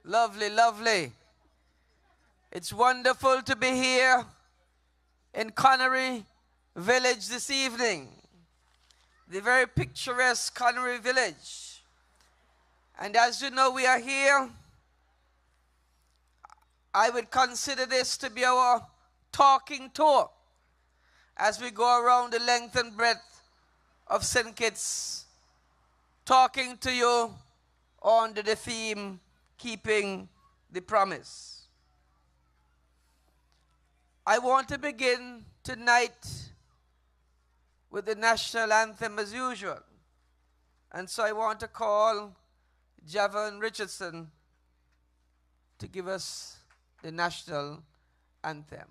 Lovely, lovely. It's wonderful to be here in Conaree village this evening. The very picturesque Conaree village. And as you know, we are here. I would consider this to be our talking tour as we go around the length and breadth of St. Kitts, talking to you under the theme, Keeping the Promise. I want to begin tonight with the national anthem as usual. And so I want to call Javon Richardson to give us the national anthem.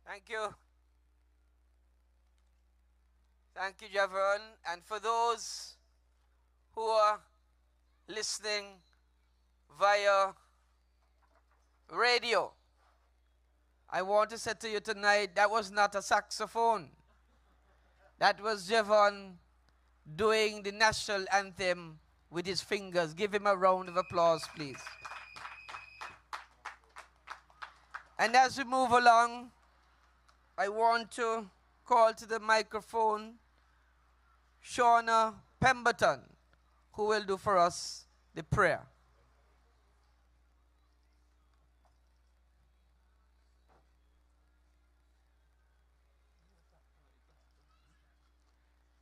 Thank you. Thank you, Javon. And for those who are listening via radio, I want to say to you tonight, that was not a saxophone. That was Javon doing the national anthem with his fingers. Give him a round of applause, please. And as we move along, I want to call to the microphone Shauna Pemberton, who will do for us the prayer.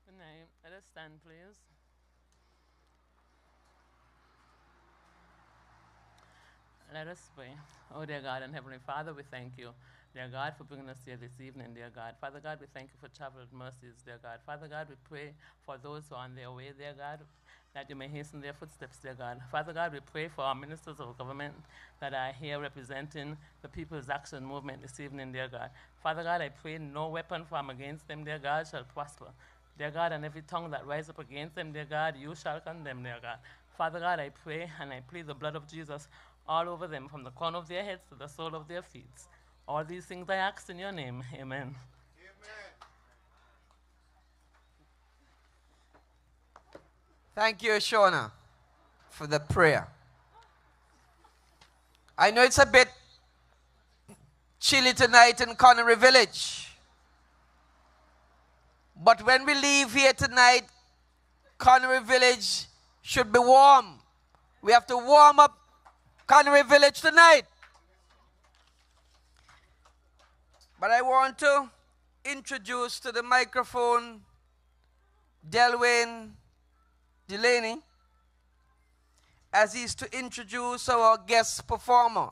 Good night. Let us stand, please. Let us pray. Oh, dear God and Heavenly Father, we thank you, dear God, for bringing us here this evening, dear God. Father God, we thank you for traveled mercies, dear God. Father God, we pray for those who are on their way, dear God, that you may hasten their footsteps, dear God. Father God, we pray for our ministers of government that are here representing the People's Action Movement this evening, dear God. Father God, I pray no weapon formed against them, dear God, shall prosper. Dear God, and every tongue that rises up against them, dear God, you shall condemn, dear God. Father God, I pray and I plead the blood of Jesus all over them, from the crown of their heads to the sole of their feet. All these things I ask in your name. Amen. Amen. Thank you, Shauna, for the prayer. I know it's a bit chilly tonight in Conaree Village, but when we leave here tonight, Conaree Village should be warm. We have to warm up Conaree Village tonight. But I want to introduce to the microphone Delwyn Delaney as he's to introduce our guest performer,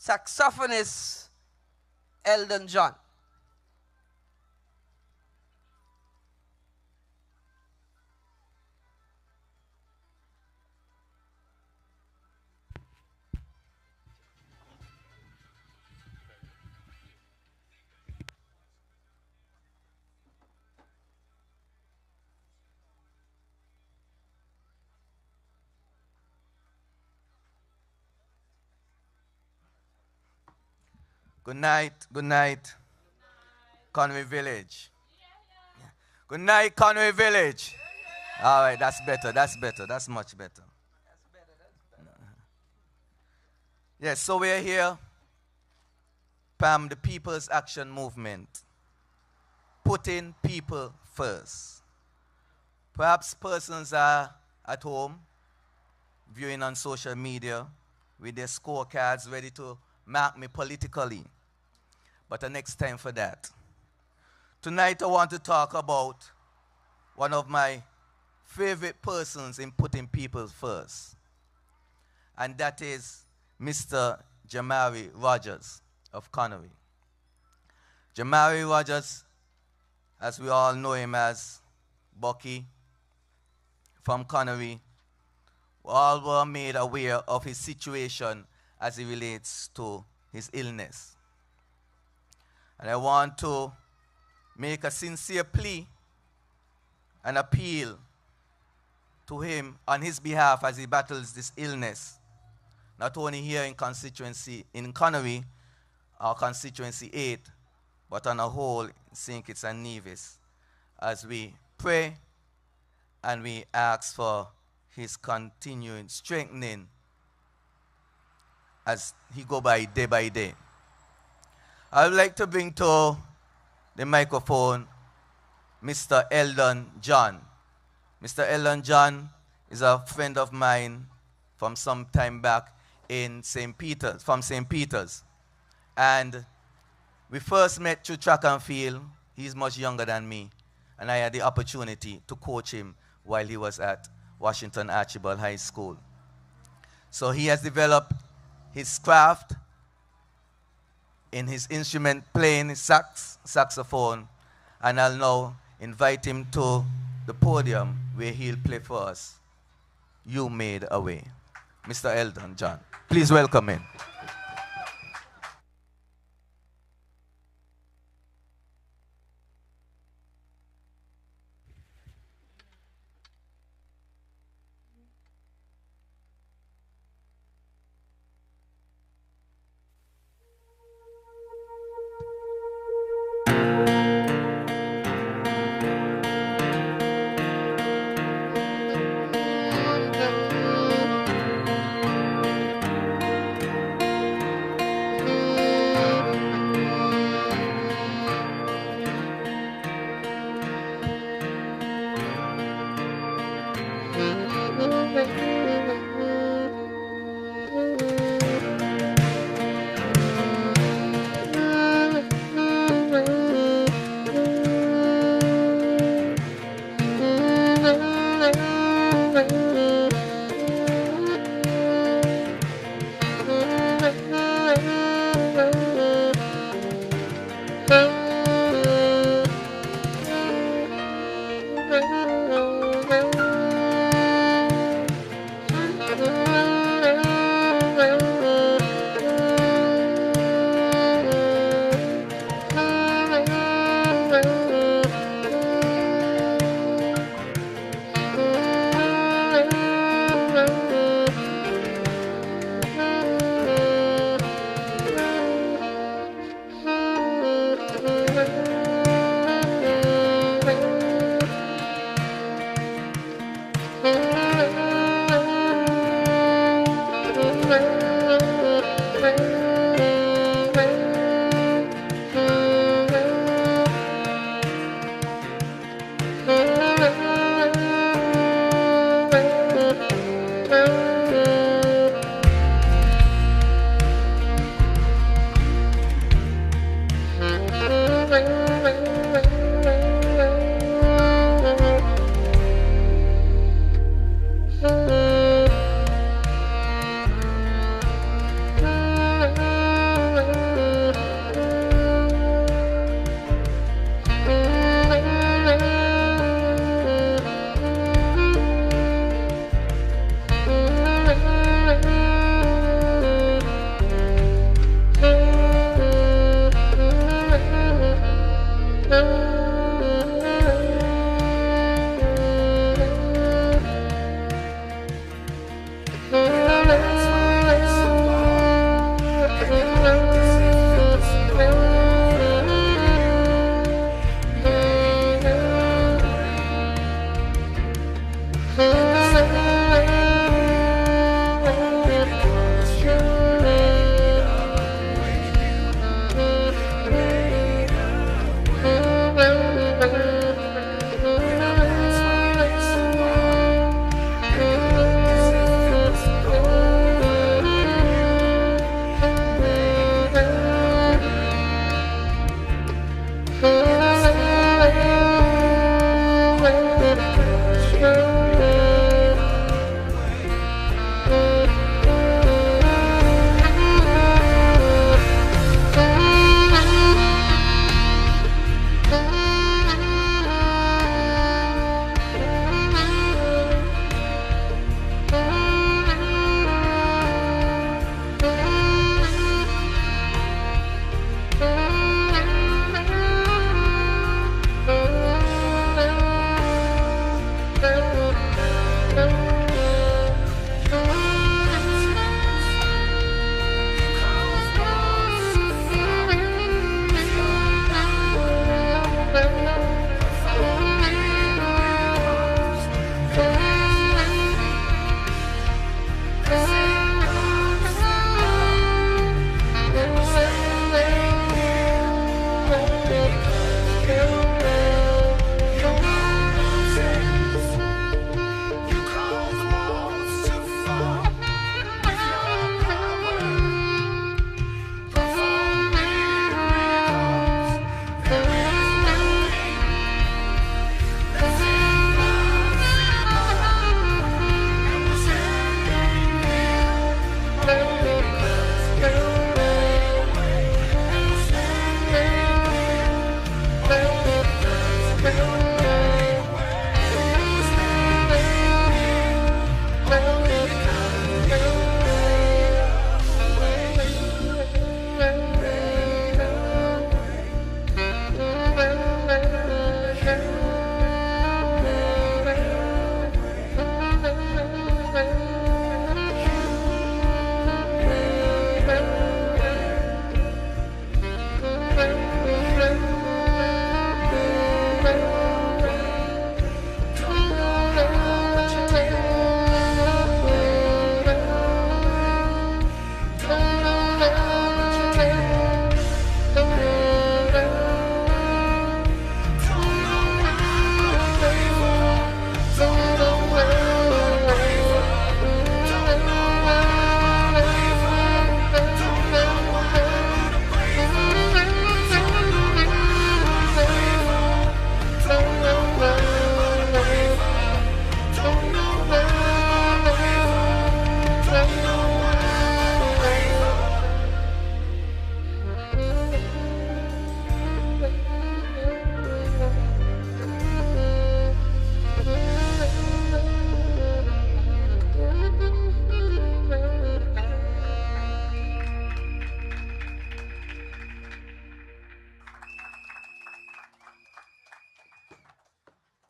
saxophonist Eldon John. Good night, Conaree Village. Good night, Conaree Village. All right, that's better, that's much better. Yes, so we're here, PAM, the People's Action Movement, putting people first. Perhaps persons are at home, viewing on social media, with their scorecards ready to mark me politically. But the next time for that. Tonight I want to talk about one of my favorite persons in putting people first. And that is Mr. Jamari Rogers of Conaree. Jamari Rogers, as we all know him as Bucky from Conaree, all were made aware of his situation as it relates to his illness. And I want to make a sincere plea and appeal to him on his behalf as he battles this illness, not only here in constituency, in Conaree, our constituency 8, but on a whole in St. Kitts and Nevis, as we pray and we ask for his continuing strengthening as he go by day. I would like to bring to the microphone Mr. Eldon John. Mr. Eldon John is a friend of mine from some time back in St. Peter's, from St. Peter's. And we first met through track and field. He's much younger than me. And I had the opportunity to coach him while he was at Washington Archibald High School. So he has developed his craft in his instrument playing, saxophone, and I'll now invite him to the podium where he'll play for us, You Made a Way. Mr. Eldon John, please welcome him.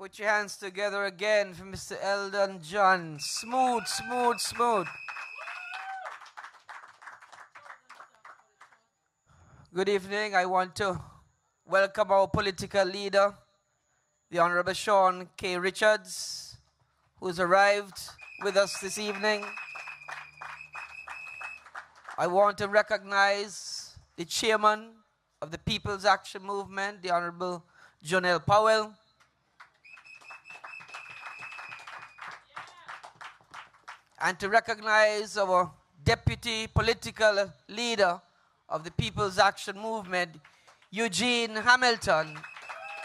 Put your hands together again for Mr. Eldon John. Smooth, smooth, smooth. Good evening. I want to welcome our political leader, the Honorable Sean K. Richards, who's arrived with us this evening. I want to recognize the chairman of the People's Action Movement, the Honorable Jonelle Powell. And to recognize our deputy political leader of the People's Action Movement, Eugene Hamilton,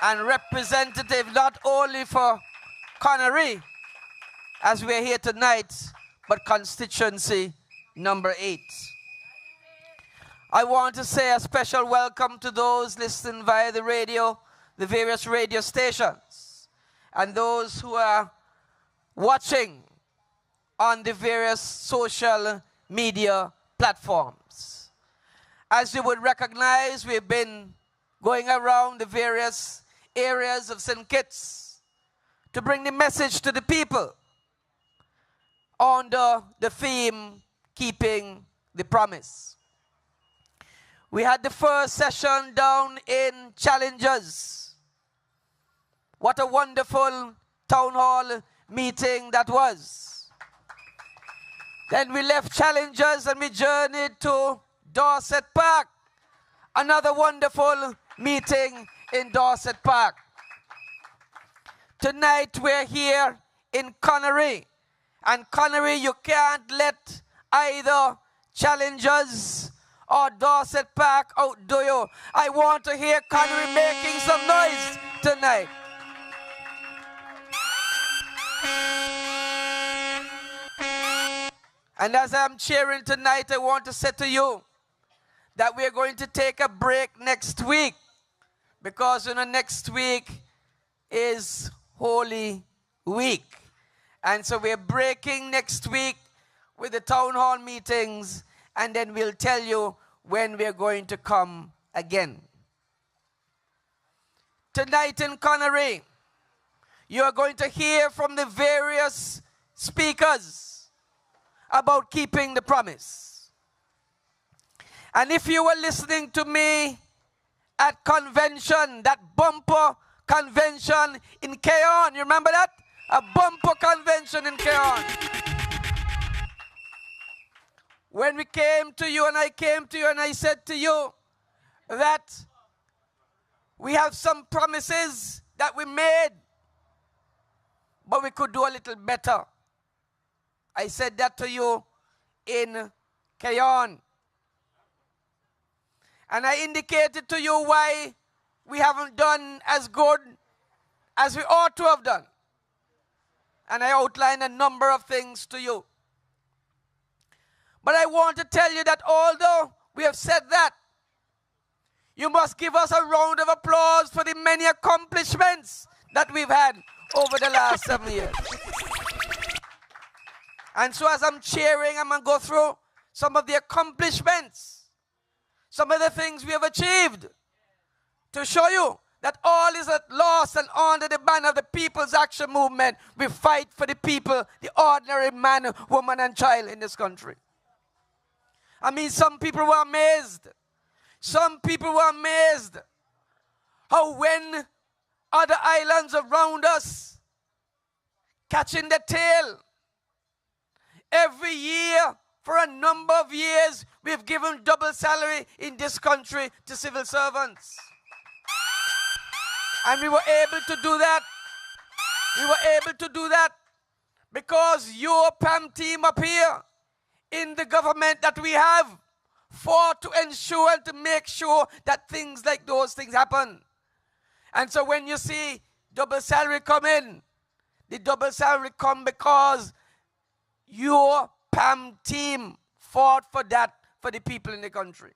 and representative not only for Conaree, as we're here tonight, but constituency number 8. I want to say a special welcome to those listening via the radio, the various radio stations, and those who are watching on the various social media platforms. As you would recognize, we've been going around the various areas of St. Kitts to bring the message to the people under the theme, Keeping the Promise. We had the first session down in Challenges. What a wonderful town hall meeting that was. Then we left Challenges and we journeyed to Dorset Park. Another wonderful meeting in Dorset Park. Tonight we're here in Conaree. And Conaree, you can't let either Challenges or Dorset Park outdo you. I want to hear Conaree making some noise tonight. And as I'm cheering tonight, I want to say to you that we're going to take a break next week, because next week is Holy Week. And so we're breaking next week with the town hall meetings, and then we'll tell you when we're going to come again. Tonight in Conaree, you are going to hear from the various speakers about keeping the promise. And if you were listening to me at convention, that bumper convention in Keon, you remember that? A bumper convention in Keon. When we came to you and I came to you and I said to you that we have some promises that we made, but we could do a little better. I said that to you in Keon. And I indicated to you why we haven't done as good as we ought to have done. And I outlined a number of things to you. But I want to tell you that although we have said that, you must give us a round of applause for the many accomplishments that we've had over the last 7 years. And so as I'm cheering, I'm going to go through some of the accomplishments, some of the things we have achieved, to show you that all is at loss, and under the banner of the People's Action Movement, we fight for the people, the ordinary man, woman, and child in this country. I mean, some people were amazed. Some people were amazed how when other islands around us catching the tail, every year for a number of years, we've given double salary in this country to civil servants. And we were able to do that. We were able to do that because your PAM team up here in the government that we have fought to ensure and to make sure that things like those things happen. And so when you see double salary come in, the double salary come because your PAM team fought for that for the people in the country.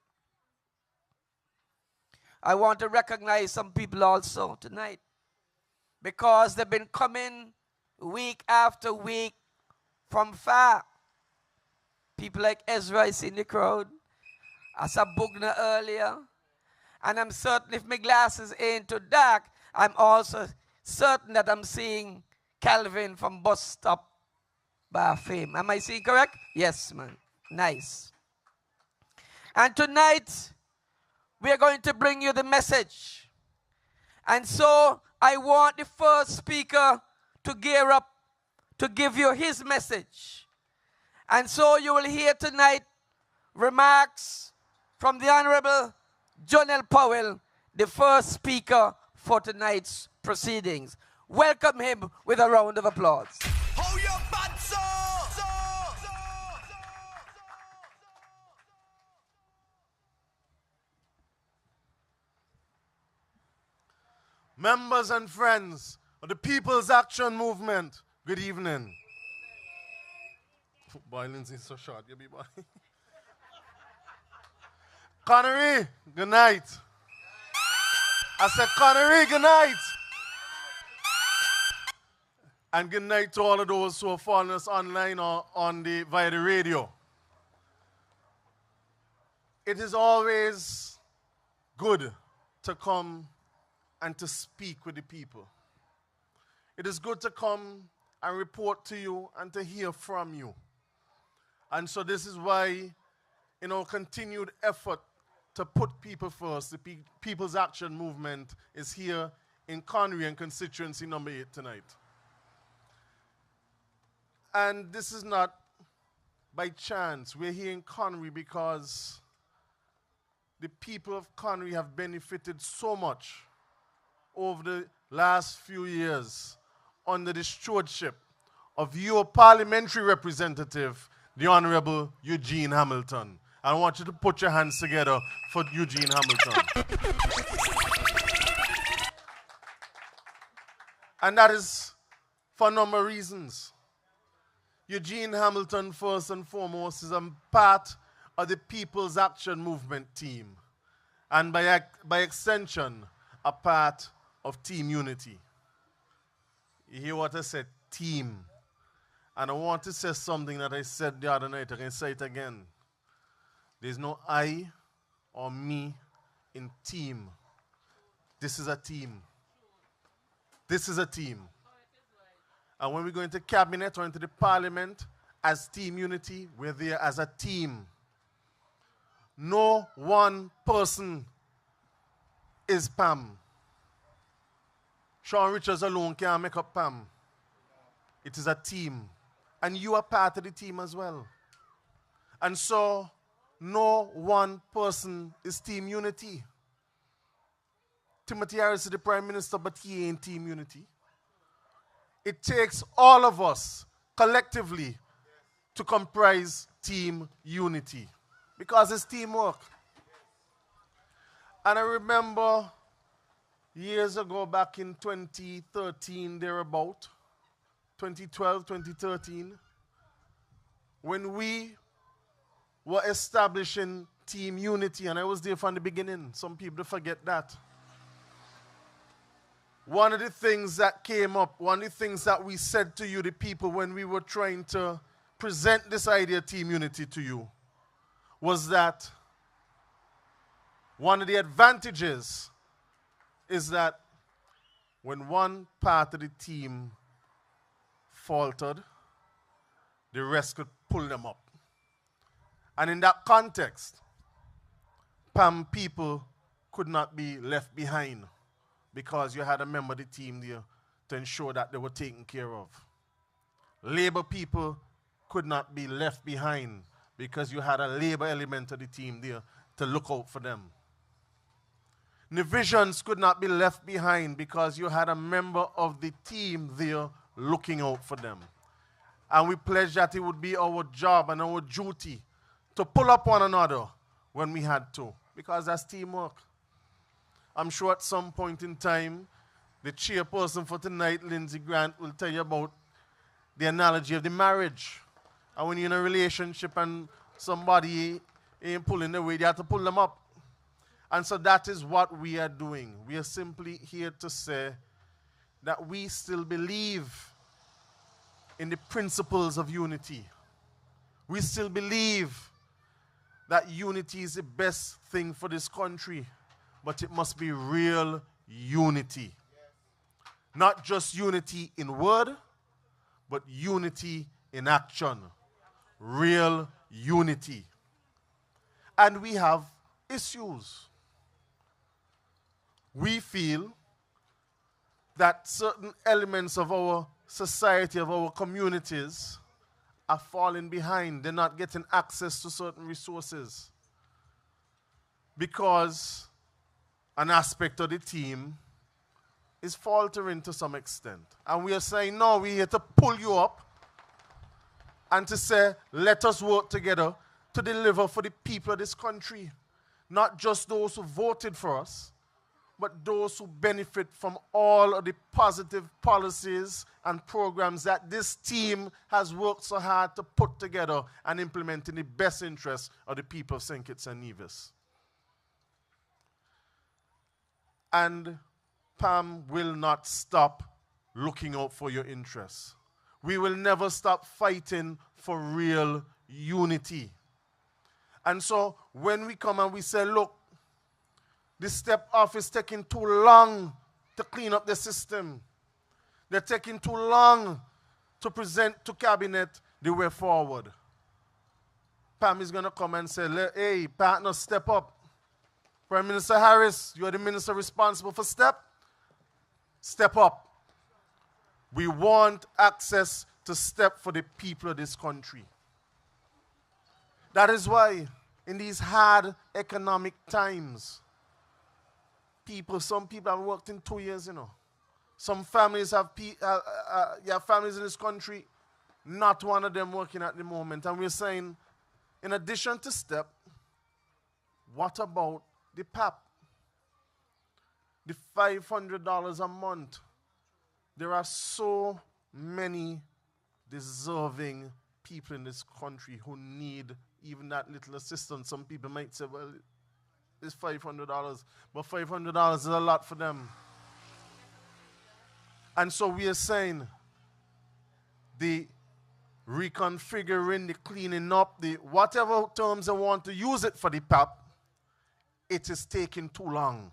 I want to recognize some people also tonight, because they've been coming week after week from far. People like Ezra, I see in the crowd. I saw Bugna earlier. And I'm certain if my glasses ain't too dark, I'm also certain that I'm seeing Calvin from Bus Stop by Fame. Am I seeing correct? Yes, man. Nice. And tonight, we are going to bring you the message. And so, I want the first speaker to gear up to give you his message. And so, you will hear tonight remarks from the Honorable Jonel Powell, the first speaker for tonight's proceedings. Welcome him with a round of applause. Hold your butts up! Members and friends of the People's Action Movement, good evening. Boy, Lindsay, so short, you be boy. Conaree, good night. I said, Conaree, good night. And good night to all of those who are following us online or via the radio. It is always good to come and to speak with the people. It is good to come and report to you and to hear from you. And so this is why, in our continued effort to put people first, the People's Action Movement is here in Conaree and Constituency number 8 tonight. And this is not by chance. We're here in Conaree because the people of Conaree have benefited so much over the last few years under the stewardship of your parliamentary representative, the Honorable Eugene Hamilton. I want you to put your hands together for Eugene Hamilton. And that is for a number of reasons. Eugene Hamilton, first and foremost, is a part of the People's Action Movement team, and by extension, a part of Team Unity. You hear what I said? Team. And I want to say something that I said the other night. I can say it again. There's no I or me in team. This is a team. This is a team. And when we go into cabinet or into the parliament as Team Unity, we're there as a team. No one person is PAM. Sean Richards alone can't make up PAM. It is a team. And you are part of the team as well. And so, no one person is Team Unity. Timothy Harris is the Prime Minister, but he ain't Team Unity. It takes all of us collectively to comprise Team Unity, because it's teamwork. And I remember years ago, back in 2013, thereabout, 2012, 2013, when we were establishing Team Unity, and I was there from the beginning. Some people forget that. One of the things that came up, one of the things that we said to you, the people, when we were trying to present this idea, Team Unity, to you, was that one of the advantages is that when one part of the team faltered, the rest could pull them up. And in that context, PAM people could not be left behind, because you had a member of the team there to ensure that they were taken care of. Labor people could not be left behind, because you had a labor element of the team there to look out for them. Divisions could not be left behind, because you had a member of the team there looking out for them. And we pledged that it would be our job and our duty to pull up one another when we had to, because that's teamwork. I'm sure at some point in time, the chairperson for tonight, Lindsay Grant, will tell you about the analogy of the marriage. And when you're in a relationship and somebody ain't pulling the way, you have to pull them up. And so that is what we are doing. We are simply here to say that we still believe in the principles of unity. We still believe that unity is the best thing for this country. But it must be real unity. Not just unity in word, but unity in action. Real unity. And we have issues. We feel that certain elements of our society, of our communities, are falling behind. They're not getting access to certain resources, because an aspect of the team is faltering to some extent. And we are saying, no, we're here to pull you up and to say, let us work together to deliver for the people of this country. Not just those who voted for us, but those who benefit from all of the positive policies and programs that this team has worked so hard to put together and implement in the best interests of the people of St. Kitts and Nevis. And PAM will not stop looking out for your interests. We will never stop fighting for real unity. And so when we come and we say, look, the step off is taking too long to clean up the system. They're taking too long to present to cabinet the way forward. PAM is going to come and say, hey, partner, step up. Prime Minister Harris, you are the minister responsible for STEP. Step up. We want access to STEP for the people of this country. That is why in these hard economic times, some people have worked in 2 years, you know. Some families have families in this country, not one of them working at the moment. And we're saying, in addition to STEP, what about the PAP? The $500 a month. There are so many deserving people in this country who need even that little assistance. Some people might say, well, it's $500, but $500 is a lot for them. And so we are saying the reconfiguring, the cleaning up, the whatever terms they want to use it for the PAP, it is taking too long.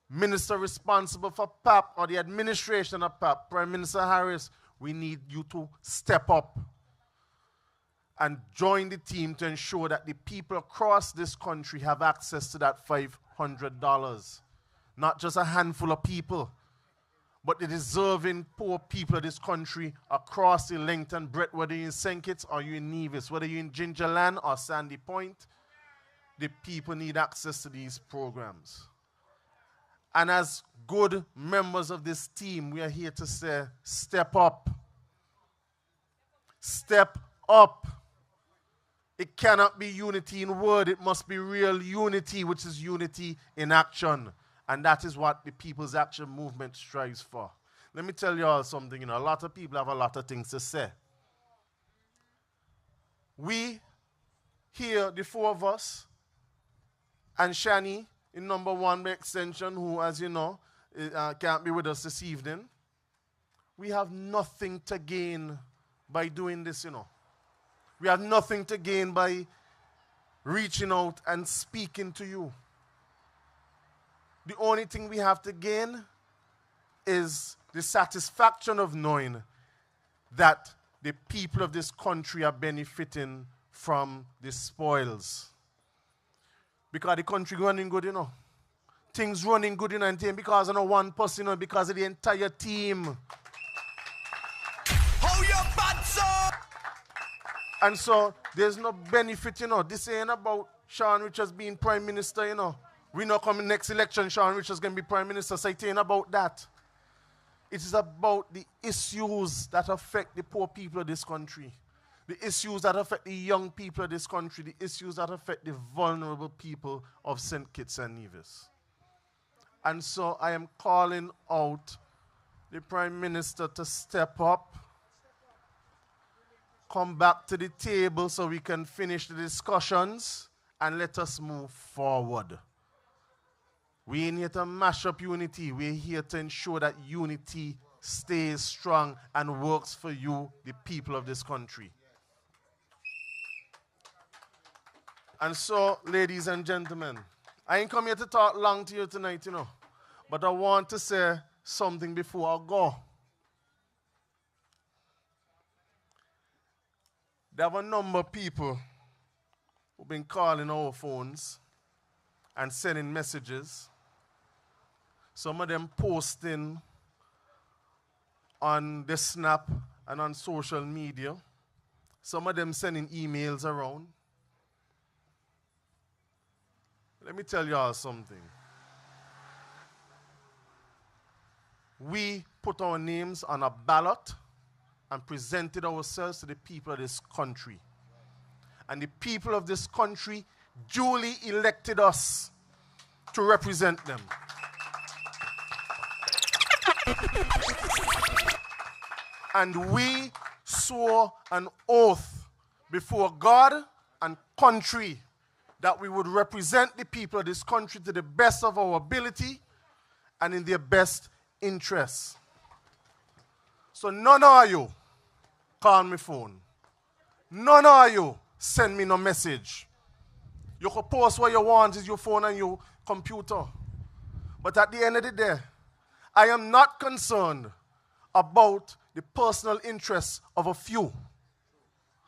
Minister responsible for PAP or the administration of PAP, Prime Minister Harris, we need you to step up and join the team to ensure that the people across this country have access to that $500. Not just a handful of people, but the deserving poor people of this country across the length and breadth, whether you're in St. Kitts or you're in Nevis, whether you're in Gingerland or Sandy Point, the people need access to these programs. And as good members of this team, we are here to say, step up. Step up. It cannot be unity in word. It must be real unity, which is unity in action. And that is what the People's Action Movement strives for. Let me tell you all something. A lot of people have a lot of things to say. We here, the four of us, and Shani in number one by extension, who, as you know, can't be with us this evening, we have nothing to gain by doing this, We have nothing to gain by reaching out and speaking to you. The only thing we have to gain is the satisfaction of knowing that the people of this country are benefiting from the spoils. Because the country running good, Things running good, and because of no one person, because of the entire team. Hold your butts up! And so there's no benefit, This ain't about Sean Richards being Prime Minister, We know coming next election, Sean Richards going to be Prime Minister, so it ain't about that. It is about the issues that affect the poor people of this country. The issues that affect the young people of this country. The issues that affect the vulnerable people of St. Kitts and Nevis. And so I am calling out the Prime Minister to step up, come back to the table so we can finish the discussions and let us move forward. We ain't here to mash up unity. We're here to ensure that unity stays strong and works for you, the people of this country. And so, ladies and gentlemen, I ain't come here to talk long to you tonight, but I want to say something before I go. There are a number of people who've been calling our phones and sending messages. Some of them posting on the Snap and on social media. Some of them sending emails around. Let me tell you all something. We put our names on a ballot and presented ourselves to the people of this country. And the people of this country duly elected us to represent them. And we swore an oath before God and country that we would represent the people of this country to the best of our ability and in their best interests. So none of you call me phone. None of you send me no message. You can post what you want is your phone and your computer. But at the end of the day, I am not concerned about the personal interests of a few.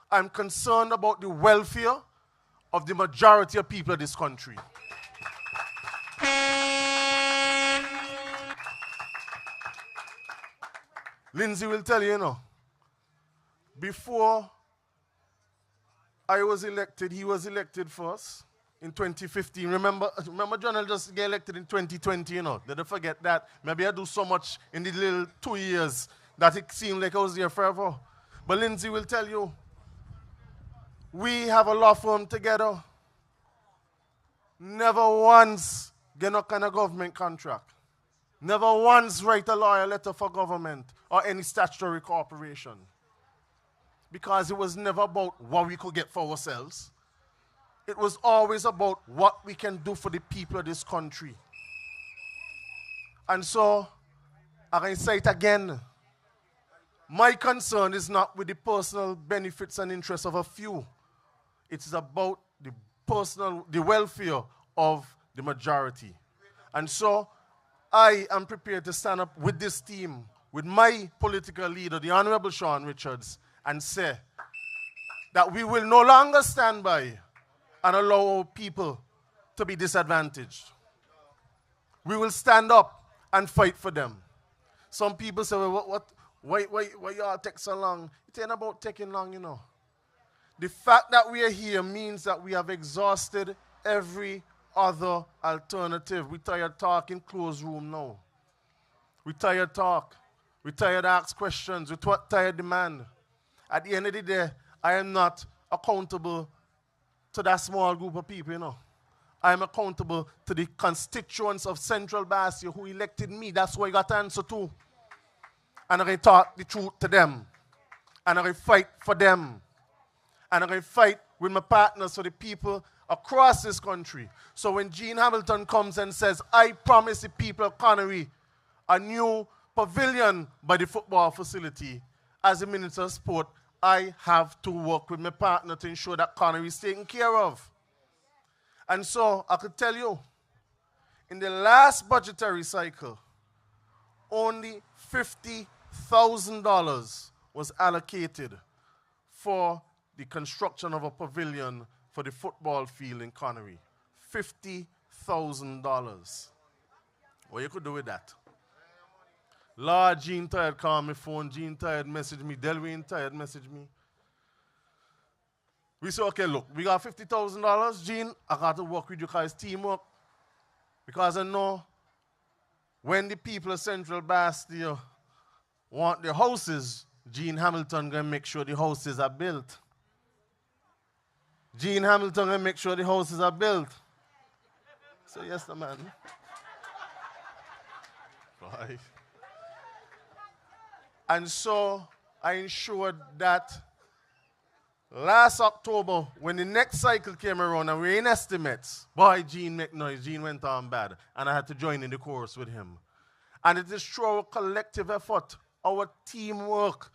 I'm concerned about the welfare of the majority of people of this country. Lindsay will tell you, before I was elected, he was elected first in 2015. Remember John just get elected in 2020, Did I forget that? Maybe I do so much in the little 2 years that it seemed like I was there forever. But Lindsay will tell you, we have a law firm together. Never once get no kind of government contract. Never once write a lawyer letter for government or any statutory corporation. because it was never about what we could get for ourselves. It was always about what we can do for the people of this country. And so, I can say it again. My concern is not with the personal benefits and interests of a few. It is about the welfare of the majority. And so, I am prepared to stand up with this team, with my political leader, the Honorable Sean Richards, and say that we will no longer stand by and allow our people to be disadvantaged. We will stand up and fight for them. Some people say, well, why y'all take so long? It ain't about taking long, you know. The fact that we are here means that we have exhausted every other alternative. We tired talk in closed room now. We tired talk. We tired ask questions. We tired demand. At the end of the day, I am not accountable to that small group of people, you know. I am accountable to the constituents of Central Bastia who elected me. That's who I got to answer to. And I talk the truth to them. And I fight for them. And I fight with my partners for the people across this country. So when Gene Hamilton comes and says, I promise the people of Conaree a new pavilion by the football facility, as the Minister of Sport, I have to work with my partner to ensure that Conaree is taken care of. And so I could tell you, in the last budgetary cycle, only $50,000 was allocated for the construction of a pavilion for the football field in Conaree. $50,000. What you could do with that? Lord, Gene Tired call me phone, Gene Tired message me, Delwyn Tired message me. We say, okay, look, we got $50,000, Gene, I got to work with you guys, teamwork. Because I know when the people of Central Bastia want their houses, Gene Hamilton going to make sure the houses are built. Gene Hamilton going to make sure the houses are built. So yes, the man. Right. And so I ensured that last October, when the next cycle came around and we're in estimates, boy, Gene make noise, Gene went on bad. And I had to join in the chorus with him. And it is through our collective effort, our teamwork,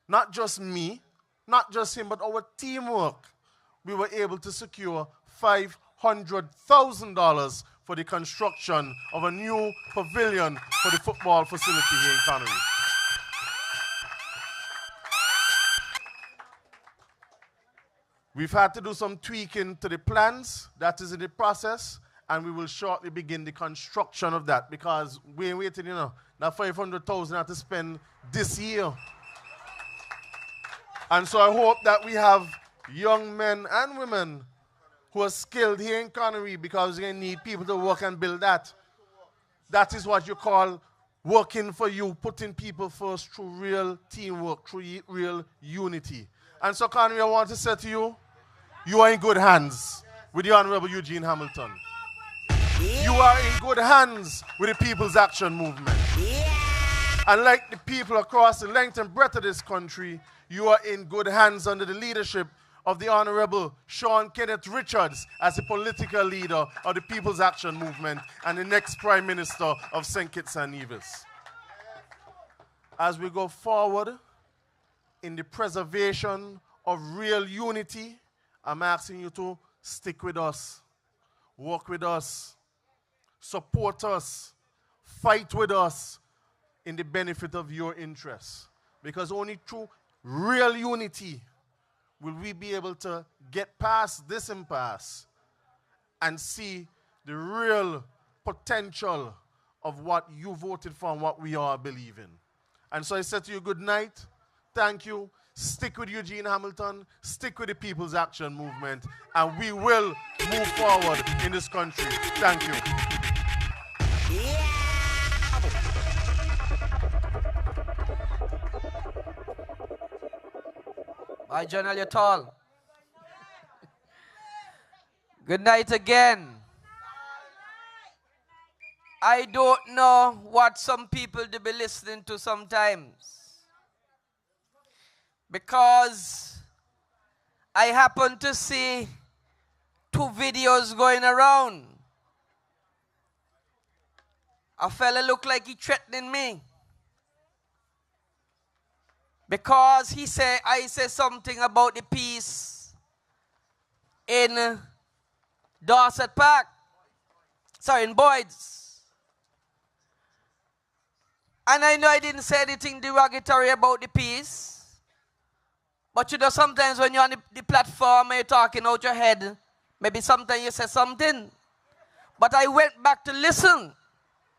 not just me, not just him, but our teamwork, we were able to secure $500,000 for the construction of a new pavilion for the football facility here in Conaree. We've had to do some tweaking to the plans. That is in the process. And we will shortly begin the construction of that because we ain't waiting, you know. That $500,000 I have to spend this year. And so I hope that we have young men and women who are skilled here in Conaree because we're going to need people to work and build that. That is what you call working for you, putting people first through real teamwork, through real unity. And so, Conaree, I want to say to you, you are in good hands with the Honorable Eugene Hamilton. You are in good hands with the People's Action Movement. And like the people across the length and breadth of this country, you are in good hands under the leadership of the Honorable Sean Kenneth Richards as the political leader of the People's Action Movement and the next Prime Minister of St. Kitts and Nevis. As we go forward in the preservation of real unity, I'm asking you to stick with us, work with us, support us, fight with us in the benefit of your interests. Because only through real unity will we be able to get past this impasse and see the real potential of what you voted for and what we all believe in. And so I said to you, good night. Thank you. Stick with Eugene Hamilton. Stick with the People's Action Movement. And we will move forward in this country. Thank you. Bye, General, you're tall. Good night again. I don't know what some people do be listening to sometimes. because I happened to see two videos going around. A fella looked like he threatening me because I said something about the peace in Dorset Park. Sorry, in Boyd's. And I know I didn't say anything derogatory about the peace. But you know, sometimes when you're on the platform and you're talking out your head, maybe sometimes you say something. But I went back to listen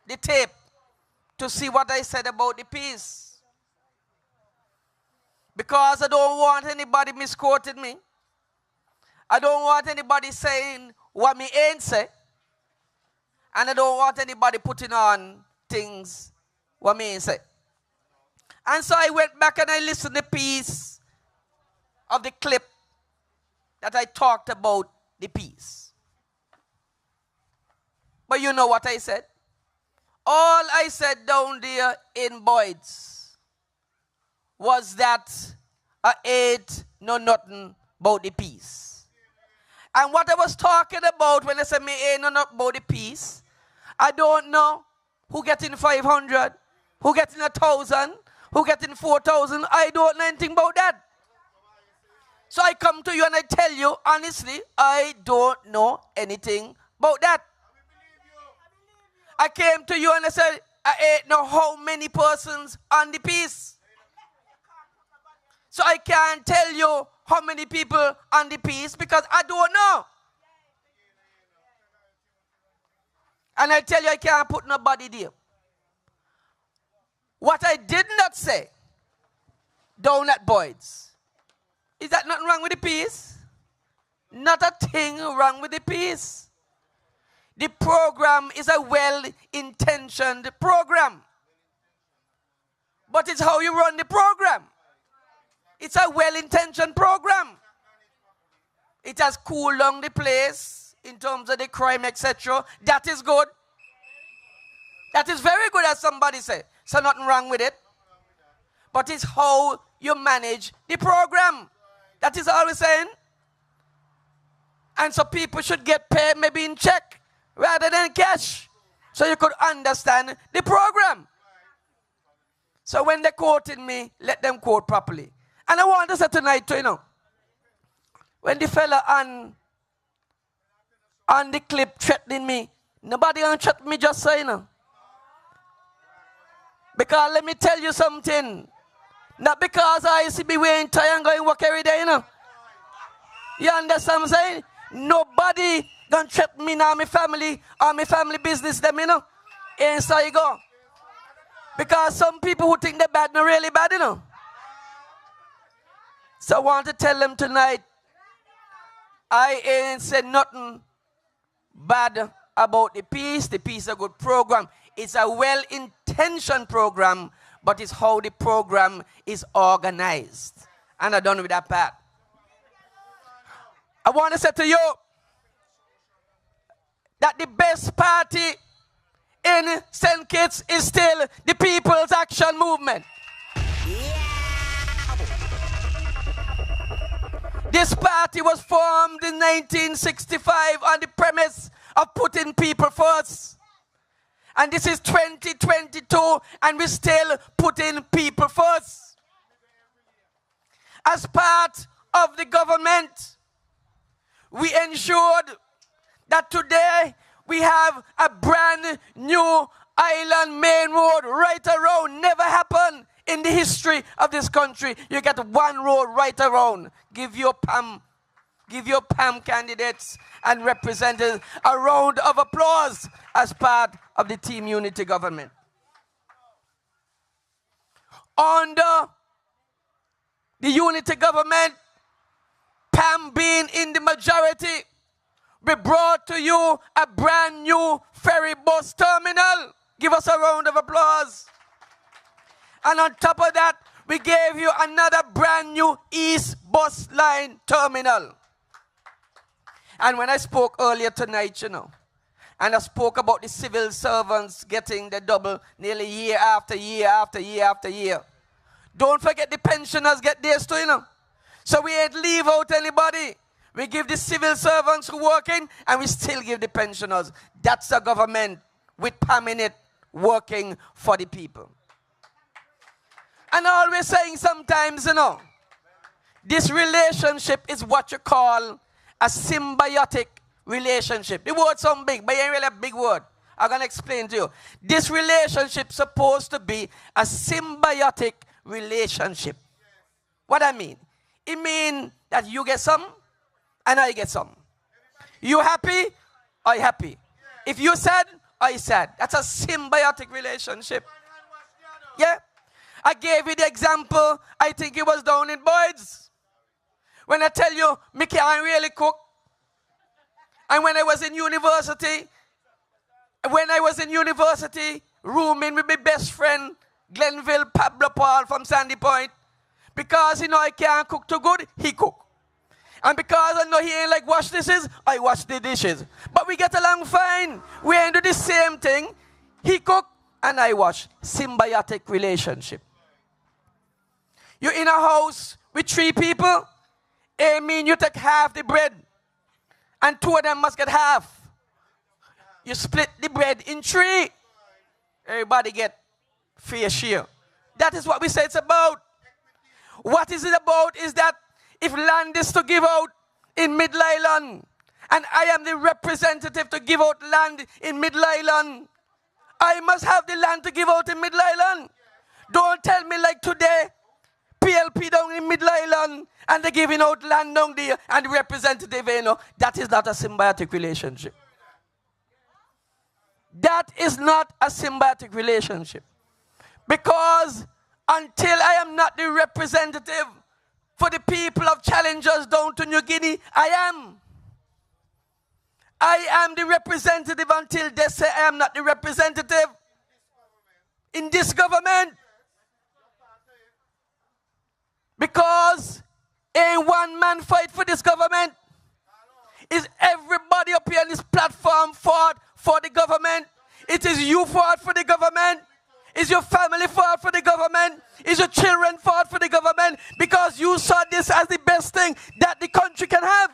the tape to see what I said about the peace. Because I don't want anybody misquoting me. I don't want anybody saying what me ain't say. And I don't want anybody putting on things what me ain't say. And so I went back and I listened to the piece of the clip that I talked about the peace. But you know what I said? All I said down there in Boyd's was that I ain't know nothing about the peace. And what I was talking about when I said me ain't know nothing about the peace, I don't know who getting 500, who getting 1,000, who getting 4,000. I don't know anything about that. So I come to you and I tell you, honestly, I don't know anything about that. I came to you and I said, I ain't know how many persons on the piece. So I can't tell you how many people on the piece because I don't know. And I tell you, I can't put nobody there. What I did not say down at Boyd's, is that nothing wrong with the piece? Not a thing wrong with the piece. The program is a well-intentioned program. But it's how you run the program. It's a well-intentioned program. It has cooled down the place in terms of the crime, etc. That is good. That is very good, as somebody said. So nothing wrong with it. But it's how you manage the program. That is all we're saying. And so people should get paid maybe in check rather than cash. So you could understand the program. So when they're quoting me, let them quote properly. And I want to say tonight, too, you know, when the fella on the clip threatening me, nobody gonna threaten me, just so you know. Because let me tell you something. Not because I see me wearing tie and going work every day, you know. You understand what I'm saying? Nobody gonna threaten me now, my family, or my family business, them, you know. And so you go. Because some people who think they're bad, not really bad, you know. So I want to tell them tonight, I ain't said nothing bad about the peace. The peace is a good program. It's a well-intentioned program, but it's how the program is organized. And I'm done with that part. I want to say to you that the best party in St. Kitts is still the People's Action Movement. This party was formed in 1965 on the premise of putting people first. And this is 2022 and we're still putting people first. As part of the government, we ensured that today we have a brand new island main road right around. Never happened in the history of this country. You get one road right around. Give your PAM candidates and representatives a round of applause as part of the Team Unity government. Under the Unity government, PAM being in the majority, we brought to you a brand new ferry bus terminal. Give us a round of applause. And on top of that, we gave you another brand new East Bus Line terminal. And when I spoke earlier tonight, you know, and I spoke about the civil servants getting the double nearly year after year after year after year, Don't forget the pensioners get theirs too, you know. So we ain't leave out anybody. We give the civil servants who working, and we still give the pensioners. That's a government with PAM in it, working for the people. And always saying sometimes, you know, this relationship is what you call a symbiotic relationship. The word sounds big, but it ain't really a big word. I'm going to explain to you. This relationship is supposed to be a symbiotic relationship. What I mean? It means that you get some and I get some. You happy, I happy. If you sad, I sad. That's a symbiotic relationship. Yeah? I gave you the example, I think it was down in Boyd's. When I tell you, me can't really cook. And when I was in university, rooming with my best friend, Glenville Pablo Paul from Sandy Point, because you know I can't cook too good, he cook. And because I know he ain't like wash dishes, I wash the dishes. But we get along fine. We ain't do the same thing. He cook and I wash. Symbiotic relationship. You're in a house with 3 people. It mean you take half the bread and 2 of them must get half. You split the bread in 3. Everybody get fair share. That is what we say it's about. What is it about is that if land is to give out in Middle Island, and I am the representative to give out land in Middle Island, I must have the land to give out in Middle Island. Don't tell me like today, PLP down in Middle Island, and they're giving out land down there, and the representative, you know, that is not a symbiotic relationship. That is not a symbiotic relationship. Because until I am not the representative for the people of Challengers down to New Guinea, I am. I am the representative until they say I am not the representative in this government. Because ain't one man fight for this government. Is everybody up here on this platform fought for the government? It is you fought for the government. Is your family fought for the government? Is your children fought for the government? Because you saw this as the best thing that the country can have.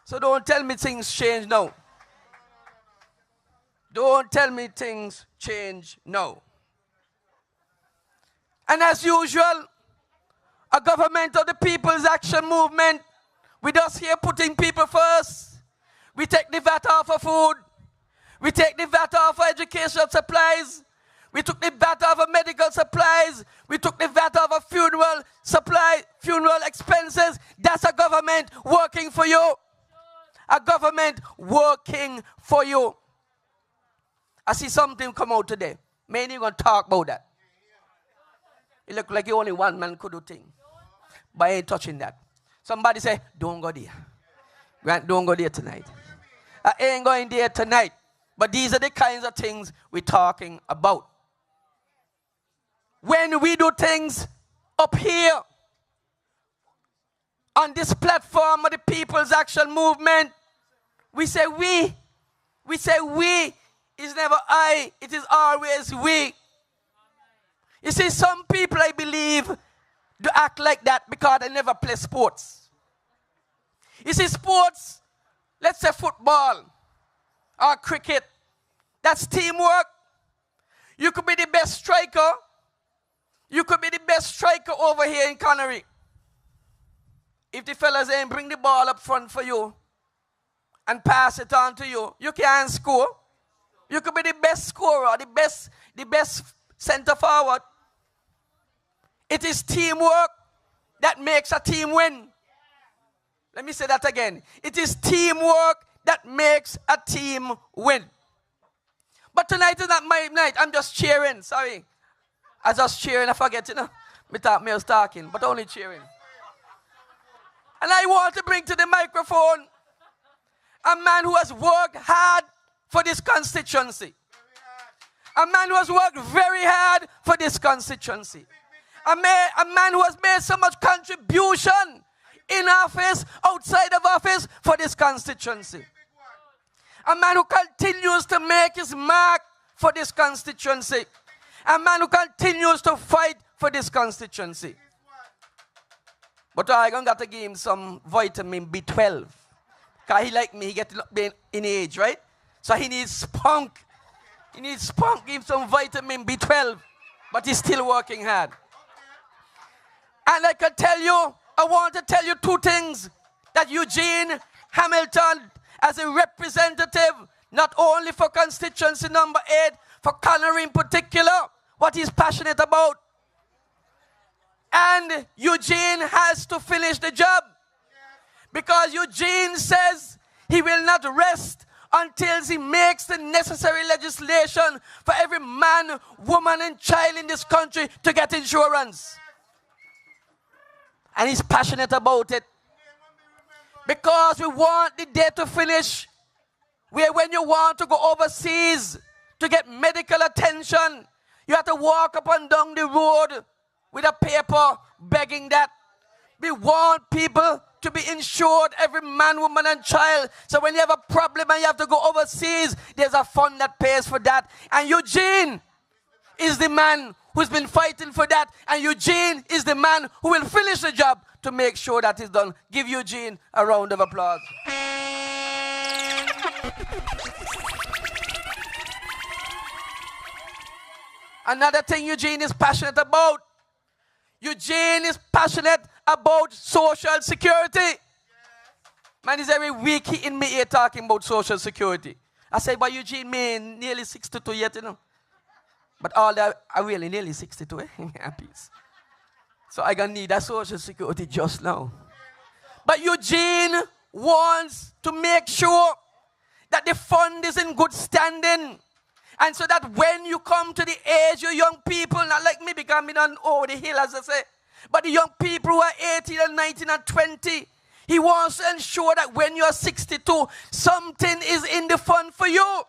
So don't tell me things change now. Don't tell me things change now. And as usual, a government of the People's Action Movement, with us here putting people first. We take the VAT off of food. We take the VAT off of educational supplies. We took the VAT off of medical supplies. We took the VAT off of funeral expenses. That's a government working for you. A government working for you. I see something come out today. Many are going to talk about that. It look like only one man could do things. But I ain't touching that. Somebody say, don't go there. Grant, don't go there tonight. I ain't going there tonight. But these are the kinds of things we're talking about. When we do things up here, on this platform of the People's Action Movement, we say we. We say we. It's never I, it is always we. You see, some people, I believe, do act like that because they never play sports. You see, sports, let's say football or cricket, that's teamwork. You could be the best striker. You could be the best striker over here in Conaree. If the fellas ain't bring the ball up front for you and pass it on to you, you can't score. You could be the best scorer, the best center forward. It is teamwork that makes a team win. Let me say that again. It is teamwork that makes a team win. But tonight is not my night. I'm just cheering. Sorry. I just cheering. I forget, you know. Me was talking, but only cheering. And I want to bring to the microphone a man who has worked hard for this constituency. A man who has worked very hard for this constituency. A man who has made so much contribution in office, outside of office for this constituency. A man who continues to make his mark for this constituency. A man who continues to fight for this constituency. But I got to give him some vitamin B12. Because he like me, he get in age, right? So he needs spunk. He needs spunk, give him some vitamin B12. But he's still working hard. And I can tell you, I want to tell you two things. That Eugene Hamilton, as a representative, not only for constituency number 8, for Conaree in particular, what he's passionate about. And Eugene has to finish the job. Because Eugene says he will not rest until he makes the necessary legislation for every man, woman, and child in this country to get insurance. And he's passionate about it. Because we want the day to finish where when you want to go overseas to get medical attention, you have to walk up and down the road with a paper begging that. We want people to be insured, every man, woman, and child. So when you have a problem and you have to go overseas, there's a fund that pays for that. And Eugene is the man who's been fighting for that. And Eugene is the man who will finish the job to make sure that it's done. Give Eugene a round of applause. Another thing Eugene is passionate about. Eugene is passionate about social security. Man, is every week he in me here talking about social security. I say, but Eugene, man, nearly 62 yet, you know. But all that, I really nearly 62, eh? Peace. So I gonna need that social security just now. But Eugene wants to make sure that the fund is in good standing. And so that when you come to the age, you young people, not like me because I'm on over the hill, as I say, but the young people who are 18 and 19 and 20, he wants to ensure that when you're 62, something is in the fund for you.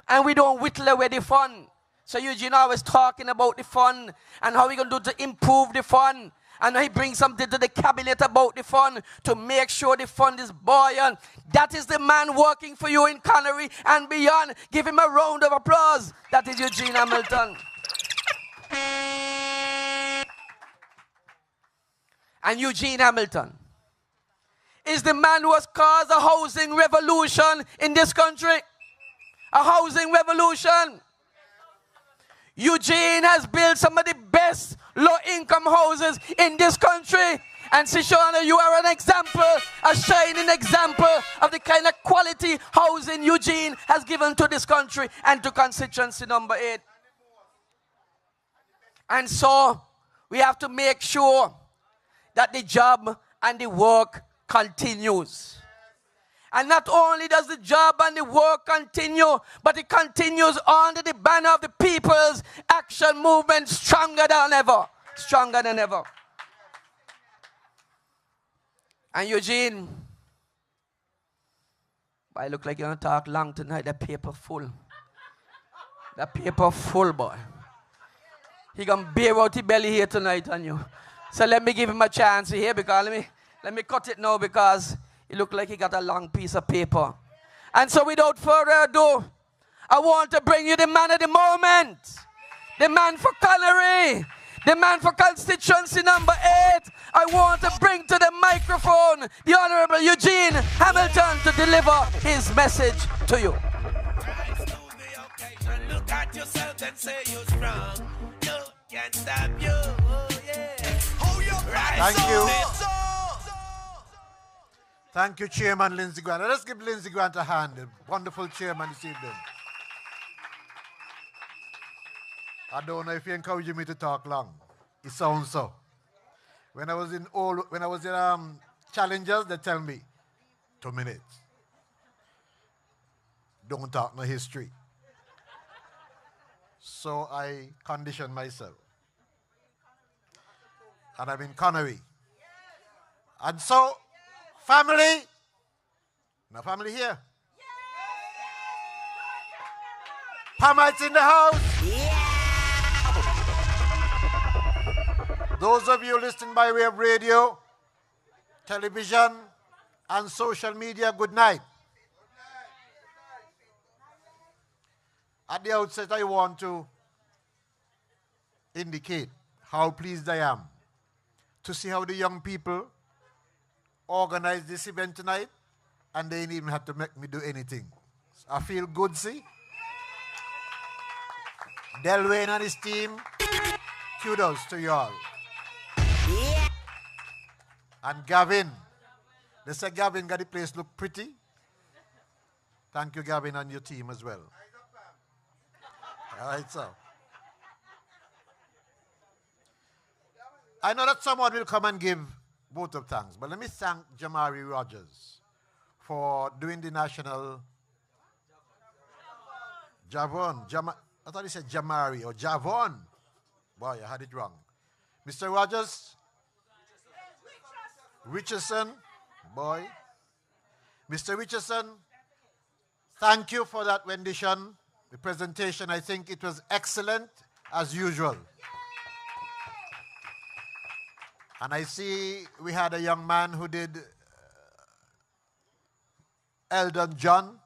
And we don't whittle away the fund. So Eugene always talking about the fund and how we're going to do to improve the fund. And he brings something to the cabinet about the fund to make sure the fund is buoyant. That is the man working for you in Conaree and beyond. Give him a round of applause. That is Eugene Hamilton. And Eugene Hamilton is the man who has caused a housing revolution in this country. A housing revolution. Eugene has built some of the best low-income houses in this country. And Shoshana, you are an example, a shining example of the kind of quality housing Eugene has given to this country and to constituency number 8. And so, we have to make sure that the job and the work continues. And not only does the job and the work continue, but it continues under the banner of the People's Action Movement, stronger than ever. Stronger than ever. And Eugene, I look like you're going to talk long tonight. That paper full. That paper full, boy. He going to bear out his belly here tonight on you. So let me give him a chance here because let me cut it now because it looked like he got a long piece of paper. And so without further ado, I want to bring you the man of the moment. The man for Conaree. The man for constituency number 8. I want to bring to the microphone the Honorable Eugene Hamilton to deliver his message to you. Look at yourself and say you're strong. No can stop you. Oh, yeah. Thank you. Thank you, Chairman Lindsay Grant. Let's give Lindsay Grant a hand. Wonderful chairman this evening. I don't know if you're encouraging me to talk long. It sounds so. When I was in Challengers, they tell me 2 minutes. Don't talk no history. So I conditioned myself. And I'm in Conaree. And so, family, no family here. Pamites in the house. Those of you listening by way of radio, television, and social media, good night. At the outset, I want to indicate how pleased I am to see how the young people organized this event tonight, and they didn't even have to make me do anything. I feel good, see? Delwayne and his team, kudos to you all. Yeah. And Gavin, they said Gavin got the place look pretty. Thank you, Gavin, and your team as well. All right, so. I know that someone will come and give vote of thanks, but let me thank Jamari Rogers for doing the national Javon. I thought he said Jamari or Javon. Boy, I had it wrong. Mr. Rogers? Richardson. Boy. Mr. Richardson, thank you for that rendition. The presentation, I think it was excellent as usual. And I see we had a young man who did Eldon John.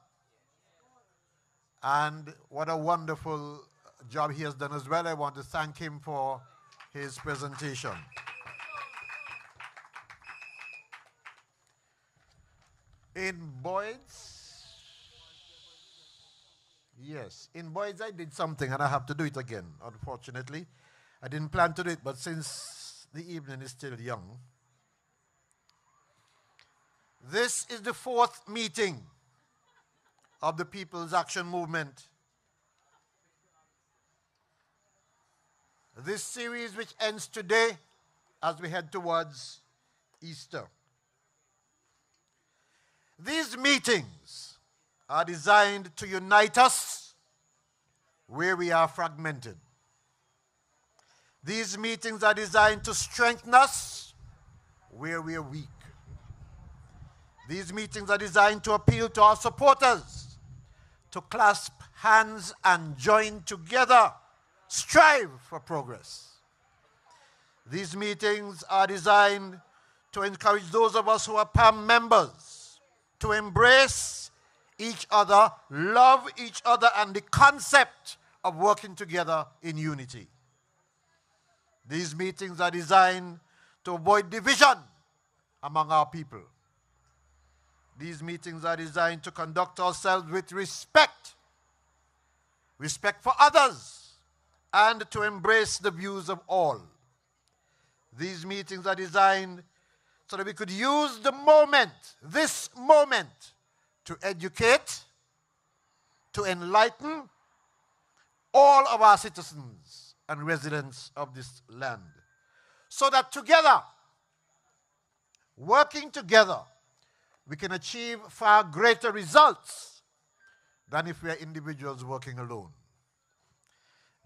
And what a wonderful job he has done as well. I want to thank him for his presentation. In Boyd's, yes, in Boyd's I did something and I have to do it again, unfortunately. I didn't plan to do it, but since the evening is still young. This is the 4th meeting of the People's Action Movement. This series, which ends today as we head towards Easter. These meetings are designed to unite us where we are fragmented. These meetings are designed to strengthen us where we are weak. These meetings are designed to appeal to our supporters, to clasp hands and join together, strive for progress. These meetings are designed to encourage those of us who are PAM members to embrace each other, love each other, and the concept of working together in unity. These meetings are designed to avoid division among our people. These meetings are designed to conduct ourselves with respect, respect for others, and to embrace the views of all. These meetings are designed so that we could use the moment, this moment, to educate, to enlighten all of our citizens and residents of this land. So that together, working together, we can achieve far greater results than if we are individuals working alone.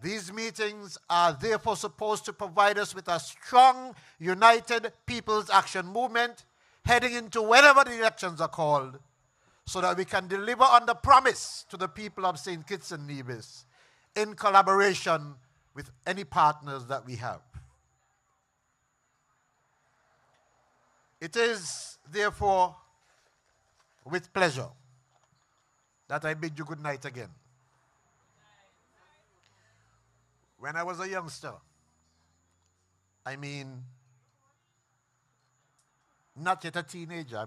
These meetings are therefore supposed to provide us with a strong, united People's Action Movement heading into whenever the elections are called, so that we can deliver on the promise to the people of St. Kitts and Nevis in collaboration with any partners that we have. It is therefore with pleasure that I bid you good night again. When I was a youngster, I mean, not yet a teenager,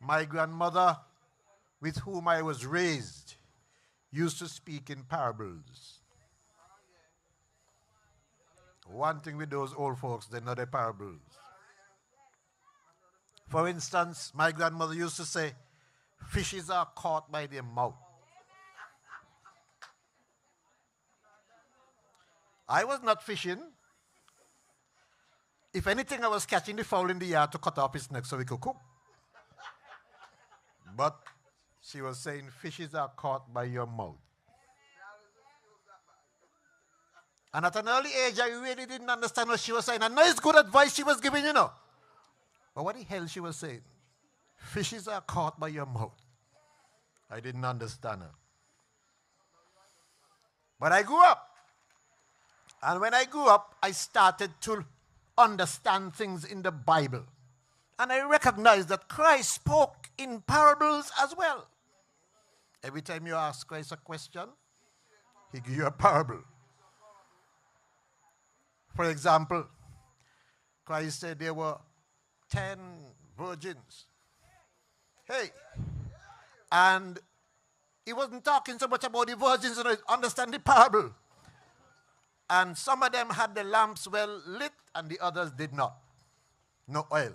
my grandmother, with whom I was raised, used to speak in parables. One thing with those old folks, they know their parables. For instance, my grandmother used to say, fishes are caught by their mouth. I was not fishing. If anything, I was catching the fowl in the yard to cut off his neck so we could cook. But she was saying, fishes are caught by your mouth. And at an early age, I really didn't understand what she was saying. And nice, good advice she was giving, you know. But what the hell she was saying? Fishes are caught by your mouth. I didn't understand her. But I grew up. And when I grew up, I started to understand things in the Bible. And I recognized that Christ spoke in parables as well. Every time you ask Christ a question, he gives you a parable. For example, Christ said there were 10 virgins. Hey. And he wasn't talking so much about the virgins, you know, understand the parable. And some of them had the lamps well lit and the others did not. No oil.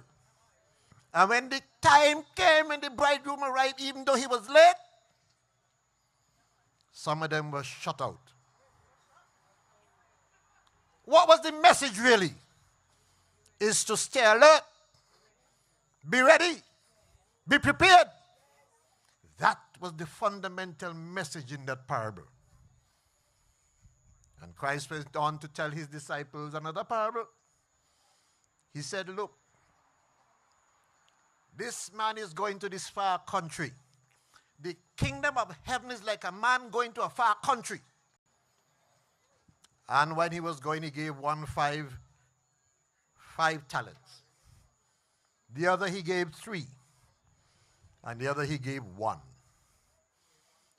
And when the time came and the bridegroom arrived, even though he was late, some of them were shut out. What was the message really? Is to stay alert, be ready, be prepared. That was the fundamental message in that parable. And Christ went on to tell his disciples another parable. He said, look, this man is going to this far country. The kingdom of heaven is like a man going to a far country. And when he was going, he gave one five talents. The other he gave 3. And the other he gave 1.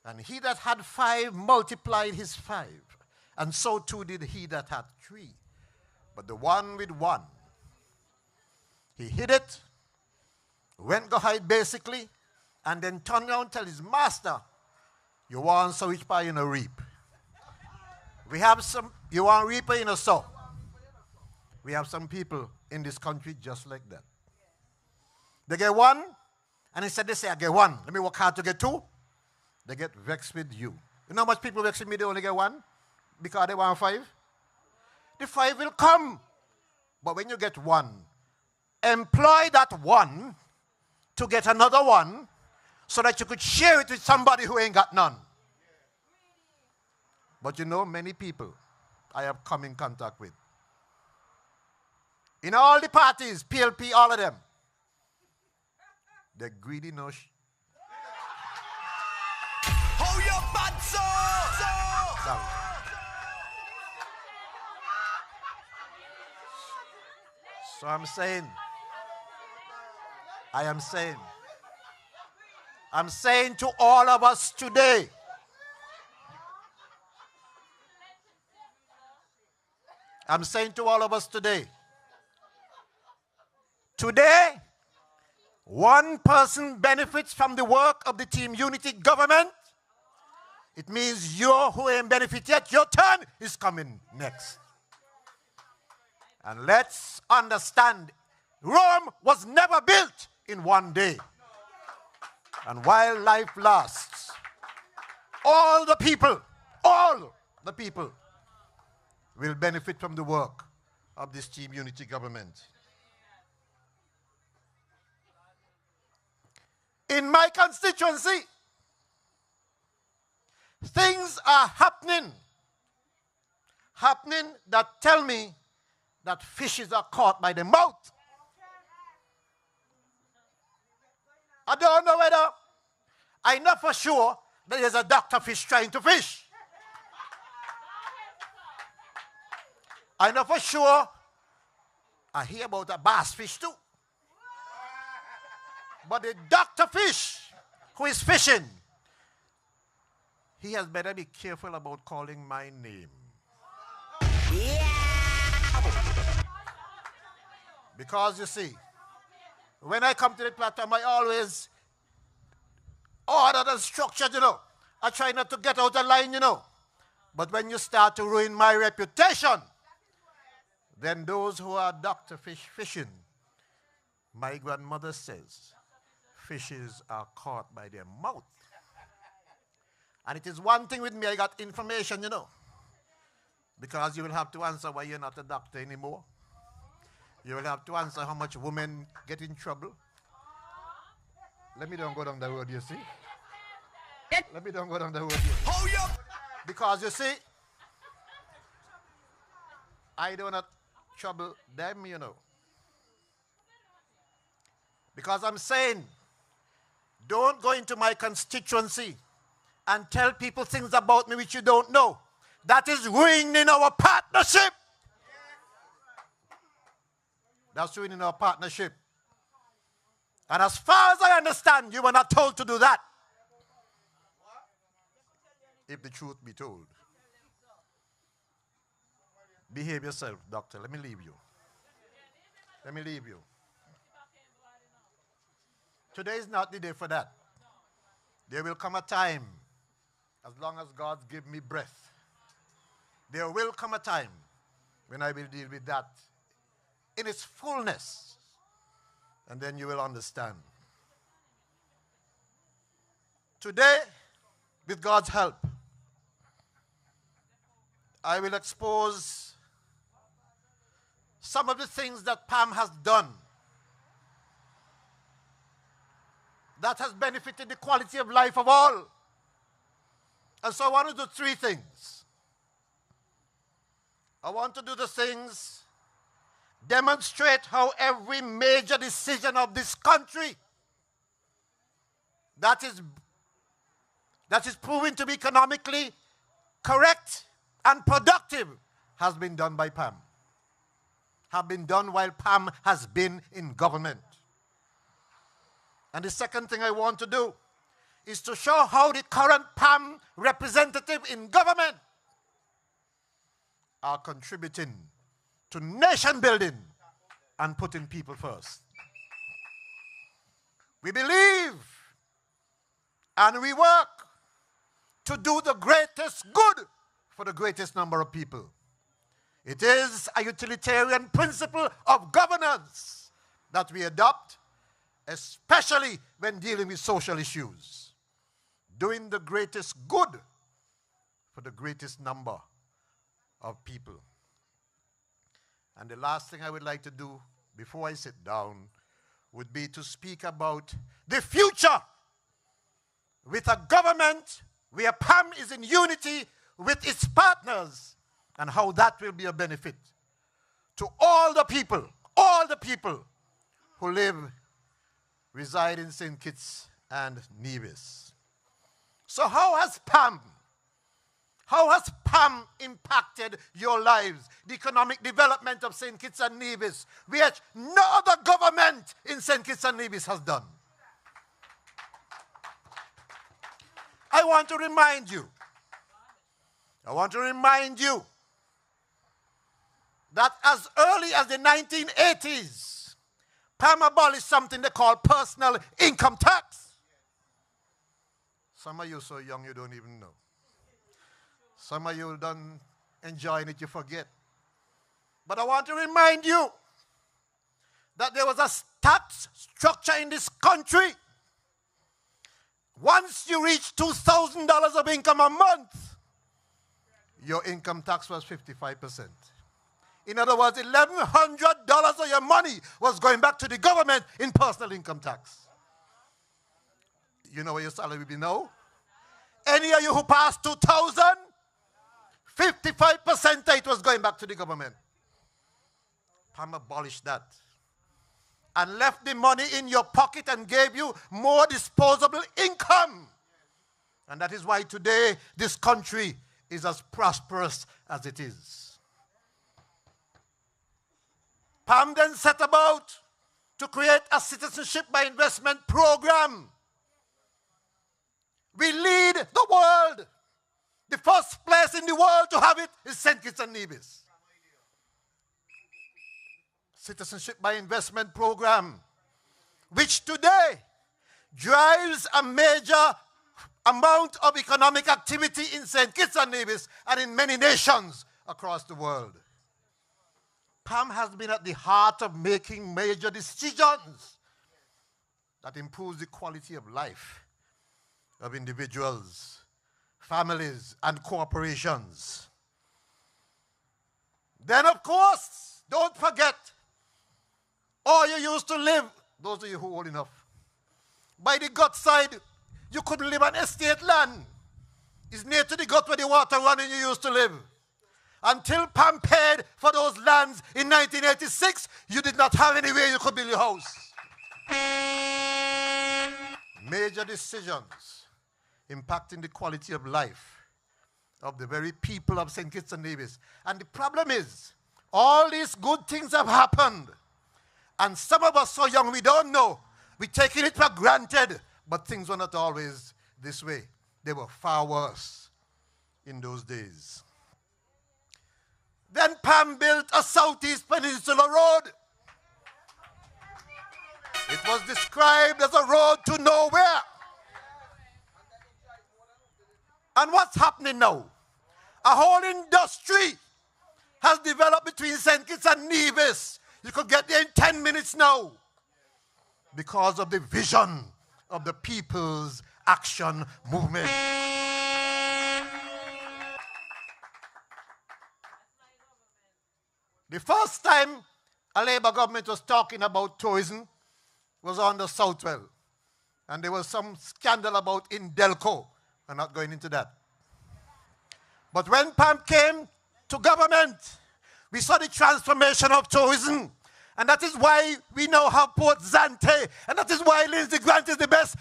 And he that had 5 multiplied his 5. And so too did he that had 3. But the one with 1, he hid it, went go hide basically, and then turned around and tell his master, you want so which part you know reap. We have some, you want reaper you know sow. We have some people in this country just like that. They get 1, and instead they say, I get 1. Let me work hard to get 2. They get vexed with you. You know how much people vex with me, they only get 1? Because they want 5? The 5 will come. But when you get 1, employ that 1 to get another 1 so that you could share it with somebody who ain't got none. But you know, many people I have come in contact with. In all the parties, PLP, all of them, they're greedy, no Hold your bad Sorry. So I'm saying to all of us today, today, one person benefits from the work of the Team Unity government. It means you who ain't benefit yet, your turn is coming next. And let's understand, Rome was never built in one day. And while life lasts, all the people will benefit from the work of this Team Unity government. In my constituency, things are happening that tell me that fishes are caught by the mouth. I don't know whether, I know for sure that there's a doctor fish trying to fish. I know for sure, I hear about a bass fish too. But the doctor fish who is fishing, he has better be careful about calling my name. Yeah. Because you see, when I come to the platform, I always order the structure, you know. I try not to get out of line, you know. But when you start to ruin my reputation, then those who are doctor fish fishing, my grandmother says, fishes are caught by their mouth. And it is one thing with me, I got information, you know. Because you will have to answer why you're not a doctor anymore. You will have to answer how much women get in trouble. Let me don't go down the road, you see. Let me don't go down the road, you see. Hold up. Because you see, I do not trouble them, you know. Because I'm saying, don't go into my constituency and tell people things about me which you don't know. That is ruining our partnership. That's ruining our partnership. And as far as I understand, you were not told to do that. If the truth be told. Behave yourself, doctor. Let me leave you. Let me leave you. Today is not the day for that. There will come a time, as long as God gives me breath, there will come a time when I will deal with that in its fullness. And then you will understand. Today, with God's help, I will expose some of the things that PAM has done that has benefited the quality of life of all. And so I want to do three things. I want to do the things, demonstrate how every major decision of this country that is proven to be economically correct and productive has been done by PAM. Have been done while PAM has been in government. And the second thing I want to do is to show how the current PAM representative in government are contributing to nation building and putting people first. We believe and we work to do the greatest good for the greatest number of people. It is a utilitarian principle of governance that we adopt, especially when dealing with social issues. Doing the greatest good for the greatest number of people. And the last thing I would like to do before I sit down would be to speak about the future with a government where PAM is in unity with its partners, and how that will be a benefit to all the people who reside in St. Kitts and Nevis. So how has PAM impacted your lives? The economic development of St. Kitts and Nevis, which no other government in St. Kitts and Nevis has done. I want to remind you that as early as the 1980s, PAM abolished something they call personal income tax. Some of you so young you don't even know. Some of you done enjoying it, you forget. But I want to remind you that there was a tax structure in this country. Once you reach $2,000 of income a month, your income tax was 55%. In other words, $1,100 of your money was going back to the government in personal income tax. You know what your salary will be now? Any of you who passed 2,000, 55% it was going back to the government. PAM abolished that and left the money in your pocket and gave you more disposable income. And that is why today this country is as prosperous as it is. PAM then set about to create a citizenship by investment program. We lead the world. The first place in the world to have it is St. Kitts and Nevis. Citizenship by investment program, which today drives a major amount of economic activity in St. Kitts and Nevis and in many nations across the world. PAM has been at the heart of making major decisions that improve the quality of life of individuals, families, and corporations. Then, of course, don't forget, all you used to live, those of you who are old enough, by the gut side, you couldn't live on estate land. It's near to the gut where the water runs and you used to live. Until PAM paid for those lands in 1986, you did not have anywhere you could build your house. Major decisions impacting the quality of life of the very people of St. Kitts and Nevis. And the problem is, all these good things have happened. And some of us so young, we don't know. We're taking it for granted. But things were not always this way. They were far worse in those days. Then PAM built a Southeast Peninsula Road. It was described as a road to nowhere. And what's happening now? A whole industry has developed between St. Kitts and Nevis. You could get there in 10 minutes now because of the vision of the People's Action Movement. The first time a Labour government was talking about tourism was under Southwell. And there was some scandal about Indelco. I'm not going into that. But when PAM came to government, we saw the transformation of tourism. And that is why we now have Port Zante. And that is why Lindsay Grant is the best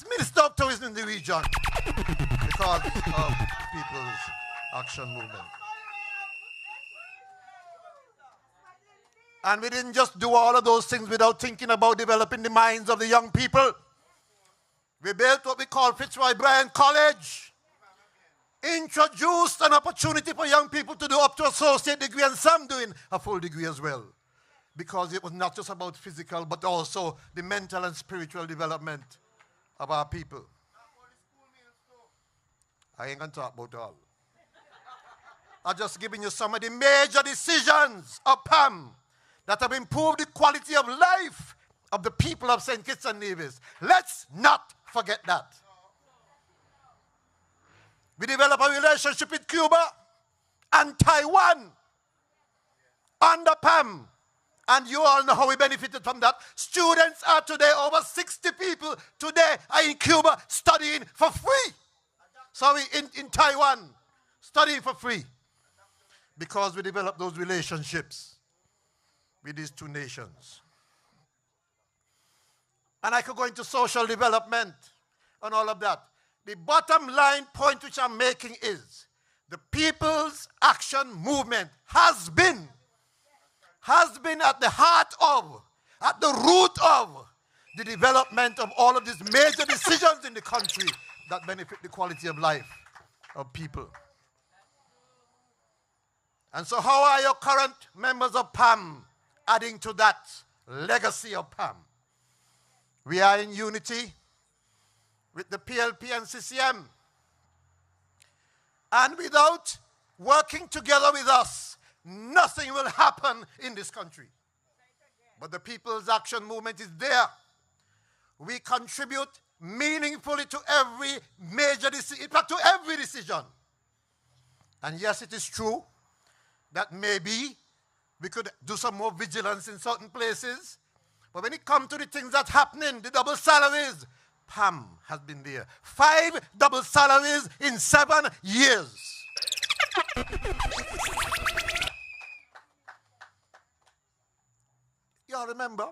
minister of tourism in the region. Because of People's Action Movement. And we didn't just do all of those things without thinking about developing the minds of the young people. We built what we call Fitzroy Bryan College. Introduced an opportunity for young people to do up to associate degree and some doing a full degree as well. Because it was not just about physical but also the mental and spiritual development of our people. I ain't going to talk about all. I'm just giving you some of the major decisions of PAM that have improved the quality of life of the people of St. Kitts and Nevis. Let's not forget that. We developed a relationship with Cuba and Taiwan under PAM. And you all know how we benefited from that. Students are today, over 60 people today are in Cuba studying for free. Sorry, in Taiwan, studying for free. Because we developed those relationships with these two nations. And I could go into social development and all of that. The bottom line point which I'm making is the People's Action Movement has been at the heart of, at the root of the development of all of these major decisions in the country that benefit the quality of life of people. And so how are your current members of PAM adding to that legacy of PAM? We are in unity with the PLP and CCM. And without working together with us, nothing will happen in this country. But the People's Action Movement is there. We contribute meaningfully to every major decision, in fact to every decision. And yes, it is true that maybe we could do some more vigilance in certain places. But when it comes to the things that's happening, the double salaries, PAM has been there. 5 double salaries in 7 years. You all remember?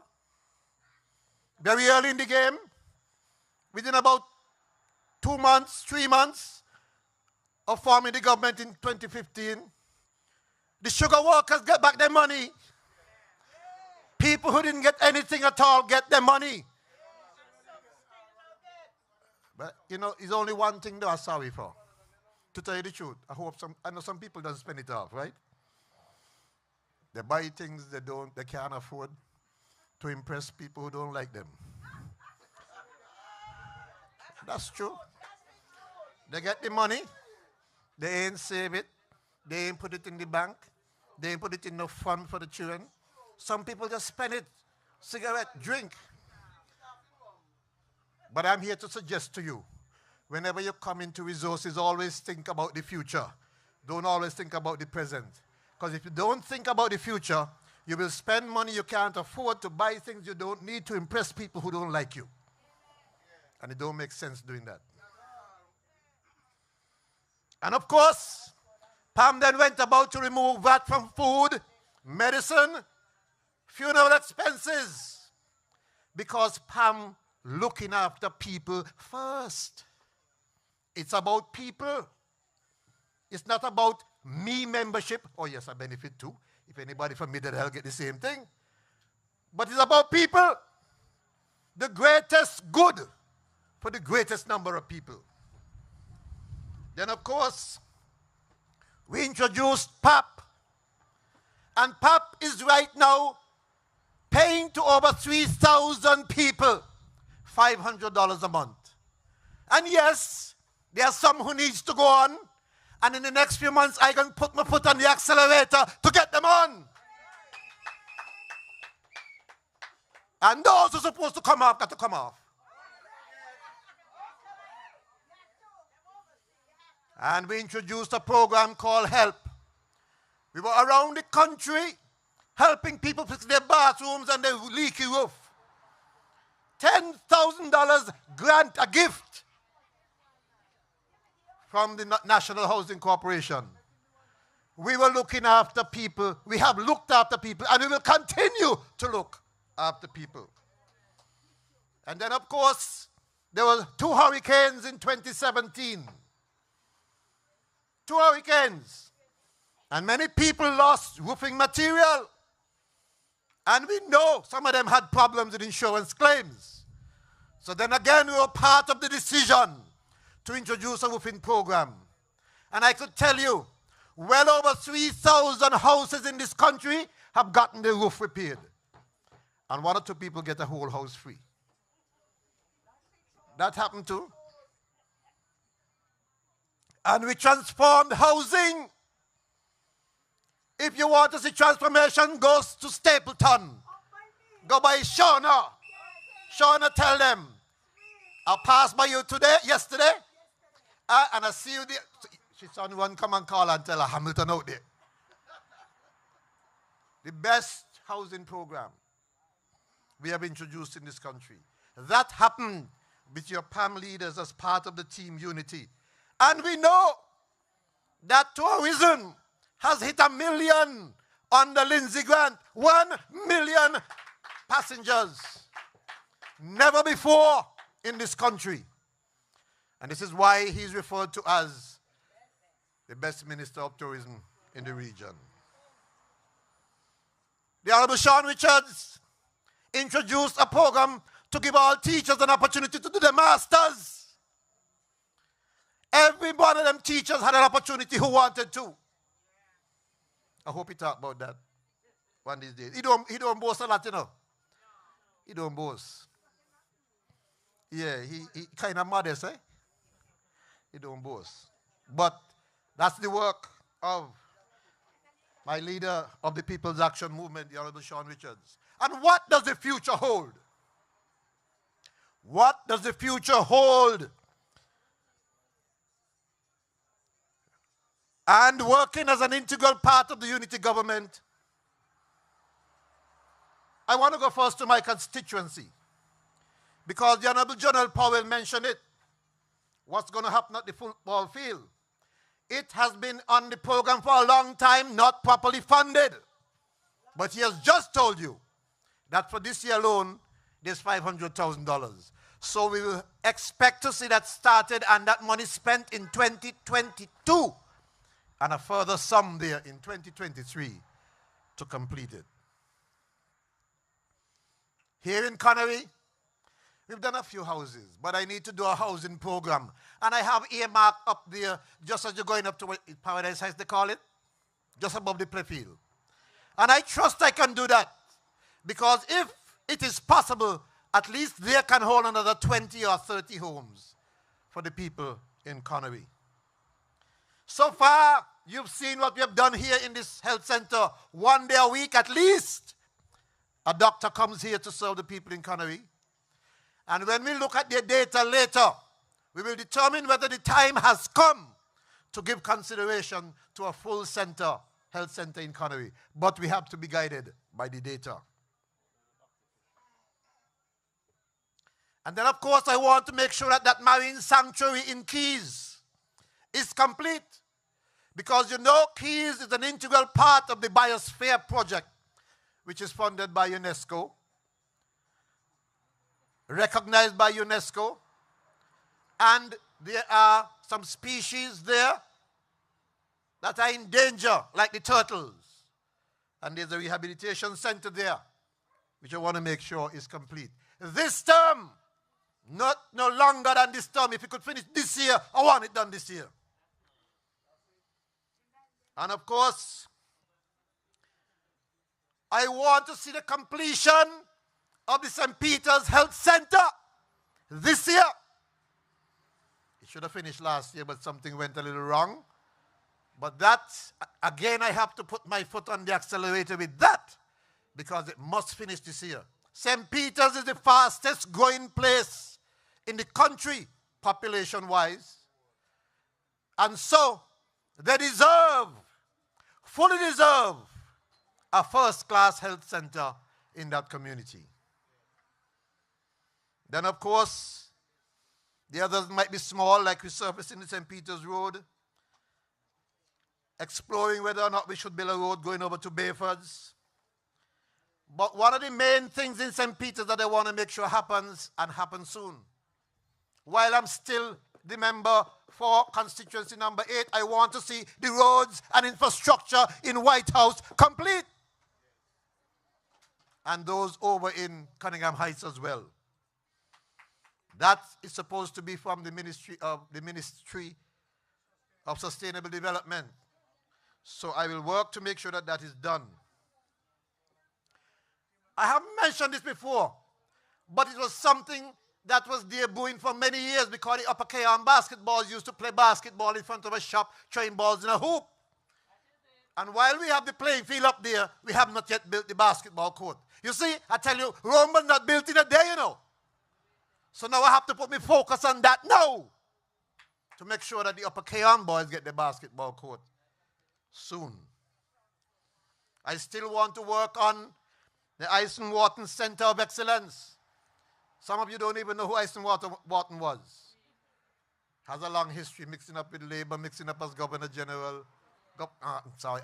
Very early in the game, within about 2 months, 3 months of forming the government in 2015, the sugar workers get back their money. People who didn't get anything at all get their money. But you know, it's only one thing they are sorry for. To tell you the truth, I know some people don't spend it off, right? They buy things they can't afford to impress people who don't like them. That's true. They get the money, they ain't save it, they ain't put it in the bank, they ain't put it in no fund for the children. Some people just spend it, cigarette, drink. But I'm here to suggest to you, whenever you come into resources, always think about the future. Don't always think about the present. Because if you don't think about the future, you will spend money you can't afford to buy things you don't need to impress people who don't like you. And it don't make sense doing that. And of course, PAM then went about to remove VAT from food, medicine, funeral expenses. Because PAM looking after people first. It's about people. It's not about me membership. Oh yes, I benefit too. If anybody from me, they'll get the same thing. But it's about people. The greatest good for the greatest number of people. Then of course, we introduced PAP, And PAP is right now paying to over 3,000 people $500 a month. And yes, there are some who needs to go on, and in the next few months I can put my foot on the accelerator to get them on. And those who are supposed to come off got to come off. And we introduced a program called HELP. We were around the country helping people fix their bathrooms and their leaky roof. $10,000 grant, a gift from the National Housing Corporation. We were looking after people. We have looked after people, and we will continue to look after people. And then, of course, there were 2 hurricanes in 2017. 2 hurricanes. And many people lost roofing material. And we know some of them had problems with insurance claims. So then again, we were part of the decision to introduce a roofing program. And I could tell you, well over 3,000 houses in this country have gotten their roof repaired. And 1 or 2 people get a whole house free. That happened too. And we transformed housing. If you want to see transformation, go to Stapleton. Go by Shauna. Shauna, tell them, I passed by you yesterday, and I see you there. She's on one, come and call and tell her Hamilton out there. The best housing program we have introduced in this country. That happened with your PAM leaders as part of the team Unity. And we know that tourism has hit 1 million on the Lindsay grant. 1 million passengers. Never before in this country. And this is why he's referred to as the best minister of tourism in the region. The Honorable Sean Richards introduced a program to give all teachers an opportunity to do their masters. Every one of them teachers had an opportunity who wanted to. I hope he talk about that one these days. He don't boast a lot, you know. He don't boast. Yeah, he kind of modest, eh? He don't boast. But that's the work of my leader of the People's Action Movement, the Honorable Sean Richards. And what does the future hold? What does the future hold? And working as an integral part of the unity government, I want to go first to my constituency, because the Honorable General Powell mentioned it. What's going to happen at the football field? It has been on the program for a long time, not properly funded. But he has just told you that for this year alone, there's $500,000. So we will expect to see that started and that money spent in 2022. And a further sum there in 2023 to complete it. Here in Conaree, we've done a few houses, but I need to do a housing program. And I have earmarked up there, just as you're going up to what Paradise Heights, they call it, just above the playfield. And I trust I can do that, because if it is possible, at least they can hold another 20 or 30 homes for the people in Conaree. So far, you've seen what we have done here in this health center. 1 day a week at least, a doctor comes here to serve the people in Conaree. And when we look at their data later, we will determine whether the time has come to give consideration to a full center, health center in Conaree. But we have to be guided by the data. And then, of course, I want to make sure that that marine sanctuary in Keys is complete. Because you know Keys is an integral part of the Biosphere Project, which is funded by UNESCO, recognized by UNESCO, and there are some species there that are in danger, like the turtles. And there's a rehabilitation center there, which I want to make sure is complete. This term, no longer than this term. If we could finish this year, I want it done this year. And of course, I want to see the completion of the St. Peter's Health Center this year. It should have finished last year, but something went a little wrong. But that, again, I have to put my foot on the accelerator with that, because it must finish this year. St. Peter's is the fastest growing place in the country, population-wise. And so, they deserve, fully deserve, a first-class health center in that community. Then, of course, the others might be small, like resurfacing the St. Peter's Road, exploring whether or not we should build a road going over to Bayfords. But one of the main things in St. Peter's that I want to make sure happens, and happens soon, while I'm still the member for constituency number 8, I want to see the roads and infrastructure in White House complete. And those over in Cunningham Heights as well. That is supposed to be from the Ministry of Sustainable Development. So I will work to make sure that that is done. I have mentioned this before, but it was something that was there brewing for many years, because the Upper Keon basketballs used to play basketball in front of a shop, throwing balls in a hoop. And while we have the playing field up there, we have not yet built the basketball court. You see, I tell you, Rome was not built in a day, you know. So now I have to put my focus on that now, to make sure that the Upper Keon boys get the basketball court soon. I still want to work on the Eisen Wharton Center of Excellence. Some of you don't even know who Eisen Wharton was. Has a long history, mixing up with Labour, mixing up as Governor General,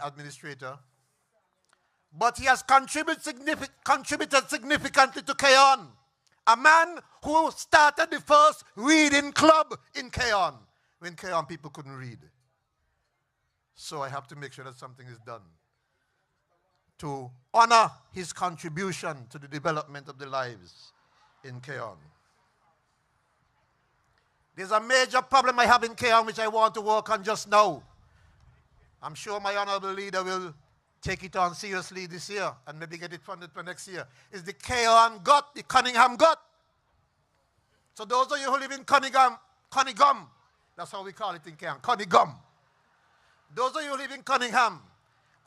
Administrator. But he has contributed significantly to Keon. A man who started the first reading club in Keon, when Keon people couldn't read. So I have to make sure that something is done to honor his contribution to the development of the lives in Keon. There's a major problem I have in Keon which I want to work on just now. I'm sure my honorable leader will take it on seriously this year and maybe get it funded for next year. Is the Keon gut, the Cunningham gut. So those of you who live in Cunningham, that's how we call it in Keon, Cunningham. Those of you who live in Cunningham,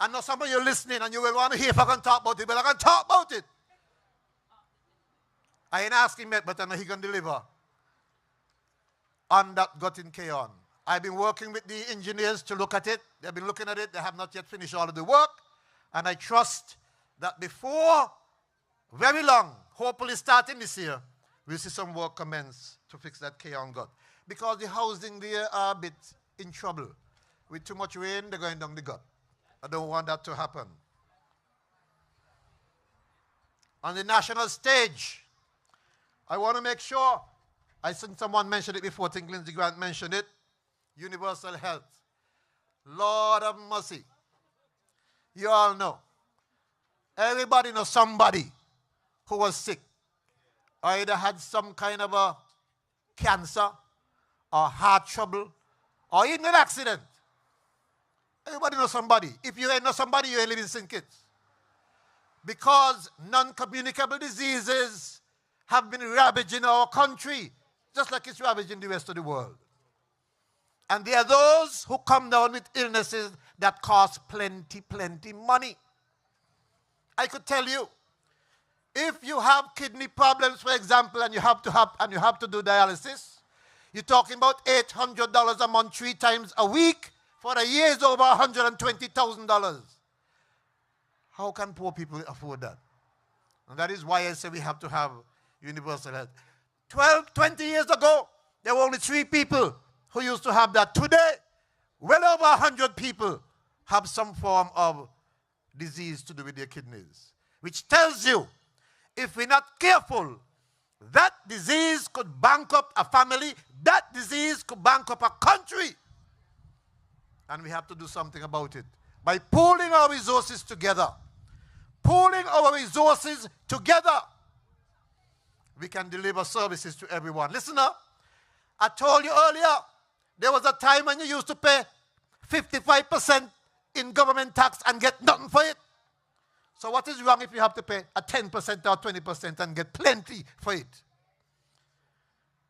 I know some of you listening and you will want to hear if I can talk about it, but I can talk about it. I ain't asking yet, but I know he can deliver on that gut in Keon. I've been working with the engineers to look at it. They've been looking at it. They have not yet finished all of the work. And I trust that before very long, hopefully starting this year, we'll see some work commence to fix that Keon gut. Because the housing there are a bit in trouble. With too much rain, they're going down the gut. I don't want that to happen. On the national stage, I want to make sure, I think someone mentioned it before, I think Lindsay Grant mentioned it, universal health. Lord of mercy. You all know. Everybody knows somebody who was sick, or either had some kind of a cancer, or heart trouble, or even an accident. Everybody knows somebody. If you ain't know somebody, you ain't living St. Kitts. Because non-communicable diseases have been ravaging our country, just like it's ravaging the rest of the world. And there are those who come down with illnesses that cost plenty money. I could tell you, if you have kidney problems, for example, and you have to do dialysis, you're talking about $800 a month, 3 times a week. For a year, it's over $120,000. How can poor people afford that? And that is why I say we have to have universal health. 20 years ago, there were only 3 people who used to have that. Today, well over 100 people have some form of disease to do with their kidneys. Which tells you, if we're not careful, that disease could bankrupt a family, that disease could bankrupt a country. And we have to do something about it. By pooling our resources together, we can deliver services to everyone. Listen up. I told you earlier, there was a time when you used to pay 55% in government tax and get nothing for it. So what is wrong if you have to pay a 10% or 20% and get plenty for it?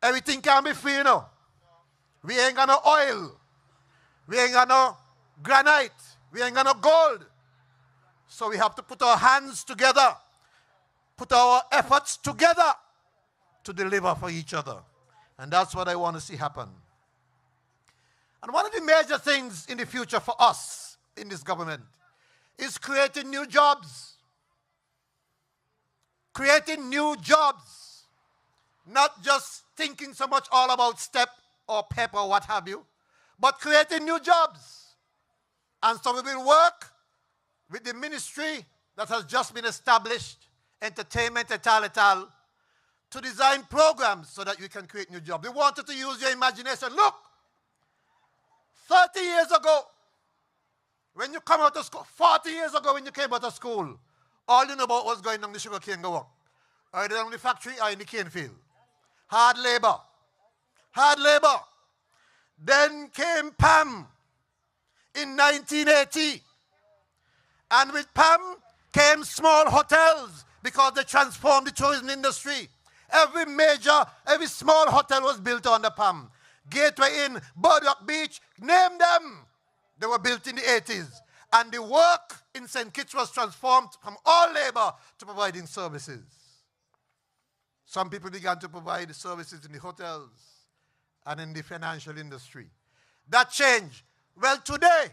Everything can be free, you know. We ain't got no oil. We ain't got no granite. We ain't got no gold. So we have to put our hands together, put our efforts together to deliver for each other. And that's what I want to see happen. And one of the major things in the future for us in this government is creating new jobs. Creating new jobs. Not just thinking so much all about STEP or PEP or what have you, but creating new jobs. And so we will work with the ministry that has just been established, entertainment et al., to design programs so that you can create new jobs. We wanted to use your imagination. Look, 30 years ago, when you come out of school, 40 years ago when you came out of school, all you know about was going down the sugar cane go work. Either down the factory or in the cane field. Hard labor. Hard labor. Then came PAM in 1980. And with PAM came small hotels because they transformed the tourism industry. Every small hotel was built on the PAM. Gateway Inn, Boardwalk Beach, name them. They were built in the 80s. And the work in St. Kitts was transformed from all labor to providing services. Some people began to provide the services in the hotels and in the financial industry. That changed. Well, today,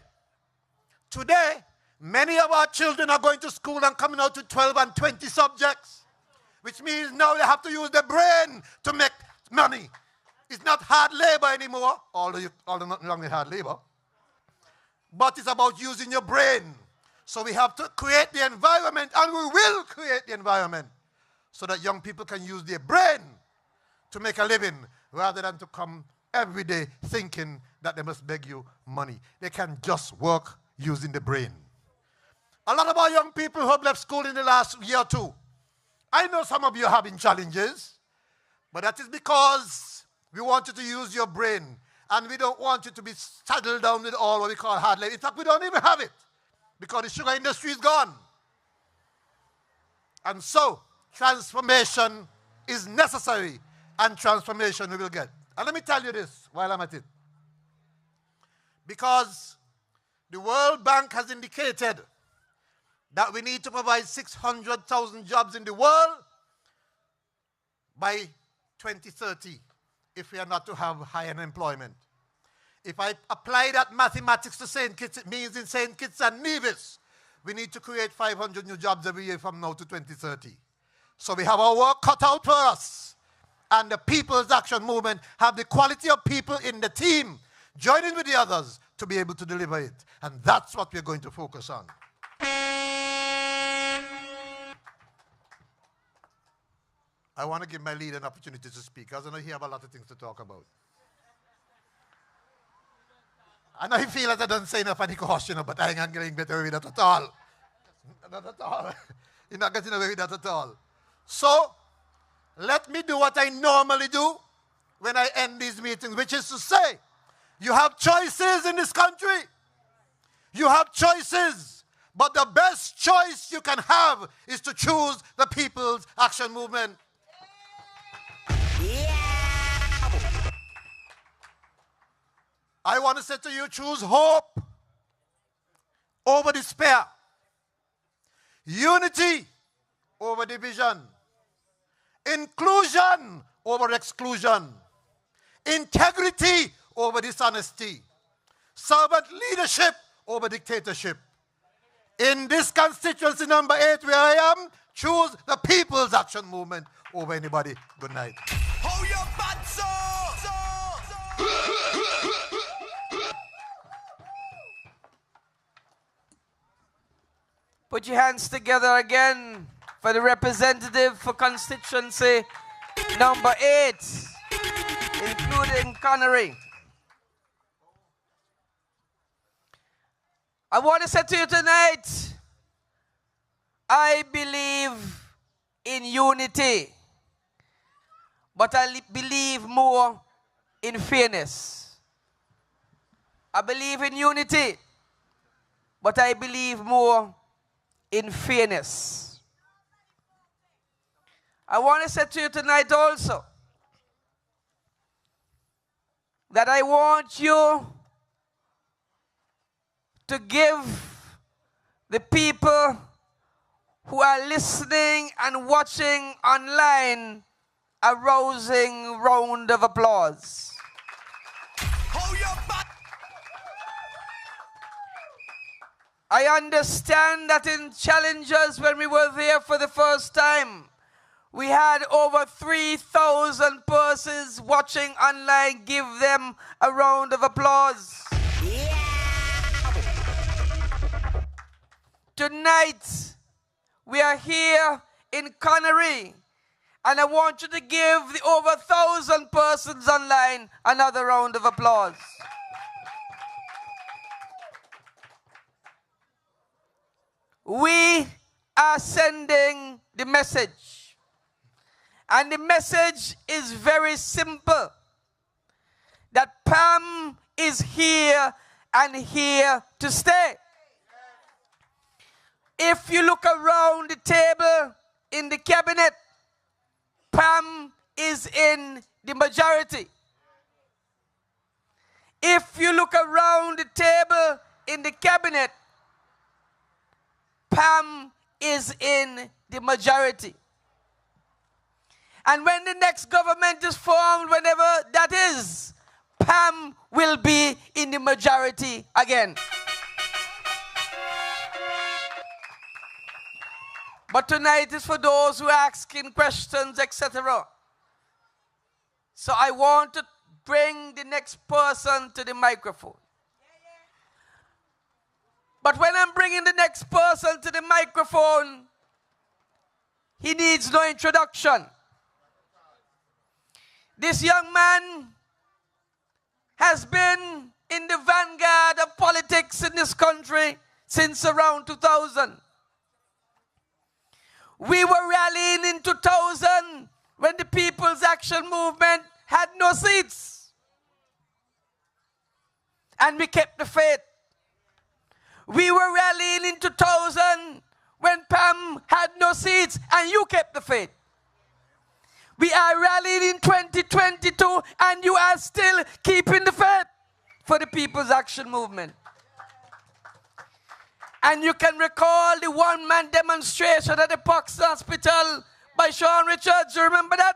many of our children are going to school and coming out with 12 and 20 subjects, which means now they have to use their brain to make money. It's not hard labor anymore, although nothing wrong with hard labor. But it's about using your brain. So we have to create the environment, and we will create the environment so that young people can use their brain to make a living rather than to come every day thinking that they must beg you money. They can just work using the brain. A lot of our young people who have left school in the last year or two, I know some of you are having challenges, but that is because we want you to use your brain, and we don't want you to be saddled down with all what we call hard labor. In fact, we don't even have it because the sugar industry is gone. And so, transformation is necessary, and transformation we will get. And let me tell you this while I'm at it. Because the World Bank has indicated that we need to provide 600,000 jobs in the world by 2030 if we are not to have high unemployment. If I apply that mathematics to St. Kitts, it means in St. Kitts and Nevis, we need to create 500 new jobs every year from now to 2030. So we have our work cut out for us. And the People's Action Movement have the quality of people in the team joining with the others to be able to deliver it. And that's what we're going to focus on. I want to give my leader an opportunity to speak, because I know he have a lot of things to talk about. I know he feels like I don't say enough and he caution, but I ain't getting better with that at all. Not at all. You're not getting away with that at all. So, let me do what I normally do when I end these meetings, which is to say, you have choices in this country. You have choices. But the best choice you can have is to choose the People's Action Movement. I want to say to you, choose hope over despair. Unity over division. Inclusion over exclusion. Integrity over dishonesty. Servant leadership over dictatorship. In this constituency number 8 where I am, choose the People's Action Movement over anybody. Good night. Hold your butts up! Put your hands together again for the representative for constituency number 8, including Conaree. I want to say to you tonight, I believe in unity, but I believe more in fairness. I believe in unity, but I believe more in fairness. I want to say to you tonight also that I want you to give the people who are listening and watching online a rousing round of applause. I understand that in Challengers, when we were there for the first time, we had over 3,000 persons watching online. Give them a round of applause. Yeah. Tonight, we are here in Conaree, and I want you to give the over 1,000 persons online another round of applause. We are sending the message. And the message is very simple. That PAM is here and here to stay. If you look around the table in the cabinet, PAM is in the majority. If you look around the table in the cabinet, PAM is in the majority. And when the next government is formed, whenever that is, PAM will be in the majority again. But tonight is for those who are asking questions, etc. So I want to bring the next person to the microphone. But when I'm bringing the next person to the microphone, he needs no introduction. This young man has been in the vanguard of politics in this country since around 2000. We were rallying in 2000 when the People's Action Movement had no seats. And we kept the faith. We were rallying in 2000 when PAM had no seats, and you kept the faith. We are rallying in 2022, and you are still keeping the faith for the People's Action Movement. And you can recall the one-man demonstration at the Pox Hospital by Sean Richards. You remember that?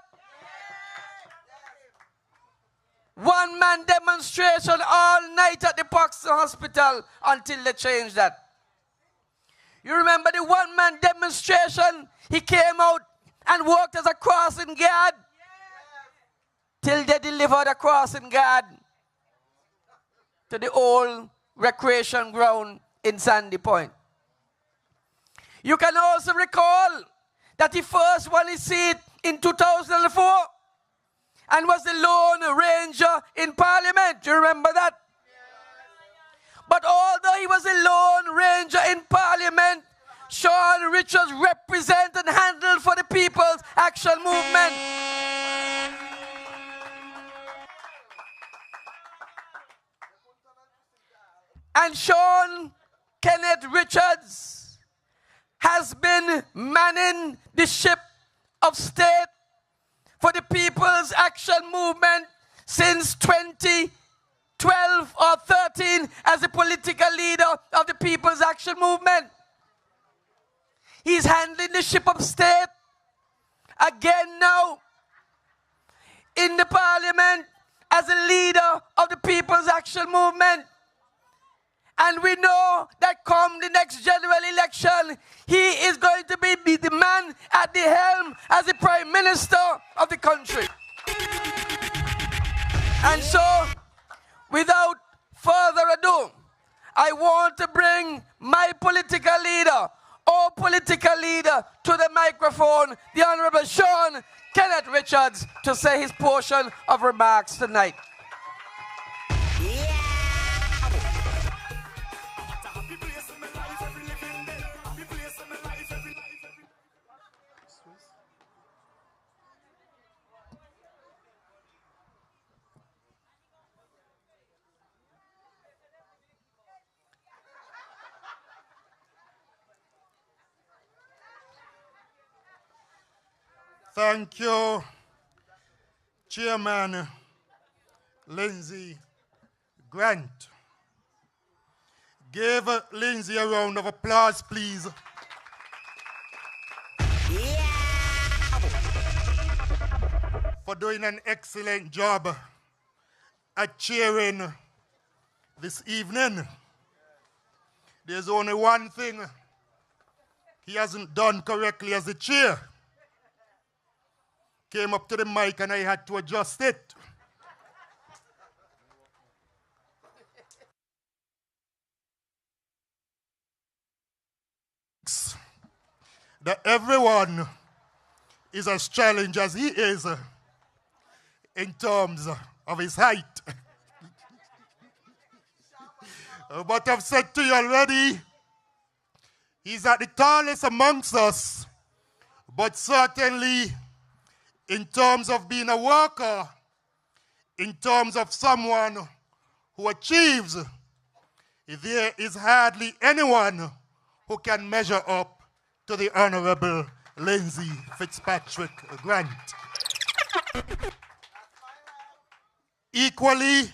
One-man demonstration all night at the Pox Hospital until they changed that. You remember the one-man demonstration? He came out and worked as a crossing guard till they delivered a crossing guard to the old recreation ground in Sandy Point. You can also recall that he first won his seat in 2004 and was the Lone Ranger in Parliament. Do you remember that? But although he was a Lone Ranger in Parliament, Sean Richards represented and handled for the People's Action Movement. And Sean Kenneth Richards has been manning the ship of state for the People's Action Movement since 2012 or 13 as a political leader of the People's Action Movement. He's handling the ship of state again now in the parliament as a leader of the People's Action Movement. And we know that come the next general election, he is going to be the man at the helm as the Prime Minister of the country. And so, without further ado, I want to bring my political leader, our political leader, to the microphone, the Honorable Sean Kenneth Richards, to say his portion of remarks tonight. Thank you, Chairman Lindsay Grant. Give Lindsay a round of applause, please. For doing an excellent job at chairing this evening. There's only one thing he hasn't done correctly as a chair. Came up to the mic and I had to adjust it. That everyone is as challenged as he is in terms of his height. But I've said to you already, he's not the tallest amongst us, but certainly in terms of being a worker, in terms of someone who achieves, there is hardly anyone who can measure up to the Honorable Lindsay Fitzpatrick Grant. Equally,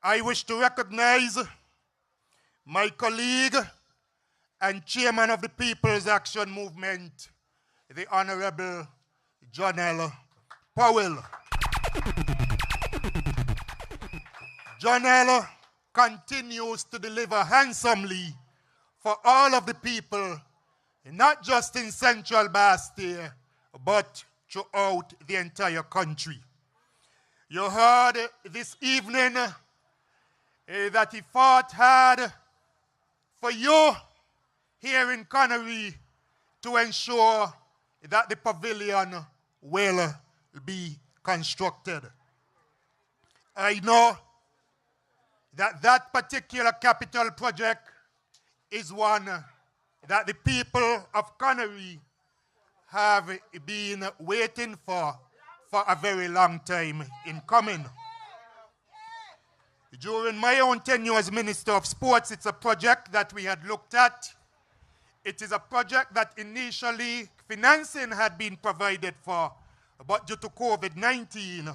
I wish to recognize my colleague and chairman of the People's Action Movement, the Honorable John L. Powell. John L. continues to deliver handsomely for all of the people, not just in Central Bastille, but throughout the entire country. You heard this evening that he fought hard for you here in Conaree to ensure that the pavilion will be constructed. I know that that particular capital project is one that the people of Conaree have been waiting for a very long time in coming. During my own tenure as Minister of Sports, it's a project that we had looked at. It is a project that initially financing had been provided for, but due to COVID-19,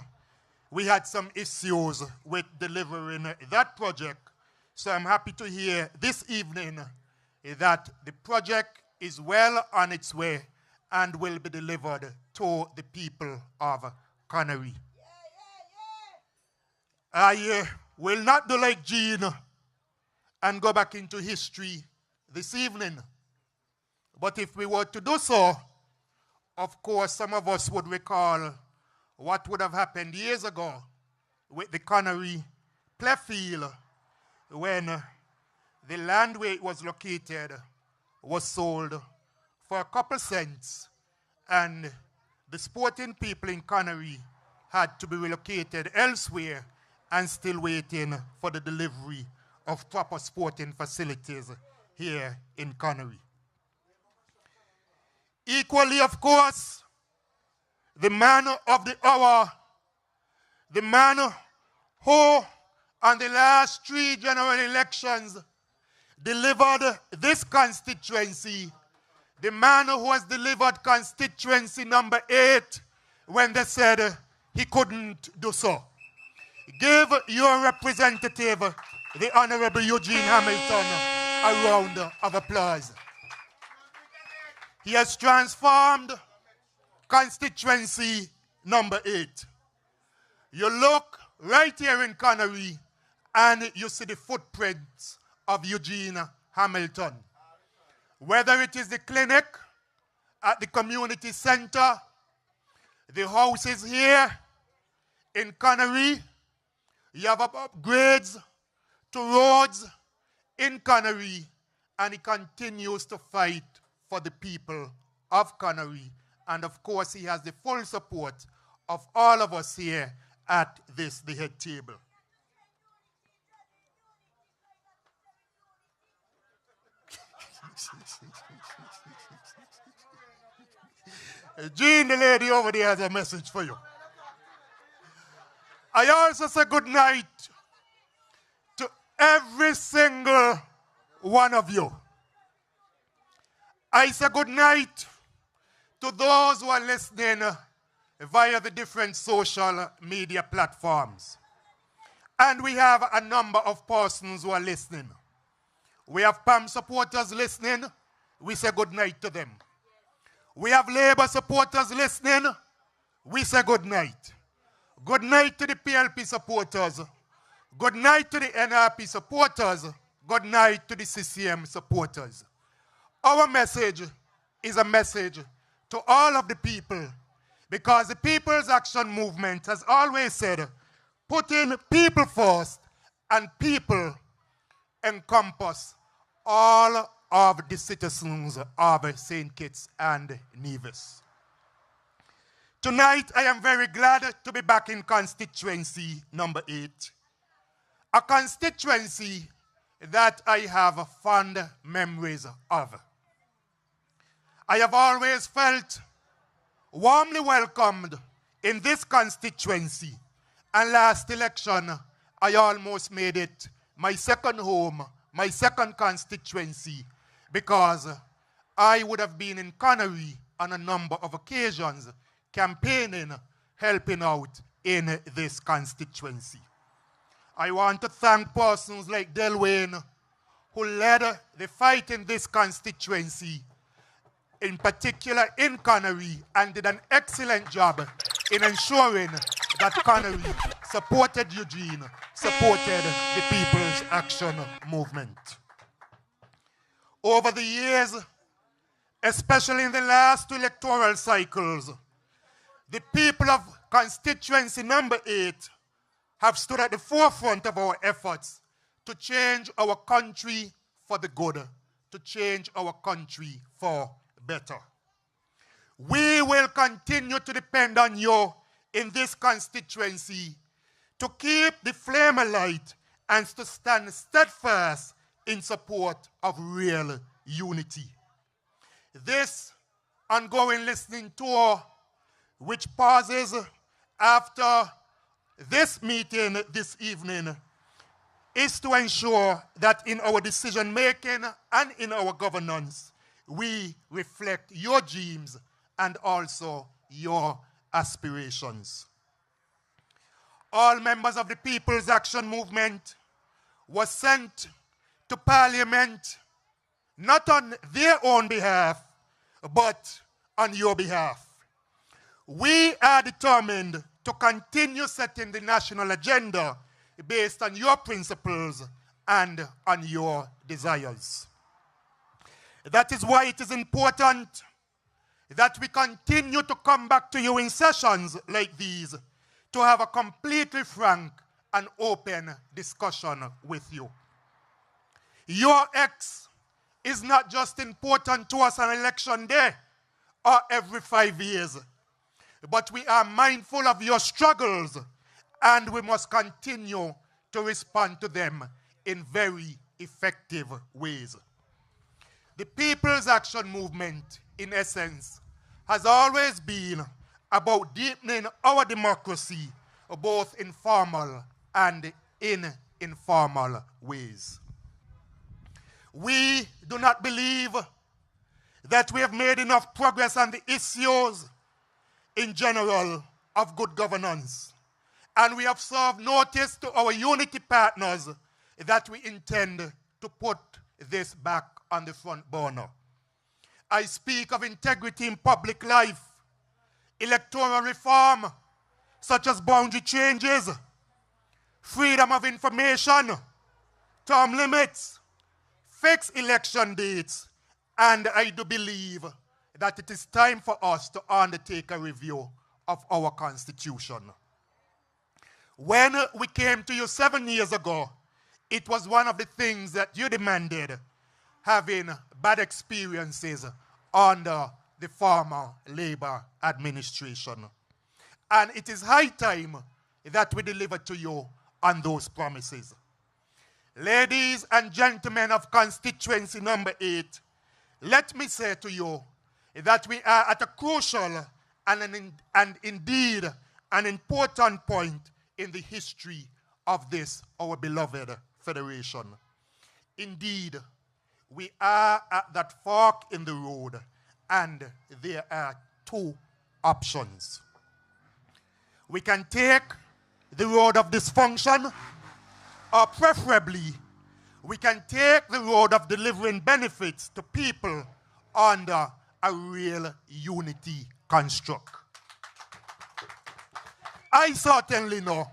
we had some issues with delivering that project. So I'm happy to hear this evening that the project is well on its way and will be delivered to the people of Conaree. I will not do like Gene and go back into history this evening. But if we were to do so, of course, some of us would recall what would have happened years ago with the Conaree playfield when the land where it was located was sold for a couple cents, and the sporting people in Conaree had to be relocated elsewhere and still waiting for the delivery of proper sporting facilities here in Conaree. Equally, of course, the man of the hour, the man who on the last 3 general elections delivered this constituency, the man who has delivered constituency number 8 when they said he couldn't do so. Give your representative, the Honorable Eugene Hamilton, a round of applause. He has transformed constituency number 8. You look right here in Conaree and you see the footprints of Eugene Hamilton. Whether it is the clinic at the community center, the houses here in Conaree, you have upgrades to roads in Conaree, and he continues to fight for the people of Conaree. And of course, he has the full support of all of us here at the head table. Jean, the lady over there, has a message for you. I also say good night to every single one of you. I say good night To those who are listening via the different social media platforms. And we have a number of persons who are listening. We have PAM supporters listening. We say good night to them. We have Labour supporters listening. We say good night. Good night to the PLP supporters. Good night to the NRP supporters. Good night to the CCM supporters. Our message is a message to all of the people, because the People's Action Movement has always said, putting people first, and people encompass all of the citizens of St. Kitts and Nevis. Tonight, I am very glad to be back in constituency number 8, a constituency that I have fond memories of. I have always felt warmly welcomed in this constituency, and last election, I almost made it my second home, my second constituency, because I would have been in Conaree on a number of occasions, campaigning, helping out in this constituency. I want to thank persons like Delwayne, who led the fight in this constituency, in particular in Conaree, and did an excellent job in ensuring that Conaree supported Eugene, supported the People's Action Movement. Over the years, especially in the last 2 electoral cycles, the people of constituency number 8 have stood at the forefront of our efforts to change our country for the good, to change our country for better. We will continue to depend on you in this constituency to keep the flame alight and to stand steadfast in support of real unity. This ongoing listening tour, which pauses after this meeting this evening, is to ensure that in our decision making and in our governance, we reflect your dreams and also your aspirations. All members of the People's Action Movement were sent to Parliament not on their own behalf, but on your behalf. We are determined to continue setting the national agenda based on your principles and on your desires. That is why it is important that we continue to come back to you in sessions like these to have a completely frank and open discussion with you. Your ex is not just important to us on election day or every 5 years, but we are mindful of your struggles, and we must continue to respond to them in very effective ways. The People's Action Movement, in essence, has always been about deepening our democracy, both in formal and in informal ways. We do not believe that we have made enough progress on the issues in general of good governance, and we have served notice to our unity partners that we intend to put this back on the front burner. I speak of integrity in public life, electoral reform, such as boundary changes, freedom of information, term limits, fixed election dates, and I do believe that it is time for us to undertake a review of our Constitution. When we came to you 7 years ago, it was one of the things that you demanded, having bad experiences under the former Labour administration. And it is high time that we deliver to you on those promises. Ladies and gentlemen of constituency number 8, let me say to you that we are at a crucial and indeed an important point in the history of this, our beloved federation. Indeed, we are at that fork in the road, and there are two options. We can take the road of dysfunction, or preferably, we can take the road of delivering benefits to people under a real unity construct. I certainly know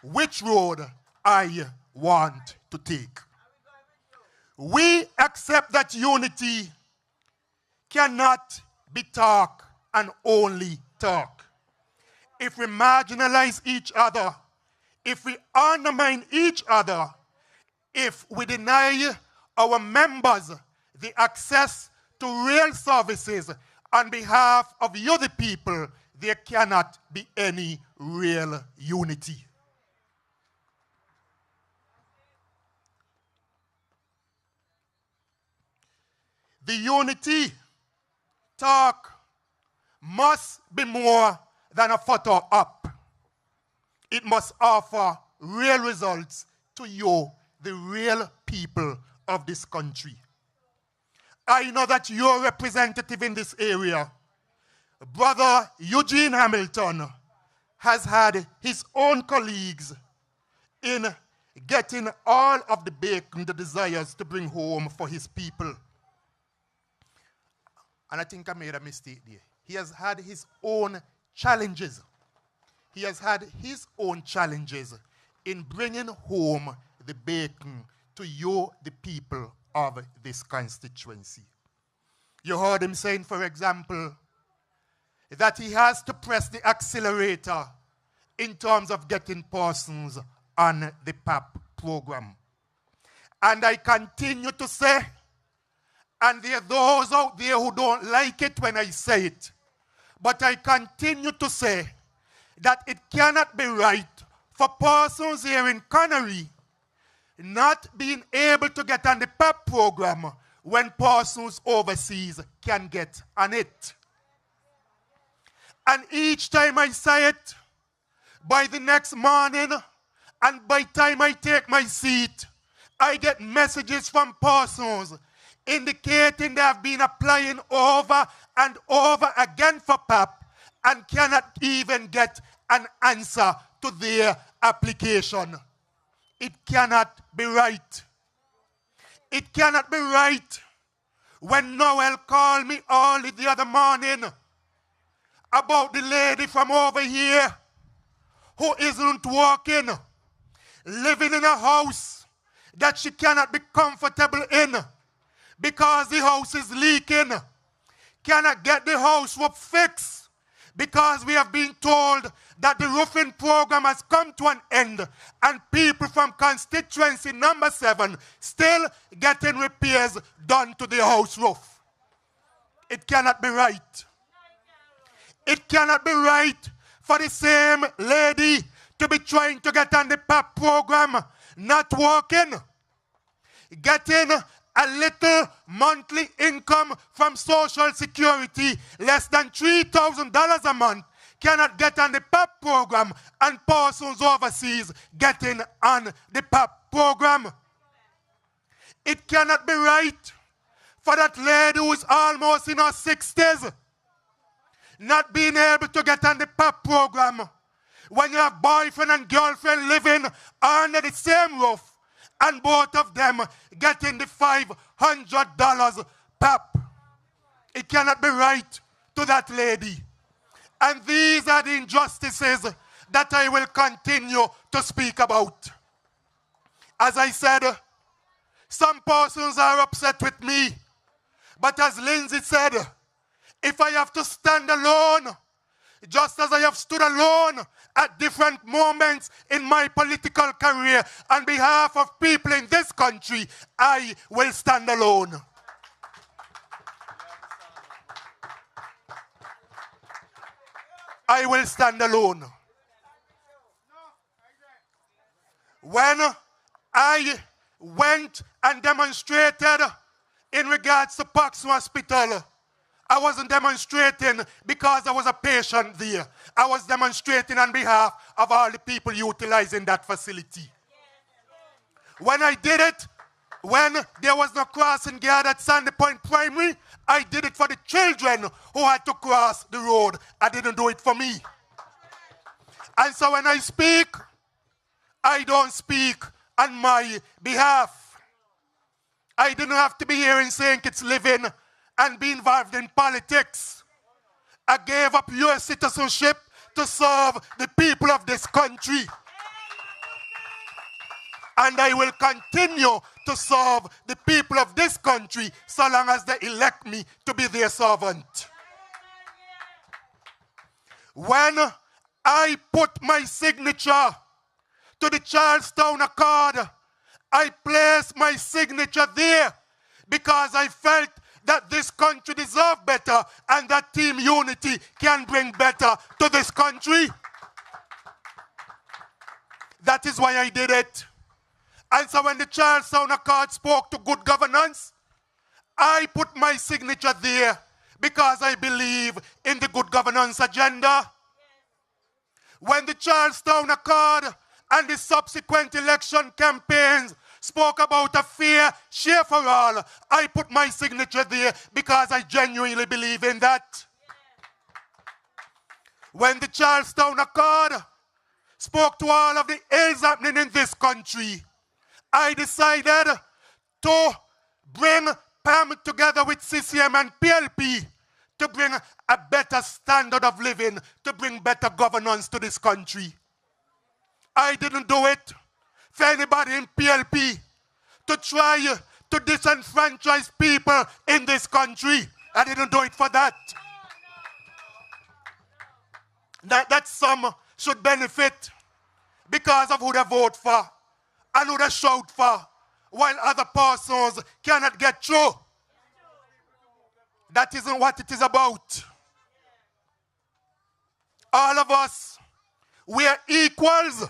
which road I want to take. We accept that unity cannot be talk and only talk. If we marginalize each other, if we undermine each other, if we deny our members the access to real services on behalf of the other people, there cannot be any real unity. The unity talk must be more than a photo op. It must offer real results to you, the real people of this country. I know that your representative in this area, Brother Eugene Hamilton, has had his own colleagues in getting all of the bacon, the desires to bring home for his people. And I think I made a mistake there. He has had his own challenges. He has had his own challenges in bringing home the bacon to you, the people of this constituency. You heard him saying, for example, that he has to press the accelerator in terms of getting persons on the PAP program. And I continue to say, and there are those out there who don't like it when I say it, but I continue to say that it cannot be right for persons here in Conaree not being able to get on the PAP program when persons overseas can get on it. And each time I say it, by the next morning, and by the time I take my seat, I get messages from persons indicating they have been applying over and over again for PAP and cannot even get an answer to their application. It cannot be right. It cannot be right when Noel called me early the other morning about the lady from over here who isn't working, living in a house that she cannot be comfortable in because the house is leaking, cannot get the house roof fixed because we have been told that the roofing program has come to an end and people from constituency number 7 still getting repairs done to the house roof. It cannot be right. It cannot be right for the same lady to be trying to get on the PAP program, not working, getting a little monthly income from Social Security, less than $3,000 a month, cannot get on the PAP program, and persons overseas getting on the PAP program. It cannot be right for that lady who is almost in her 60s not being able to get on the PAP program when you have boyfriend and girlfriend living under the same roof and both of them getting the $500 PAP. It cannot be right to that lady. And these are the injustices that I will continue to speak about. As I said, some persons are upset with me. But as Lindsay said, if I have to stand alone, just as I have stood alone at different moments in my political career on behalf of people in this country, I will stand alone. I will stand alone. When I went and demonstrated in regards to Paxson Hospital, I wasn't demonstrating because I was a patient there. I was demonstrating on behalf of all the people utilizing that facility. When I did it, When there was no crossing guard at Sandy Point Primary, I did it for the children who had to cross the road. I didn't do it for me. And so when I speak, I don't speak on my behalf. I didn't have to be here in St. Kitts living and be involved in politics. I gave up U.S. citizenship to serve the people of this country. And I will continue to serve the people of this country so long as they elect me to be their servant. When I put my signature to the Charlestown Accord, I placed my signature there because I felt that this country deserves better and that team unity can bring better to this country. That is why I did it. And so when the Charlestown Accord spoke to good governance, I put my signature there because I believe in the good governance agenda. When the Charlestown Accord and the subsequent election campaigns spoke about a fair share for all, I put my signature there because I genuinely believe in that. When the Charlestown Accord spoke to all of the ills happening in this country, I decided to bring PAM together with CCM and PLP to bring a better standard of living, to bring better governance to this country. I didn't do it for anybody in PLP to try to disenfranchise people in this country. I didn't do it for that. That some should benefit because of who they vote for and who they shout for, while other persons cannot get through. That isn't what it is about. All of us, we are equals.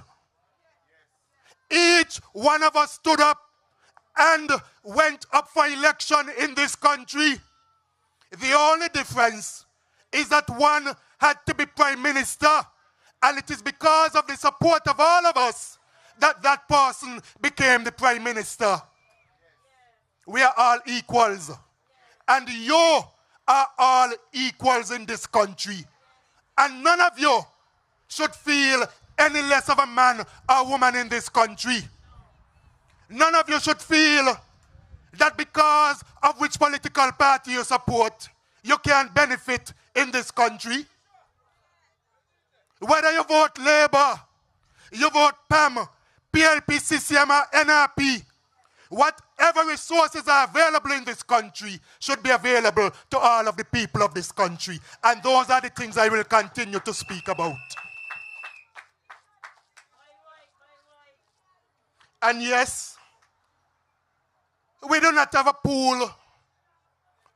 Each one of us stood up and went up for election in this country. The only difference is that one had to be prime minister, and it is because of the support of all of us that that person became the prime minister. We are all equals, and you are all equals in this country, and none of you should feel any less of a man or woman in this country. None of you should feel that because of which political party you support, you can't benefit in this country. Whether you vote Labour, you vote PAM, PLP, CCM, or NRP, whatever resources are available in this country should be available to all of the people of this country. And those are the things I will continue to speak about. And yes, we do not have a pool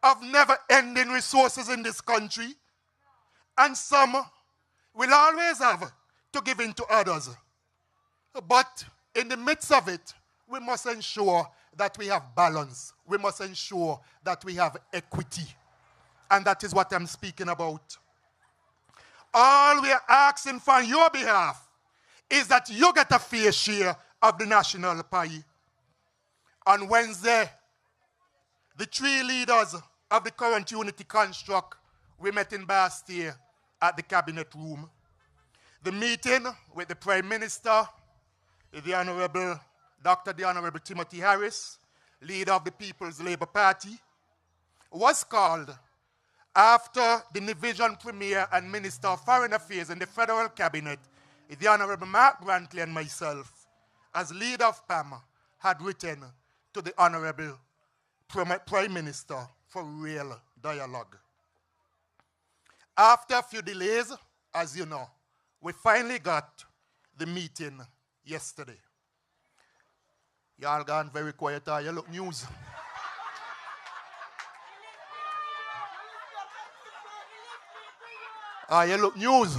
of never-ending resources in this country, and some will always have to give in to others. But in the midst of it, we must ensure that we have balance. We must ensure that we have equity. And that is what I'm speaking about. All we are asking for on your behalf is that you get a fair share of the national pie. On Wednesday, the three leaders of the current unity construct, we met in Bastille at the cabinet room. The meeting with the Prime Minister, the Honorable Timothy Harris, leader of the People's Labour Party, was called after the Division Premier and Minister of Foreign Affairs in the Federal Cabinet, the Honorable Mark Brantley and myself, as leader of PAM, had written to the Honorable Prime Minister for real dialogue. After a few delays, as you know, we finally got the meeting yesterday. Y'all gone very quiet, you look news. You look news.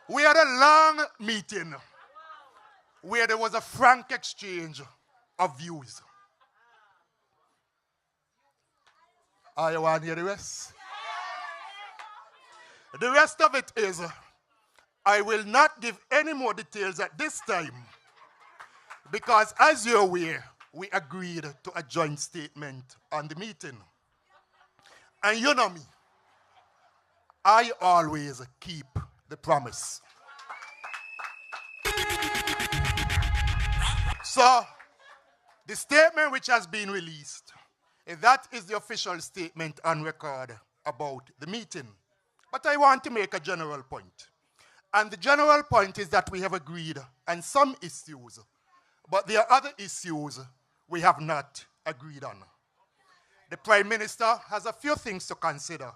We had a long meeting where there was a frank exchange of views. You want to hear the rest? The rest of it is, I will not give any more details at this time Because as you're aware, we agreed to a joint statement on the meeting. And you know me, I always keep the promise. So, the statement which has been released, that is the official statement on record about the meeting. But I want to make a general point. And the general point is that we have agreed on some issues, but there are other issues we have not agreed on. The Prime Minister has a few things to consider,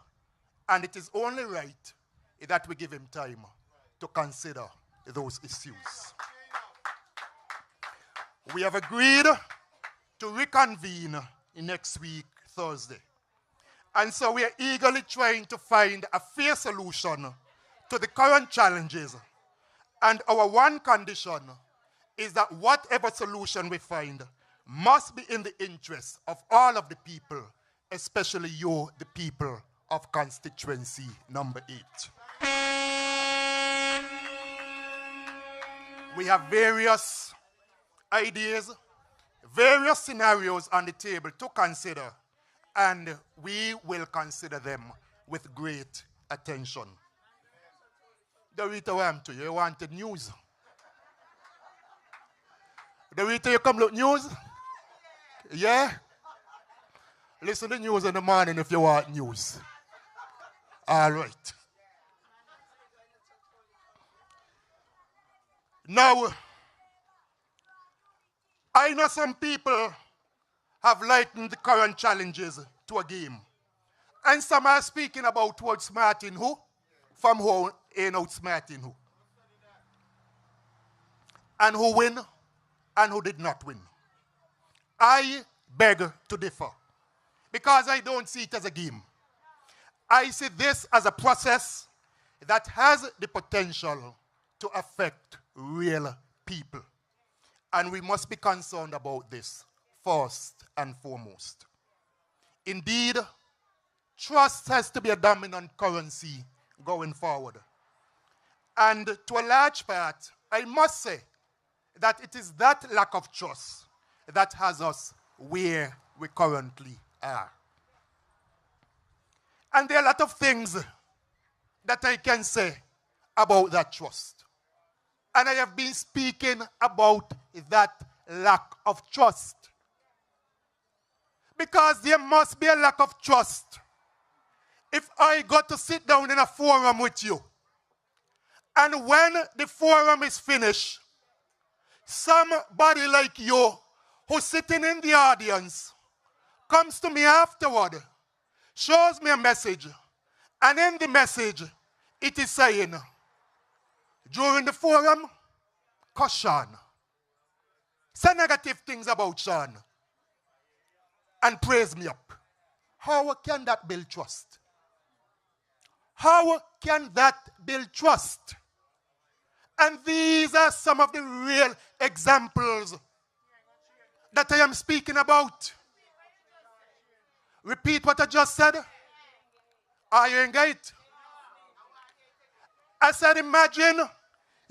and it is only right that we give him time to consider those issues. We have agreed to reconvene next week, Thursday. And so we are eagerly trying to find a fair solution to the current challenges. And our one condition is that whatever solution we find must be in the interest of all of the people, especially you, the people of constituency number 8. We have various ideas, various scenarios on the table to consider, and we will consider them with great attention. Dorita, what am to you? You wanted news? Dorita, you come look news? Yeah? Listen to news in the morning if you want news. All right. Now, I know some people have likened the current challenges to a game. And some are speaking about who outsmarting who, from who ain't outsmarting who. And who win and who did not win. I beg to differ, because I don't see it as a game. I see this as a process that has the potential to affect real people. And we must be concerned about this first and foremost. Indeed, trust has to be a dominant currency going forward. And to a large part, I must say that it is that lack of trust that has us where we currently are. And there are a lot of things that I can say about that trust. And I have been speaking about that lack of trust. Because there must be a lack of trust if I got to sit down in a forum with you, and when the forum is finished, somebody like you who's sitting in the audience comes to me afterward, shows me a message, and in the message it is saying, during the forum, cuss Sean. Say negative things about Sean and praise me up. How can that build trust? How can that build trust? And these are some of the real examples that I am speaking about. Repeat what I just said. Are you engaged? I said, imagine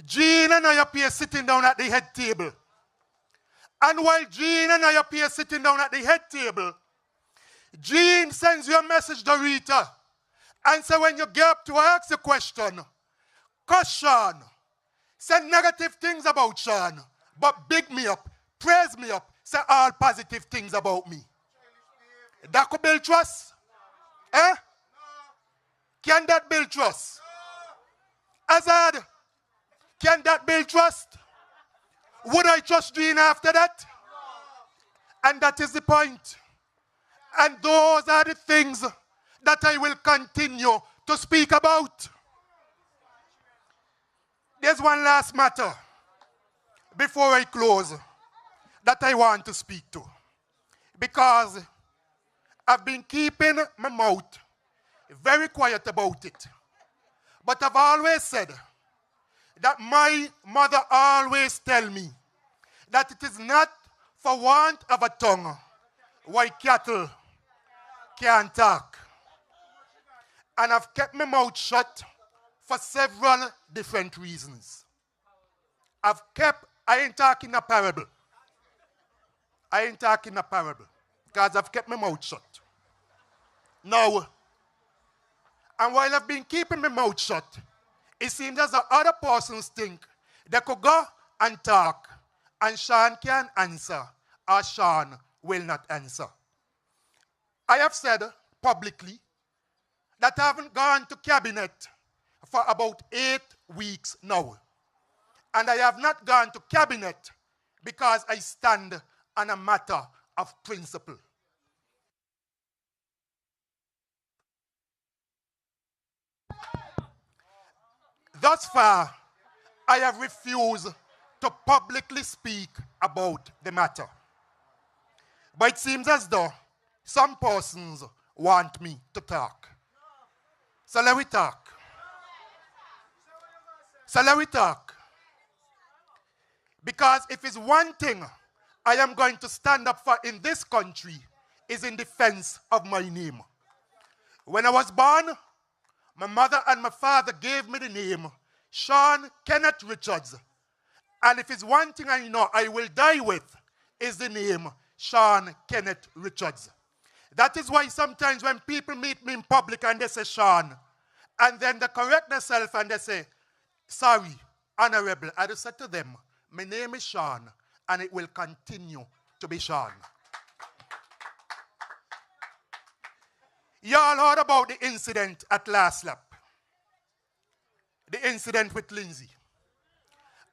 Gene and I up here sitting down at the head table. And while Gene and I up here sitting down at the head table, Gene sends you a message, Dorita, and say when you get up to ask a question, cuss Sean, say negative things about Sean, but big me up, praise me up, say all positive things about me. That could build trust? Eh? Can that build trust? Azad, can that build trust? Would I trust Gene after that? And that is the point. And those are the things that I will continue to speak about. There's one last matter before I close that I want to speak to. Because I've been keeping my mouth very quiet about it. But I've always said that my mother always tell me that it is not for want of a tongue why cattle can't talk. And I've kept my mouth shut for several different reasons. I ain't talking a parable. I ain't talking a parable, because I've kept my mouth shut. Now, and while I've been keeping my mouth shut, it seems as though other persons think they could go and talk, and Sean can answer, or Sean will not answer. I have said publicly that I haven't gone to cabinet for about 8 weeks now. And I have not gone to cabinet because I stand on a matter of principle. Thus far, I have refused to publicly speak about the matter. But it seems as though some persons want me to talk. So let we talk. Because if it's one thing I am going to stand up for in this country, is in defense of my name. When I was born, my mother and my father gave me the name Sean Kenneth Richards. And if it's one thing I know I will die with, is the name Sean Kenneth Richards. That is why sometimes when people meet me in public and they say Sean, and then they correct themselves and they say, sorry, honorable, I just said to them, my name is Sean, and it will continue to be Sean. You all heard about the incident at Last Lap. The incident with Lindsay.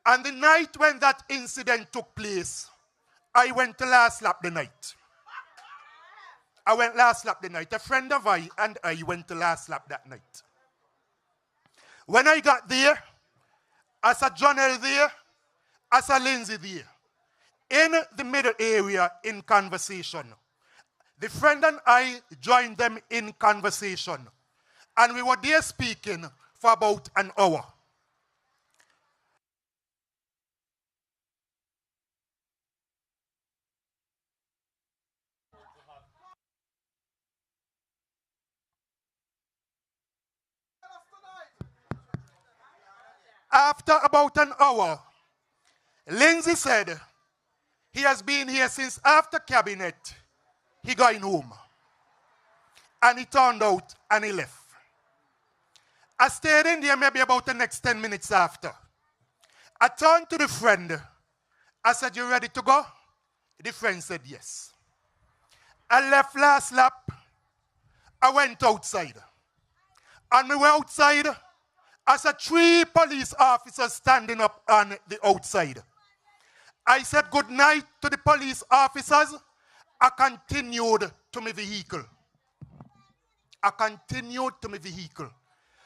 And the night when that incident took place, I went to Last Lap the night. I went Last Lap the night. A friend of mine and I went to Last Lap that night. When I got there, I saw Jonel there, I saw Lindsay there. In the middle area in conversation. The friend and I joined them in conversation. And we were there speaking for about an hour. After about an hour, Lindsay said he has been here since after cabinet. He got in home. And he turned out and he left. I stayed in there maybe about the next 10 minutes after. I turned to the friend. I said, you ready to go? The friend said yes. I left Last Lap. I went outside. And we were outside. I saw 3 police officers standing up on the outside. I said good night to the police officers. I continued to my vehicle.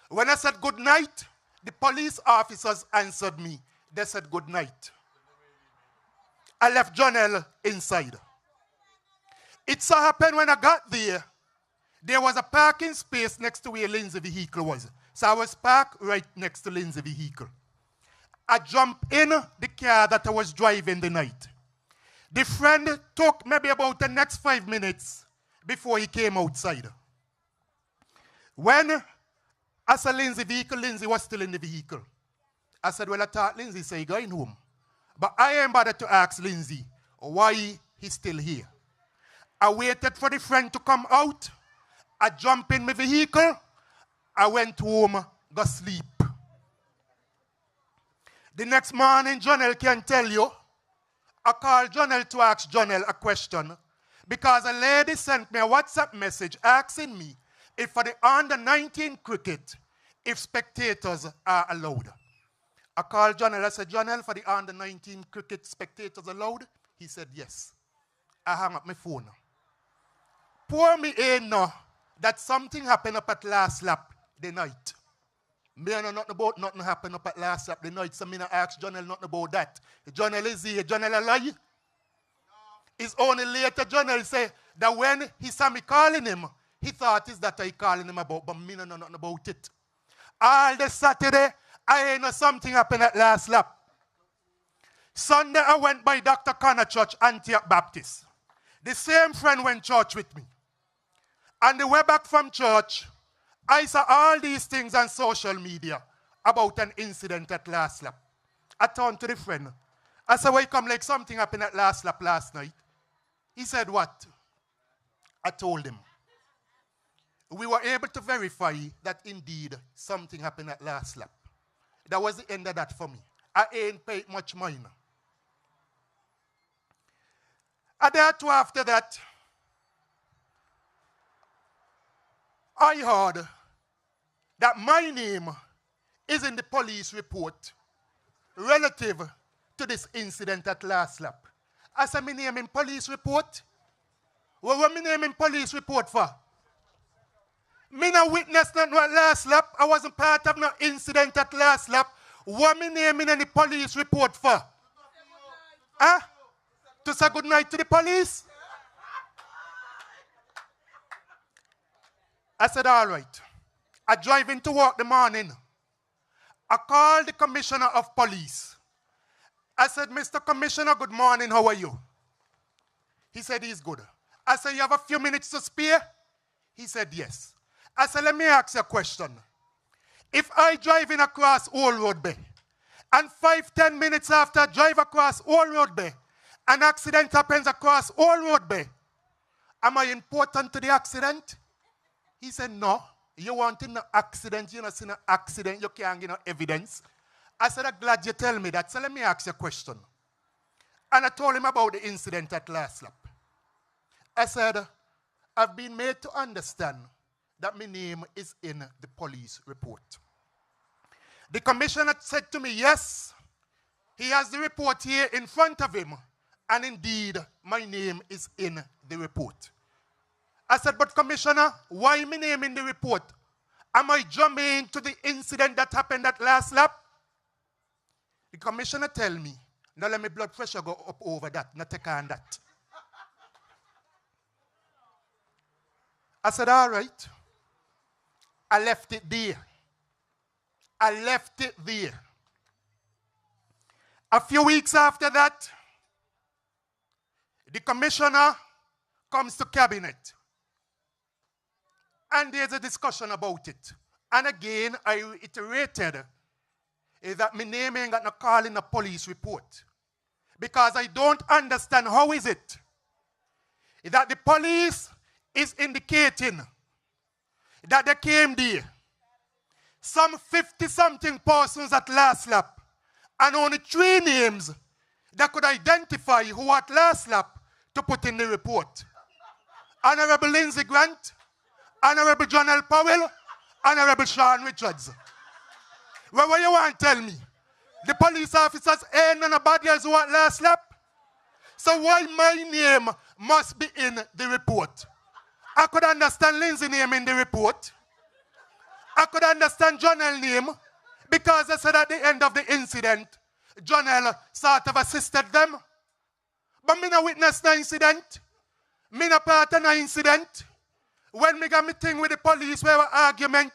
When I said good night, the police officers answered me. They said good night. I left Jonel inside. It so happened when I got there was a parking space next to where Lindsay's vehicle was. So I was parked right next to Lindsay's vehicle. I jumped in the car that I was driving the night. The friend took maybe about the next 5 minutes before he came outside. When I saw Lindsay's vehicle, Lindsay was still in the vehicle. I said, well, I thought Lindsay said he's going home. But I ain't bothered to ask Lindsay why he's still here. I waited for the friend to come out. I jumped in my vehicle. I went home, go sleep. The next morning, Jonel can tell you, I called Jonel to ask Jonel a question because a lady sent me a WhatsApp message asking me if for the under-19 cricket, if spectators are allowed. I called Jonel. I said, Jonel, for the under-19 cricket, spectators allowed? He said, yes. I hung up my phone. Pour me in now that something happened up at Last Lap the night. Me know nothing about nothing happened up at Last Lap the night, so me not ask Jonel nothing about that. Jonel is here. Jonel a lie? It's only later Jonel say that when he saw me calling him, he thought is that I calling him about, but me know nothing about it. All the Saturday, I know something happened at Last Lap. Sunday, I went by Dr. Conaree Church, Antioch Baptist. The same friend went church with me. On the way back from church, I saw all these things on social media about an incident at Last Lap. I turned to the friend. I said, why come like something happened at Last Lap last night? He said, what? I told him. We were able to verify that indeed something happened at last lap. That was the end of that for me. I ain't paid much mind. A day or two after that, I heard that my name is in the police report relative to this incident at last lap. I said, my name in police report? What was my name in police report for? Me no witness not what last lap. I wasn't part of no incident at last lap. What my name in any police report for? Huh? To say good night to the police? I said, all right. I drive into work the morning. I called the commissioner of police. I said, Mr. Commissioner, good morning, how are you? He said, he's good. I said, you have a few minutes to spare? He said, yes. I said, let me ask you a question. If I drive in across Old Road Bay, and 5-10 minutes after I drive across Old Road Bay, an accident happens across Old Road Bay, am I important to the accident? He said, no. You want an accident, you not see an accident, you can't get no evidence. I said, I'm glad you tell me that, so let me ask you a question. And I told him about the incident at last lap. I said, I've been made to understand that my name is in the police report. The commissioner said to me, yes, he has the report here in front of him, and indeed, my name is in the report. I said, but Commissioner, why my name in the report? Am I germane to the incident that happened at last lap? The commissioner tell me, now let my blood pressure go up over that, not take on that. I said, all right. I left it there. I left it there. A few weeks after that, the commissioner comes to cabinet. And there's a discussion about it. And again, I reiterated that my name ain't got no call in the police report. Because I don't understand how is it that the police is indicating that they came there. Some 50-something persons at last lap. And only 3 names that could identify who at last lap to put in the report. Honorable Lindsay Grant, Honorable John L. Powell, Honorable Sean Richards. Well, what you want to tell me? The police officers ain't none of bad guys who at last lap? So why my name must be in the report? I could understand Lindsay's name in the report. I could understand John L's name because I said at the end of the incident, John L. sort of assisted them. But me no witness the incident. Me no part of the incident. When me got me thing with the police, we have an argument,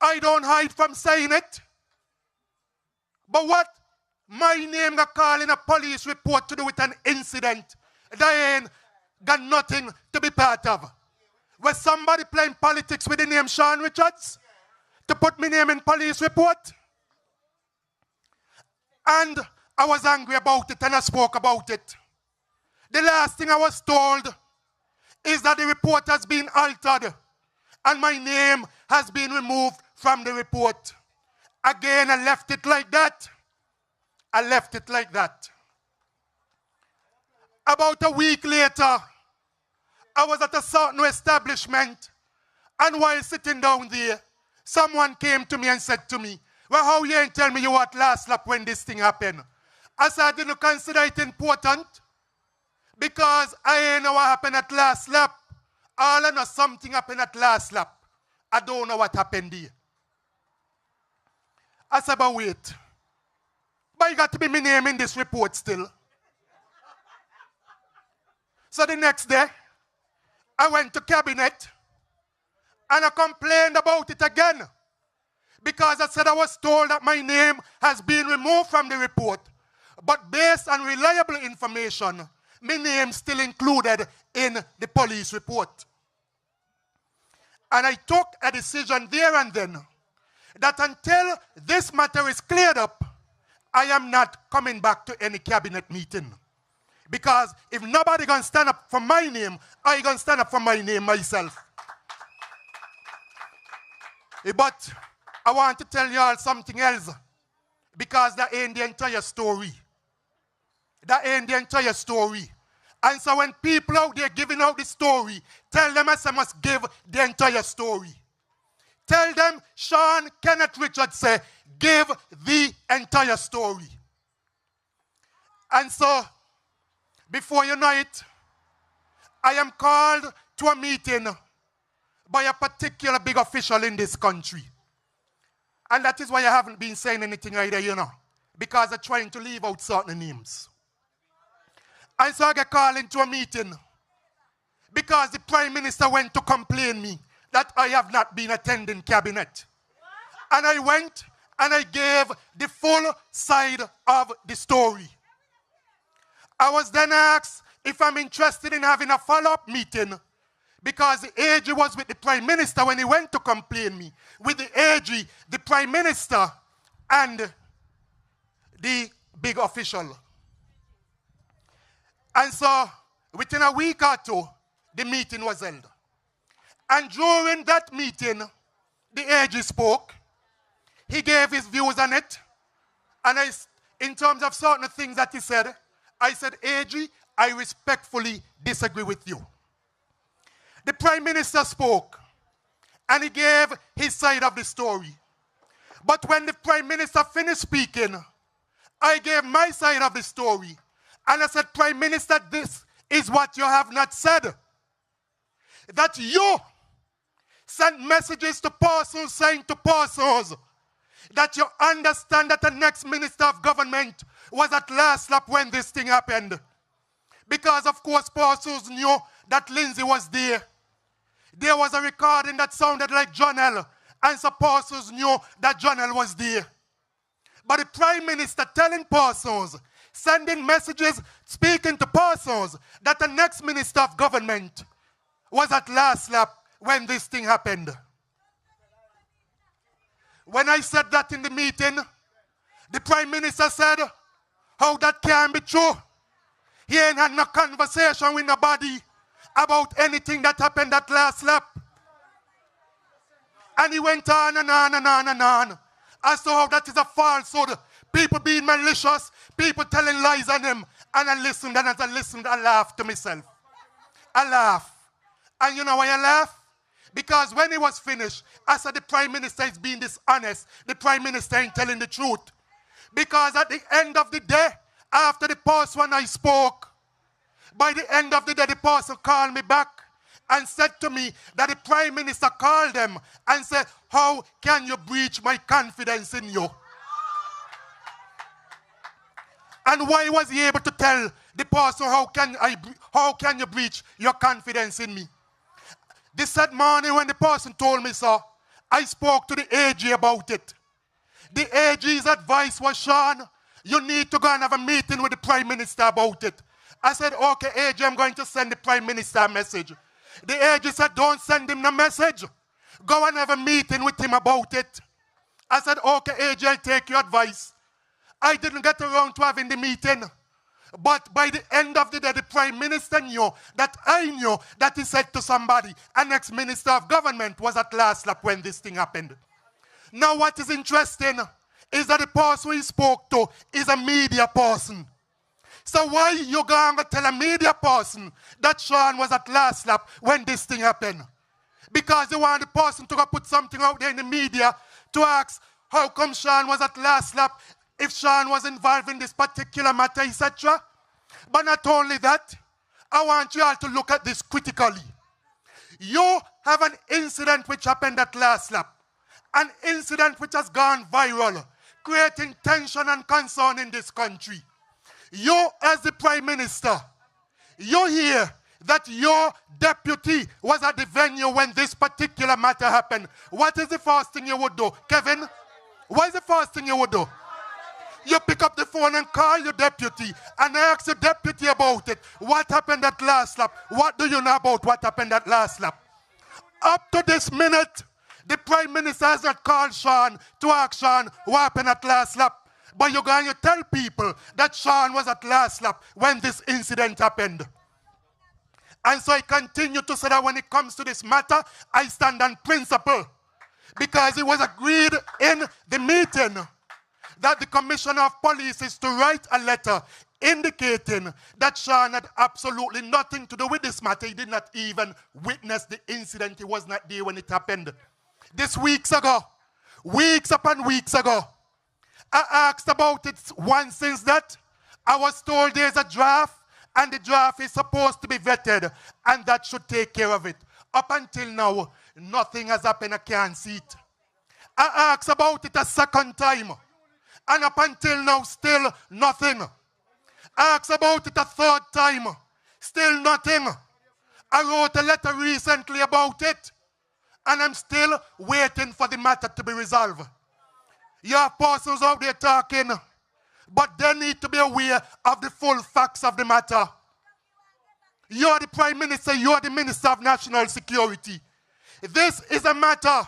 I don't hide from saying it. But what my name got called in a police report to do with an incident that ain't got nothing to be part of? Was somebody playing politics with the name Sean Richards to put my name in police report? And I was angry about it and I spoke about it. The last thing I was told is that the report has been altered and my name has been removed from the report. Again, I left it like that. I left it like that. About a week later, I was at a certain establishment, and while sitting down there, someone came to me and said to me, well, how you ain't tell me you were at last lap when this thing happened? I said I didn't consider it important because I ain't know what happened at last lap. All I know something happened at last lap. I don't know what happened there. I said, but wait. But you got to be my name in this report still. So the next day, I went to cabinet and I complained about it again because I said I was told that my name has been removed from the report, but based on reliable information, my name still included in the police report. And I took a decision there and then that until this matter is cleared up, I am not coming back to any cabinet meeting. Because if nobody gonna stand up for my name, I gonna stand up for my name myself. But I want to tell you all something else. Because that ain't the entire story. That ain't the entire story. And so when people out there giving out the story, tell them as I must give the entire story. Tell them, Sean Kenneth Richards say, give the entire story. And so, before you know it, I am called to a meeting by a particular big official in this country. And that is why I haven't been saying anything either, you know, because I'm trying to leave out certain names. And so I get called into a meeting because the Prime Minister went to complain me that I have not been attending cabinet. And I went and I gave the full side of the story. I was then asked if I'm interested in having a follow-up meeting because the AG was with the Prime Minister when he went to complain me. With the AG, the Prime Minister, and the big official. And so, within a week or two, the meeting was held. And during that meeting, the AG spoke. He gave his views on it. And in terms of certain things that he said, I said, AG, I respectfully disagree with you. The Prime Minister spoke, and he gave his side of the story. But when the Prime Minister finished speaking, I gave my side of the story. And I said, Prime Minister, this is what you have not said. That you sent messages to persons saying to persons that you understand that the next Minister of Government was at last lap when this thing happened. Because, of course, persons knew that Lindsay was there. There was a recording that sounded like John L. And so persons knew that John L. was there. But the Prime Minister telling persons, sending messages, speaking to persons, that the next Minister of Government was at last lap when this thing happened. When I said that in the meeting, the Prime Minister said, how that can be true. He ain't had no conversation with nobody about anything that happened at last lap. And he went on and on and on and on. As to how that is a falsehood. People being malicious, people telling lies on him. And I listened, and as I listened, I laughed to myself. I laughed. And you know why I laughed? Because when he was finished, I said the Prime Minister is being dishonest. The Prime Minister ain't telling the truth. Because at the end of the day, after the past one I spoke, by the end of the day, the person called me back and said to me that the Prime Minister called them and said, how can you breach my confidence in you? And why was he able to tell the person, how can you breach your confidence in me? This said morning when the person told me so, I spoke to the AG about it. The AG's advice was, Sean, you need to go and have a meeting with the Prime Minister about it. I said, okay, AG, I'm going to send the Prime Minister a message. The AG said, don't send him the message. Go and have a meeting with him about it. I said, okay, AG, I'll take your advice. I didn't get around to having the meeting. But by the end of the day, the Prime Minister knew that I knew that he said to somebody, an ex-Minister of Government was at last lap when this thing happened. Now what is interesting is that the person he spoke to is a media person. So why you going to tell a media person that Sean was at last lap when this thing happened? Because you want the person to go put something out there in the media to ask how come Sean was at last lap, if Sean was involved in this particular matter, etc. But not only that, I want you all to look at this critically. You have an incident which happened at last lap. An incident which has gone viral, creating tension and concern in this country. You, as the Prime Minister, you hear that your deputy was at the venue when this particular matter happened. What is the first thing you would do? Kevin, what is the first thing you would do? You pick up the phone and call your deputy and ask your deputy about it. What happened at last lap? What do you know about what happened at last lap? Up to this minute, the Prime Minister has not called Sean to ask Sean what happened at last lap. But you're going to tell people that Sean was at last lap when this incident happened. And so I continue to say that when it comes to this matter, I stand on principle. Because it was agreed in the meeting that the Commissioner of Police is to write a letter indicating that Sean had absolutely nothing to do with this matter. He did not even witness the incident. He was not there when it happened. This weeks ago, weeks upon weeks ago, I asked about it once since that. I was told there's a draft and the draft is supposed to be vetted and that should take care of it. Up until now, nothing has happened. I can't see it. I asked about it a second time and up until now, still nothing. I asked about it a third time, still nothing. I wrote a letter recently about it and I'm still waiting for the matter to be resolved. You have persons out there talking, but they need to be aware of the full facts of the matter. You're the Prime Minister, you're the Minister of National Security. This is a matter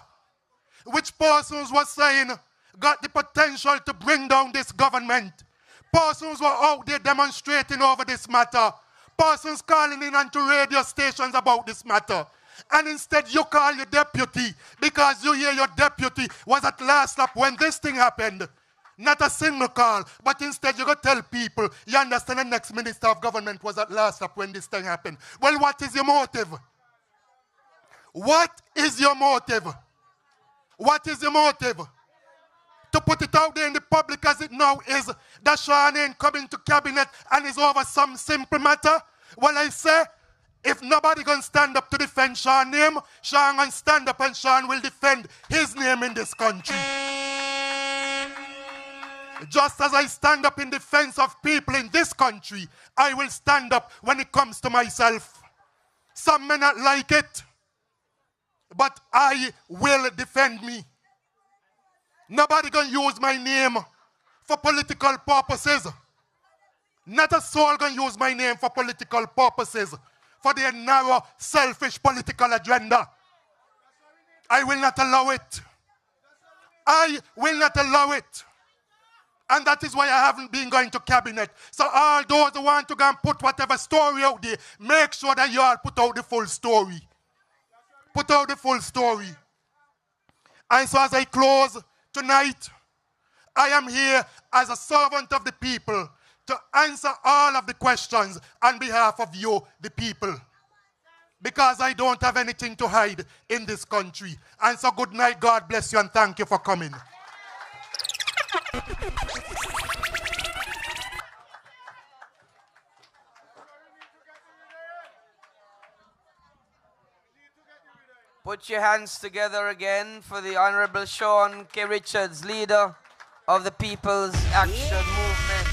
which persons were saying got the potential to bring down this government. Persons were out there demonstrating over this matter. Persons calling in onto radio stations about this matter. And instead you call your deputy because you hear your deputy was at last lap when this thing happened. Not a single call, but instead you go tell people, you understand the next Minister of Government was at last lap when this thing happened. Well, what is your motive? What is your motive? What is your motive? To put it out there in the public as it now is that Sean ain't coming to cabinet and is over some simple matter? Well, I say, if nobody gonna stand up to defend Sean's name, Sean gonna stand up and Sean will defend his name in this country. Just as I stand up in defense of people in this country, I will stand up when it comes to myself. Some may not like it, but I will defend me. Nobody gonna use my name for political purposes. Not a soul gonna use my name for political purposes, for their narrow, selfish political agenda. I will not allow it. I will not allow it. And that is why I haven't been going to cabinet. So all those who want to go and put whatever story out there, make sure that you all put out the full story. Put out the full story. And so as I close tonight, I am here as a servant of the people to answer all of the questions on behalf of you, the people. Because I don't have anything to hide in this country. And so good night, God bless you, and thank you for coming. Put your hands together again for the Honorable Sean K. Richards, leader of the People's Action Movement.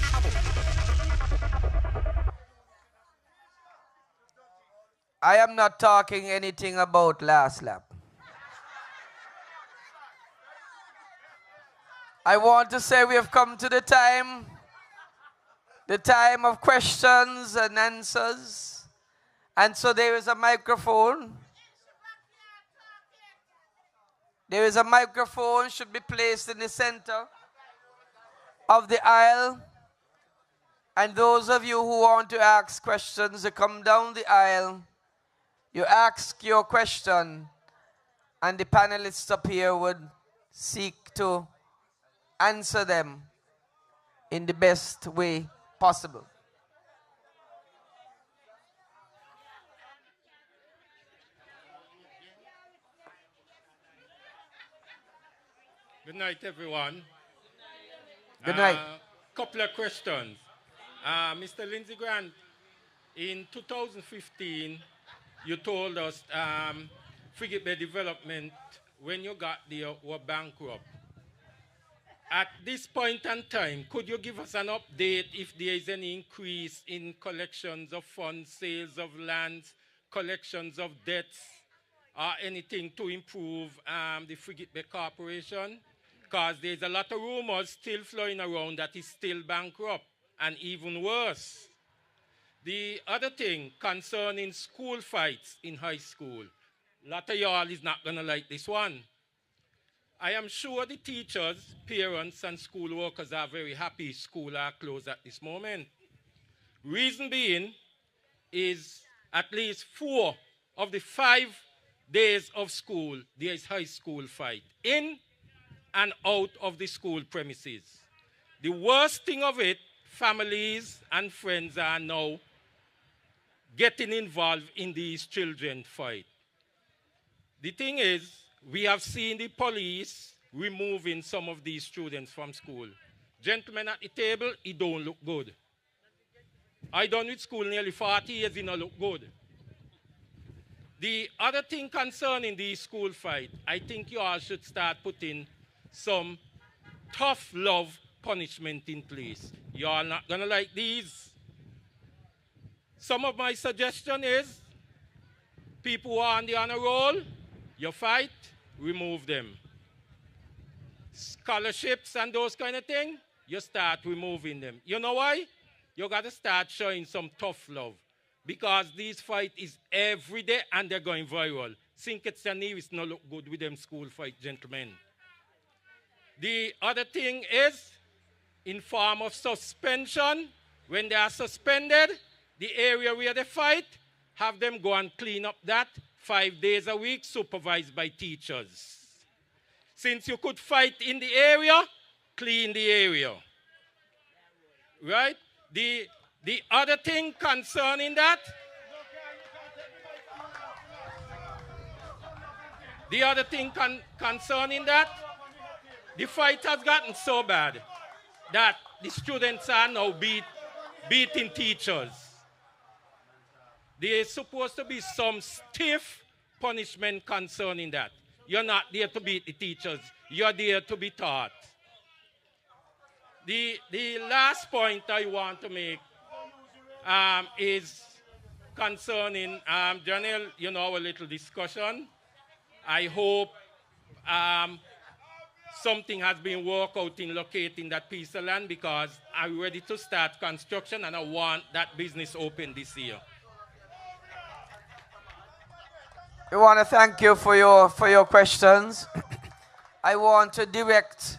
I am not talking anything about last lap. I want to say we have come to the time of questions and answers. And so there is a microphone. There is a microphone should be placed in the center of the aisle. And those of you who want to ask questions, you come down the aisle. You ask your question, and the panelists up here would seek to answer them in the best way possible. Good night, everyone. Good night. Couple of questions. Mr. Lindsay Grant, in 2015, you told us Frigate Bay Development, when you got there, were bankrupt. At this point in time, could you give us an update if there is any increase in collections of funds, sales of lands, collections of debts, or anything to improve the Frigate Bay Corporation? Because there's a lot of rumors still flowing around that it's still bankrupt, and even worse. The other thing concerning school fights in high school, a lot of y'all is not going to like this one. I am sure the teachers, parents, and school workers are very happy schools are closed at this moment. Reason being is at least 4 of the 5 days of school, there is high school fight in and out of the school premises. The worst thing of it, families and friends are now getting involved in these children fight. The thing is, we have seen the police removing some of these students from school. Gentlemen at the table, it don't look good. I done with school nearly 40 years, it don't look good. The other thing concerning the school fight, I think you all should start putting some tough love punishment in place. You all not gonna like these. Some of my suggestion is, people who are on the honor roll, you fight, remove them. Scholarships and those kind of things, you start removing them. You know why? You got to start showing some tough love. Because these fight is every day and they're going viral. Think it's not look good with them school fight, gentlemen. The other thing is, in form of suspension, when they are suspended, the area where they fight, have them go and clean up that 5 days a week, supervised by teachers. Since you could fight in the area, clean the area. Right? The other thing concerning that, the fight has gotten so bad that the students are now beating teachers. There's supposed to be some stiff punishment concerning that. You're not there to beat the teachers. You're there to be taught. The last point I want to make is concerning, Janelle, you know, our little discussion. I hope something has been worked out in locating that piece of land, because I'm ready to start construction and I want that business open this year. We want to thank you for your questions. I want to direct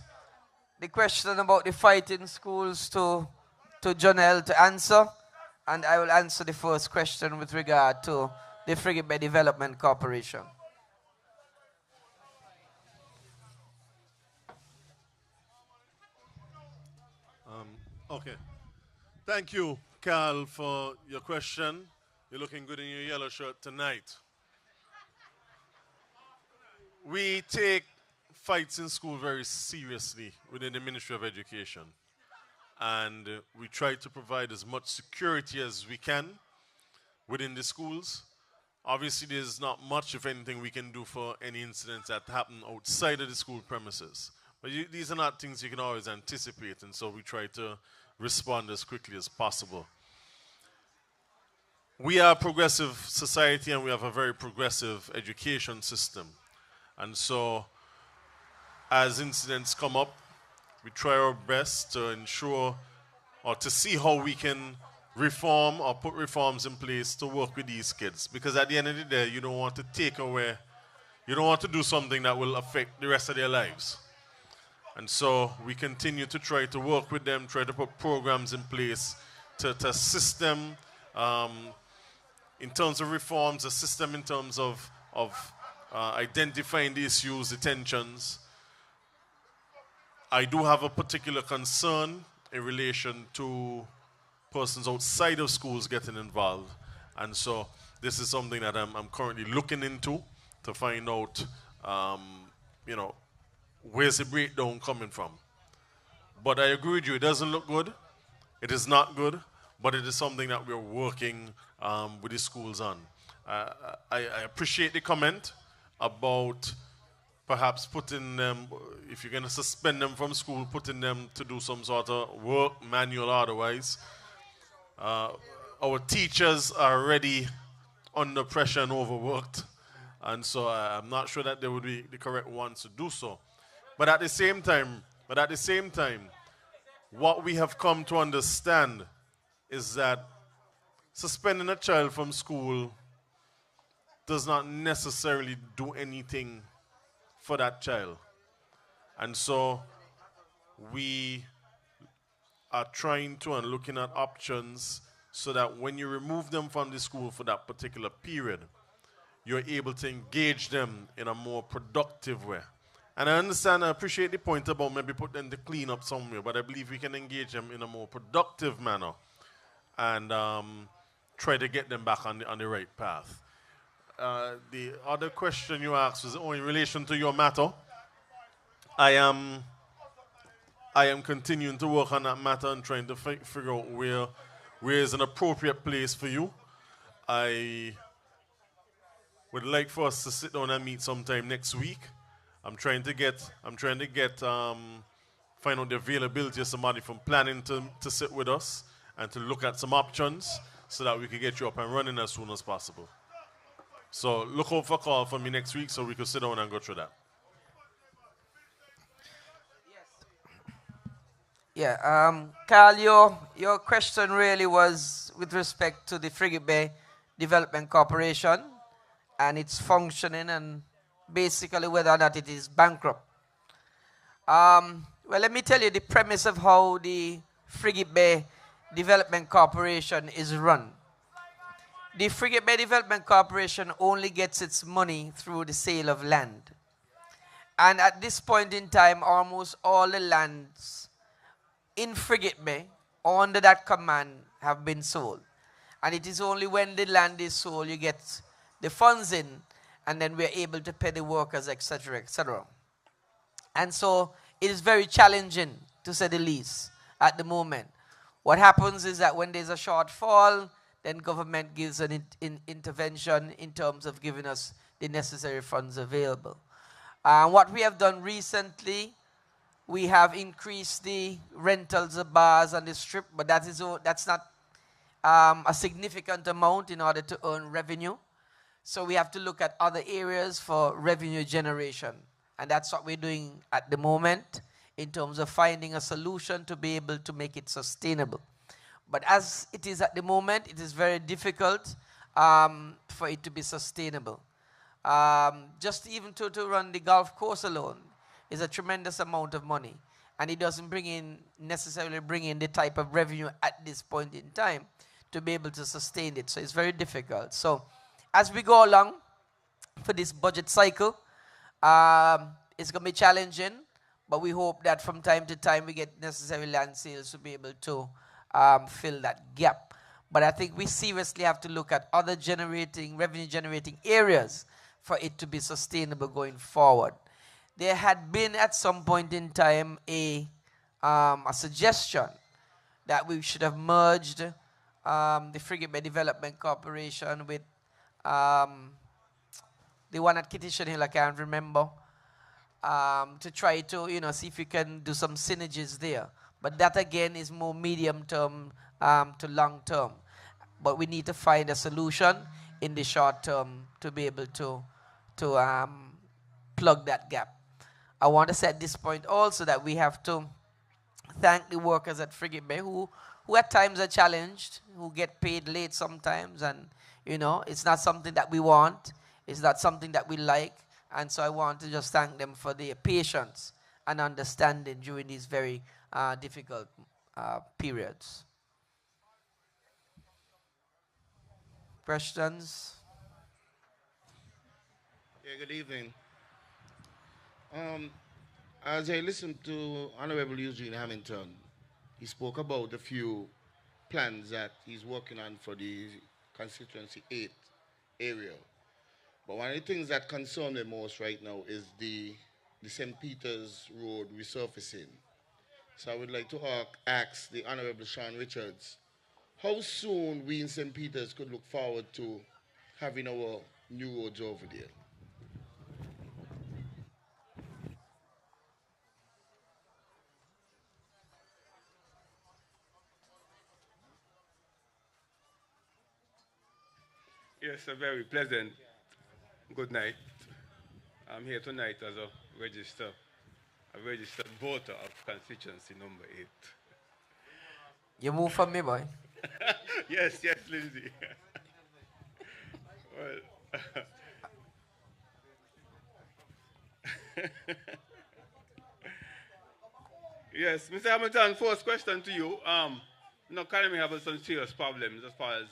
the question about the fight in schools to Janelle to answer, and I will answer the first question with regard to the Frigate Bay Development Corporation. Okay. Thank you, Carl, for your question. You're looking good in your yellow shirt tonight. We take fights in school very seriously within the Ministry of Education. And we try to provide as much security as we can within the schools. Obviously, there's not much, if anything, we can do for any incidents that happen outside of the school premises. But these are not things you can always anticipate, and so we try to respond as quickly as possible. We are a progressive society, and we have a very progressive education system. And so, as incidents come up, we try our best to ensure or to see how we can reform or put reforms in place to work with these kids. Because at the end of the day, you don't want to take away, you don't want to do something that will affect the rest of their lives. And so we continue to try to work with them, try to put programs in place to assist them in terms of reforms, assist them in terms of identifying the issues, the tensions. I do have a particular concern in relation to persons outside of schools getting involved. And so this is something that I'm currently looking into to find out, you know, where's the breakdown coming from. But I agree with you, it doesn't look good. It is not good, but it is something that we're working with the schools on. I appreciate the comment about perhaps putting them, if you're going to suspend them from school, putting them to do some sort of work, manual or otherwise. Our teachers are already under pressure and overworked, and so I'm not sure that they would be the correct ones to do so. But at the same time, what we have come to understand is that suspending a child from school does not necessarily do anything for that child. And so we are trying to and looking at options so that when you remove them from the school for that particular period, you're able to engage them in a more productive way. And I understand, I appreciate the point about maybe put them to clean up somewhere, but I believe we can engage them in a more productive manner and try to get them back on the right path. The other question you asked was in relation to your matter. I am continuing to work on that matter and trying to figure out where is an appropriate place for you. I would like for us to sit down and meet sometime next week. I'm trying to get find out the availability of somebody from planning to sit with us and to look at some options so that we can get you up and running as soon as possible. So look out for a call from me next week so we can sit down and go through that. Yeah, Carl, your question really was with respect to the Frigate Bay Development Corporation and its functioning and basically whether or not it is bankrupt. Well, let me tell you the premise of how the Frigate Bay Development Corporation is run. The Frigate Bay Development Corporation only gets its money through the sale of land. And at this point in time, almost all the lands in Frigate Bay under that command have been sold. And it is only when the land is sold you get the funds in, and then we're able to pay the workers, etc., etc. And so it is very challenging, to say the least, at the moment. What happens is that when there's a shortfall, then government gives an intervention in terms of giving us the necessary funds available. What we have done recently, we have increased the rentals of bars on the strip, but that's not a significant amount in order to earn revenue. So we have to look at other areas for revenue generation. And that's what we're doing at the moment in terms of finding a solution to be able to make it sustainable. But as it is at the moment, it is very difficult for it to be sustainable. Just even to run the golf course alone is a tremendous amount of money. And it doesn't necessarily bring in the type of revenue at this point in time to be able to sustain it. So it's very difficult. So as we go along for this budget cycle, it's going to be challenging, but we hope that from time to time we get necessary land sales to be able to fill that gap. But I think we seriously have to look at other revenue generating areas for it to be sustainable going forward. There had been at some point in time a suggestion that we should have merged the Frigate Bay Development Corporation with the one at Kittishan Hill, I can't remember, to try to, see if we can do some synergies there. But that again is more medium term to long term. But we need to find a solution in the short term to be able to plug that gap. I want to say at this point also that we have to thank the workers at Frigate Bay who at times are challenged, who get paid late sometimes, and it's not something that we want, it's not something that we like, and so I want to just thank them for their patience and understanding during these very difficult periods. Questions? Yeah, good evening. As I listened to Honorable Eugene Hamilton, he spoke about a few plans that he's working on for the Constituency 8 area. But one of the things that concern me most right now is the St. Peter's Road resurfacing. So I would like to ask the Honorable Sean Richards, how soon we in St. Peter's could look forward to having our new roads over there? Yes, a very pleasant good night. I'm here tonight as a registered voter of constituency number 8. You move from me, boy. Yes, Lindsay. Well, Yes, Mr. Hamilton, first question to you. Conaree have some serious problems as far as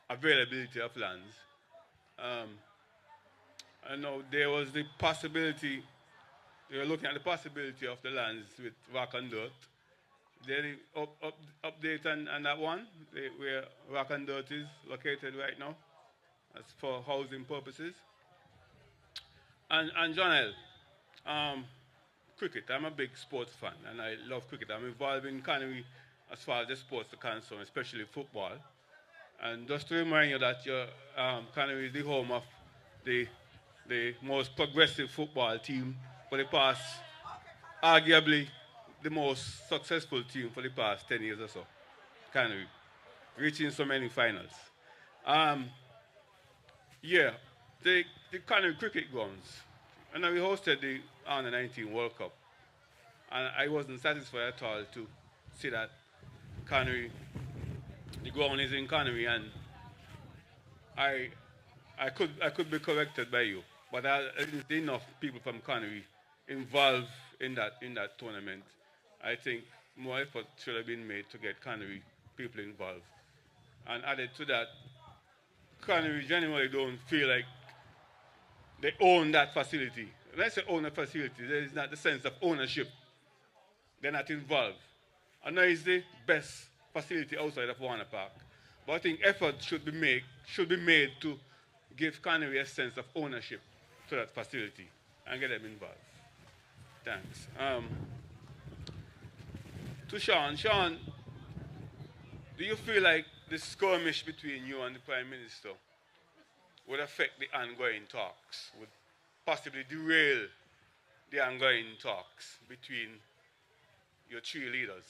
availability of lands. Um, I know there was the possibility, they were looking at the possibility of the lands with rock and dirt. There the update on that one, where rock and dirt is located right now, as for housing purposes. And John L., cricket. I'm a big sports fan, and I love cricket. I'm involved in Conaree as far as the sports are concerned, especially football. And just to remind you that your Conaree is the home of the most progressive football team for the past, arguably, the most successful team for the past 10 years or so. Conaree, reaching so many finals. Yeah, the Conaree cricket grounds. And we hosted the Under 19 World Cup. And I wasn't satisfied at all to see that Conaree, the ground is in Conaree, and I could be corrected by you, but I didn't see enough people from Conaree involved in that tournament. I think more effort should have been made to get Conaree people involved. And added to that, Conaree generally don't feel like they own that facility. When I say own a facility, there is not the sense of ownership. They're not involved. I know it's the best facility outside of Warner Park, but I think effort should be made to give Conaree a sense of ownership to that facility and get them involved. Thanks. To Sean, do you feel like the skirmish between you and the Prime Minister would affect the ongoing talks, would possibly derail the ongoing talks between your three leaders?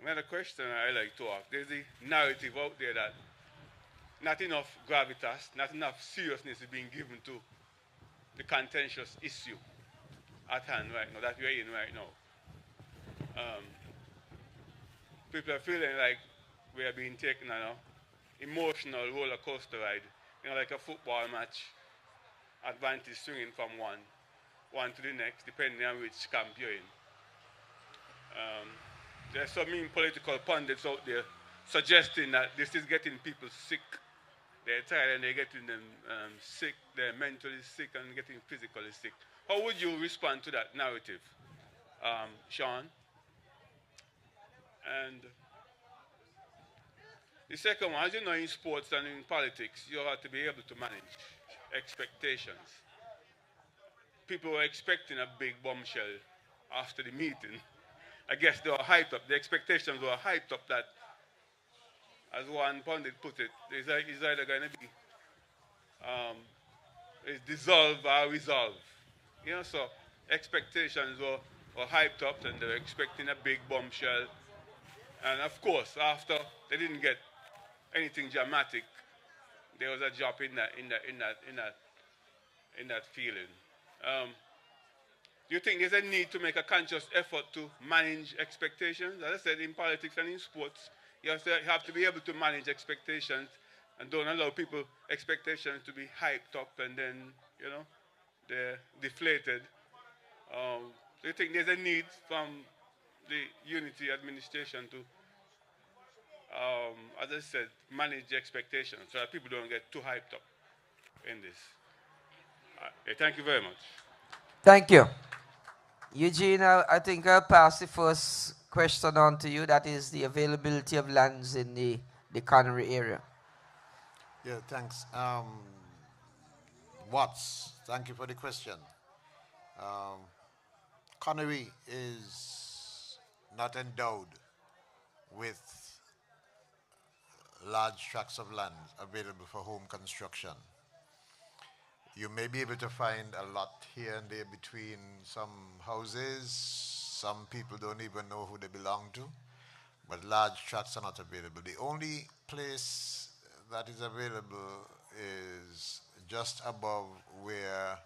Another question I like to ask, there's a narrative out there that not enough gravitas, not enough seriousness is being given to the contentious issue at hand right now, that we're in right now. People are feeling like we are being taken on an emotional roller coaster ride, like a football match, advantage swinging from one to the next, depending on which camp you're in. There's some mean political pundits out there suggesting that this is getting people sick. They're tired and they're getting them sick, they're mentally sick and getting physically sick. How would you respond to that narrative, Sean? And the second one, as you know, in sports and in politics, you have to be able to manage expectations. People were expecting a big bombshell after the meeting. I guess they were hyped up. The expectations were hyped up that, as one pundit put it, it's either going to be it's dissolve or resolve. So expectations were hyped up and they were expecting a big bombshell. And of course, after they didn't get anything dramatic, there was a drop in that feeling. Do you think there's a need to make a conscious effort to manage expectations? As I said, in politics and in sports, you have to be able to manage expectations and don't allow people expectations to be hyped up and then, they're deflated. Do you think there's a need from the unity administration to, as I said, manage the expectations so that people don't get too hyped up in this? Thank you very much. Thank you. Eugene, I think I'll pass the first question on to you. That is the availability of lands in the Conaree area. Yeah, thanks. Watts, thank you for the question. Conaree is not endowed with large tracts of land available for home construction. You may be able to find a lot here and there between some houses. Some people don't even know who they belong to, but large tracts are not available. The only place that is available is just above where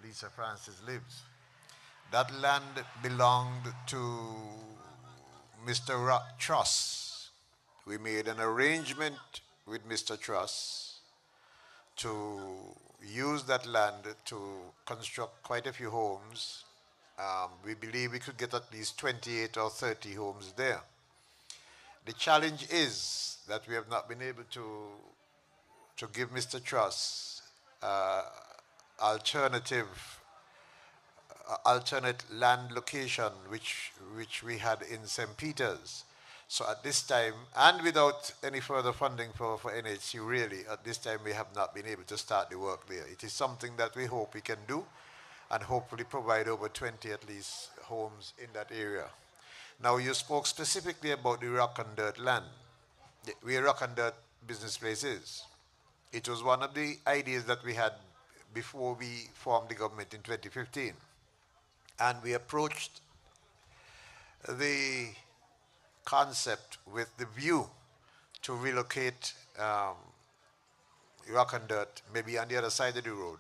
Lisa Francis lives. That land belonged to Mr. Truss. We made an arrangement with Mr. Truss to use that land to construct quite a few homes We believe we could get at least 28 or 30 homes there. The challenge is that we have not been able to give Mr. Truss alternate land location which we had in St. Peter's. So at this time, and without any further funding for NHC really, at this time we have not been able to start the work there. It is something that we hope we can do and hopefully provide over 20 at least homes in that area. Now you spoke specifically about the rock and dirt land, where rock and dirt business place is. It was one of the ideas that we had before we formed the government in 2015. And we approached the concept with the view to relocate rock and dirt, maybe on the other side of the road.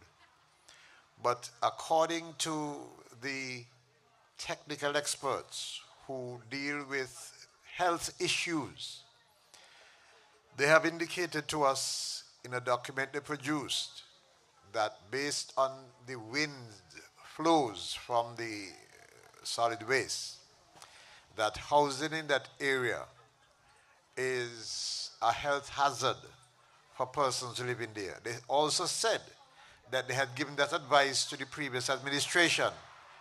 But according to the technical experts who deal with health issues, they have indicated to us in a document they produced that based on the wind flows from the solid waste, that housing in that area is a health hazard for persons living there. They also said that they had given that advice to the previous administration,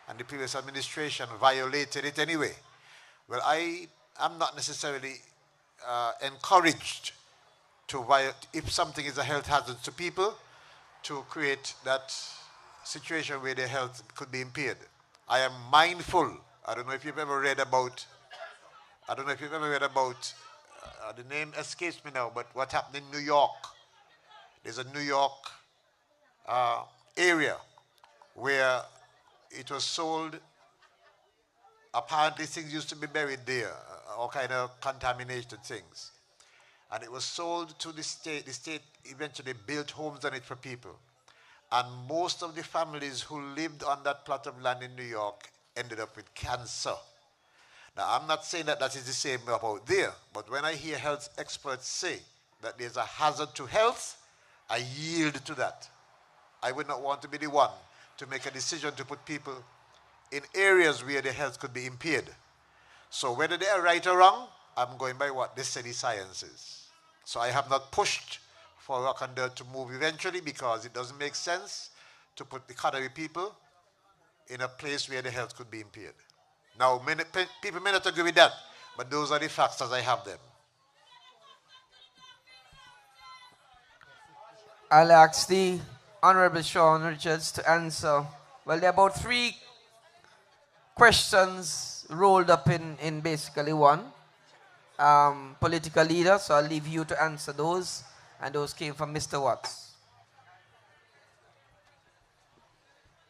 and the previous administration violated it anyway. Well, I am not necessarily encouraged to violate, if something is a health hazard to people, to create that situation where their health could be impaired. I am mindful. I don't know if you've ever read about, the name escapes me now, but what happened in New York. There's a New York area where it was sold, apparently things used to be buried there, all kind of contaminated things. And it was sold to the state. The state eventually built homes on it for people. And most of the families who lived on that plot of land in New York ended up with cancer. Now, I'm not saying that that is the same about there, but when I hear health experts say that there's a hazard to health, I yield to that. I would not want to be the one to make a decision to put people in areas where their health could be impaired. So whether they are right or wrong, I'm going by what they say the science is. So I have not pushed for rock and dirt to move eventually because it doesn't make sense to put the Conaree people in a place where their health could be impaired. Now, people may not agree with that, but those are the facts as I have them. I'll ask the Honorable Sean Richards to answer. Well, there are about 3 questions rolled up in basically one. Political leader, so I'll leave you to answer those. And those came from Mr. Watts.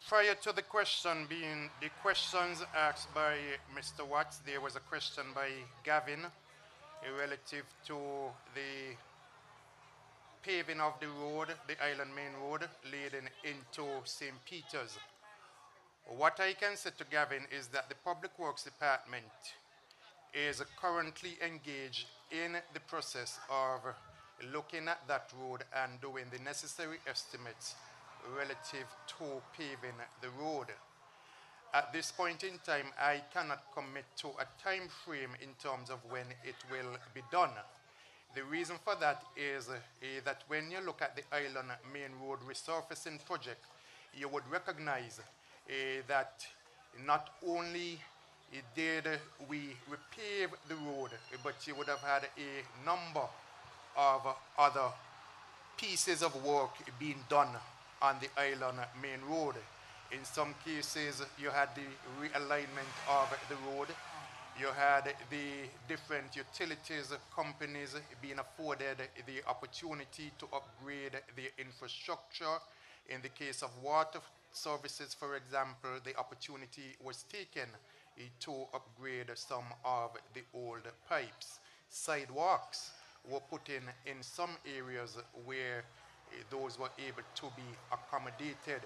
Prior to the question being the questions asked by Mr. Watts, there was a question by Gavin relative to the paving of the road, the Island Main Road, leading into St. Peter's. What I can say to Gavin is that the Public Works Department is currently engaged in the process of looking at that road and doing the necessary estimates relative to paving the road. At this point in time, I cannot commit to a time frame in terms of when it will be done. The reason for that is that when you look at the Island Main Road resurfacing project, you would recognize that not only did we repave the road, but you would have had a number of other pieces of work being done on the Island Main Road. In some cases, you had the realignment of the road. You had the different utilities companies being afforded the opportunity to upgrade the infrastructure. In the case of water services, for example, the opportunity was taken to upgrade some of the old pipes. Sidewalks were put in some areas where those were able to be accommodated.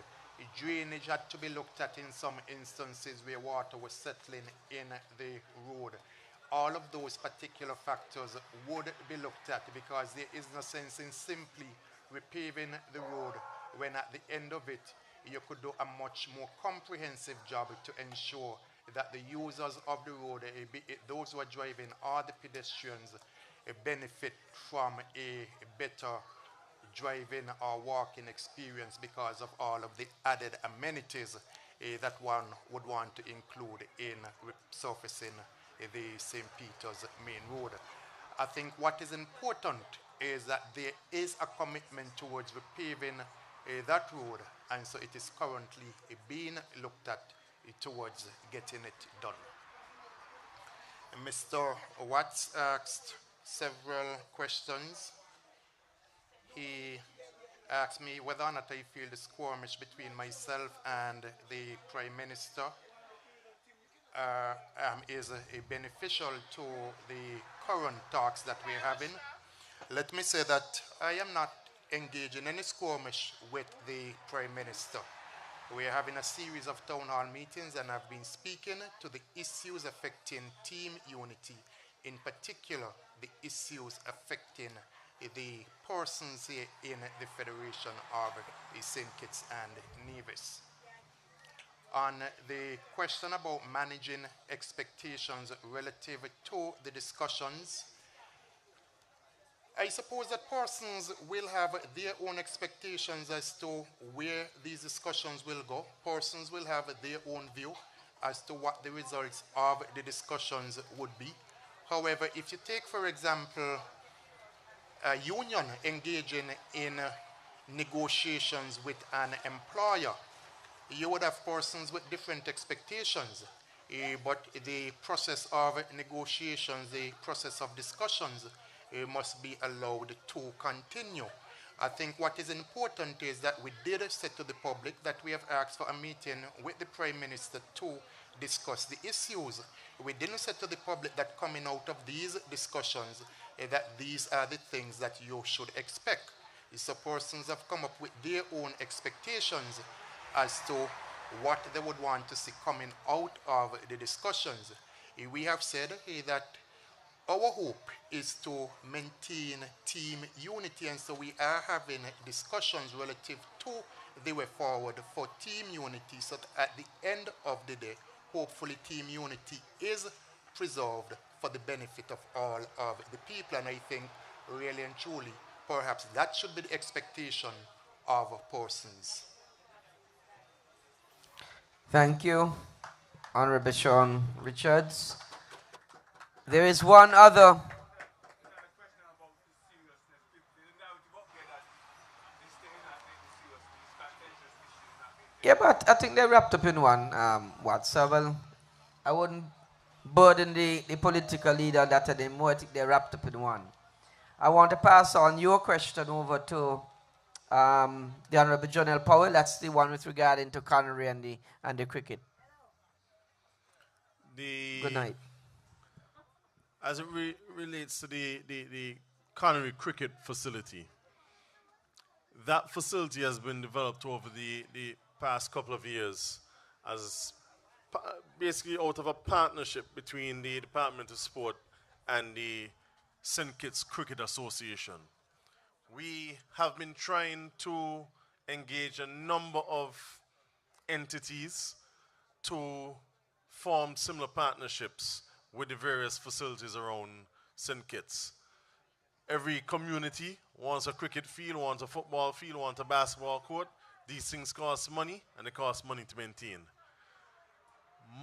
Drainage had to be looked at in some instances where water was settling in the road. All of those particular factors would be looked at because there is no sense in simply repaving the road when at the end of it you could do a much more comprehensive job to ensure that the users of the road, be it those who are driving or the pedestrians, benefit from a better driving or walking experience because of all of the added amenities that one would want to include in resurfacing the St. Peter's main road. I think what is important is that there is a commitment towards repaving that road, and so it is currently being looked at towards getting it done. Mr. Watts asked several questions. He asked me whether or not I feel the skirmish between myself and the Prime Minister is beneficial to the current talks that we're having. Let me say that I am not engaged in any skirmish with the Prime Minister. We are having a series of town hall meetings, and I've been speaking to the issues affecting team unity, in particular the issues affecting the persons here in the Federation of St. Kitts and Nevis. On the question about managing expectations relative to the discussions, I suppose that persons will have their own expectations as to where these discussions will go. Persons will have their own view as to what the results of the discussions would be. However, if you take, for example, a union engaging in negotiations with an employer, you would have persons with different expectations. But the process of negotiations, the process of discussions, must be allowed to continue. I think what is important is that we did say to the public that we have asked for a meeting with the Prime Minister to discuss the issues. We didn't say to the public that coming out of these discussions that these are the things that you should expect. So persons have come up with their own expectations as to what they would want to see coming out of the discussions. We have said that our hope is to maintain team unity, and so we are having discussions relative to the way forward for team unity, so that at the end of the day, hopefully team unity is preserved for the benefit of all of the people. And I think really and truly, perhaps that should be the expectation of persons. Thank you, Honorable Sean Richards. There is one other. Yeah, but I think they're wrapped up in one. So, well, I wouldn't burden the political leader on that anymore. I think they're wrapped up in one. I want to pass on your question over to the Honorable Jonel Powell. That's the one with regard to Conaree and the cricket. Good night. As it relates to the Conaree cricket facility, that facility has been developed over the past couple of years as basically out of a partnership between the Department of Sport and the St. Kitts Cricket Association. We have been trying to engage a number of entities to form similar partnerships with the various facilities around St. Kitts. Every community wants a cricket field, wants a football field, wants a basketball court. These things cost money, and they cost money to maintain.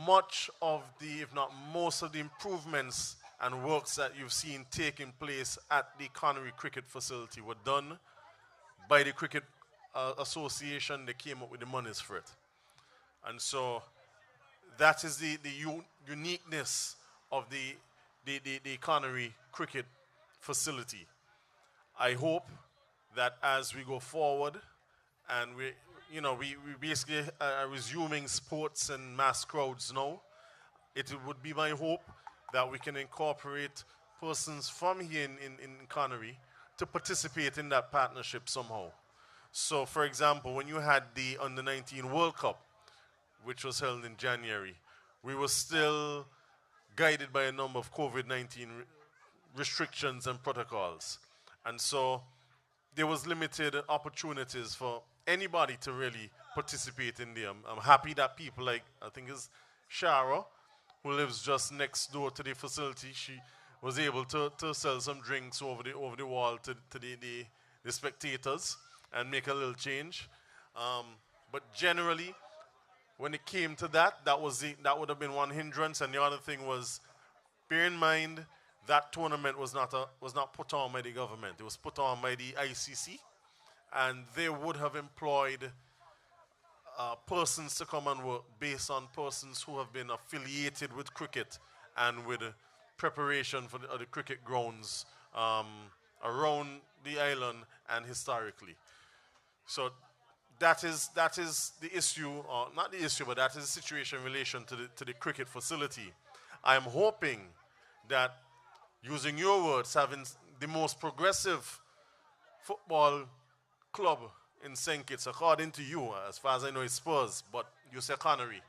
Much of the, if not most of the improvements and works that you've seen taking place at the Conaree cricket facility were done by the Cricket Association. They came up with the monies for it. And so that is the uniqueness of the Conaree cricket facility. I hope that as we go forward and we basically are resuming sports and mass crowds now, it would be my hope that we can incorporate persons from here in Conaree to participate in that partnership somehow. So, for example, when you had the Under-19 World Cup, which was held in January, we were still guided by a number of COVID-19 restrictions and protocols. And so there was limited opportunities for anybody to really participating there. I'm happy that people like, I think it's Shara, who lives just next door to the facility, she was able to sell some drinks over the wall to the spectators and make a little change. But generally, when it came to that, that would have been one hindrance, and the other thing was, bear in mind that tournament was not put on by the government. It was put on by the ICC, and they would have employed persons to come and work based on persons who have been affiliated with cricket and with preparation for the cricket grounds around the island and historically. So that is the issue, or not the issue, but that is the situation in relation to the cricket facility. I am hoping that, using your words, having the most progressive football club in St. Kitts, according to you, as far as I know it's Spurs, but you say Conaree.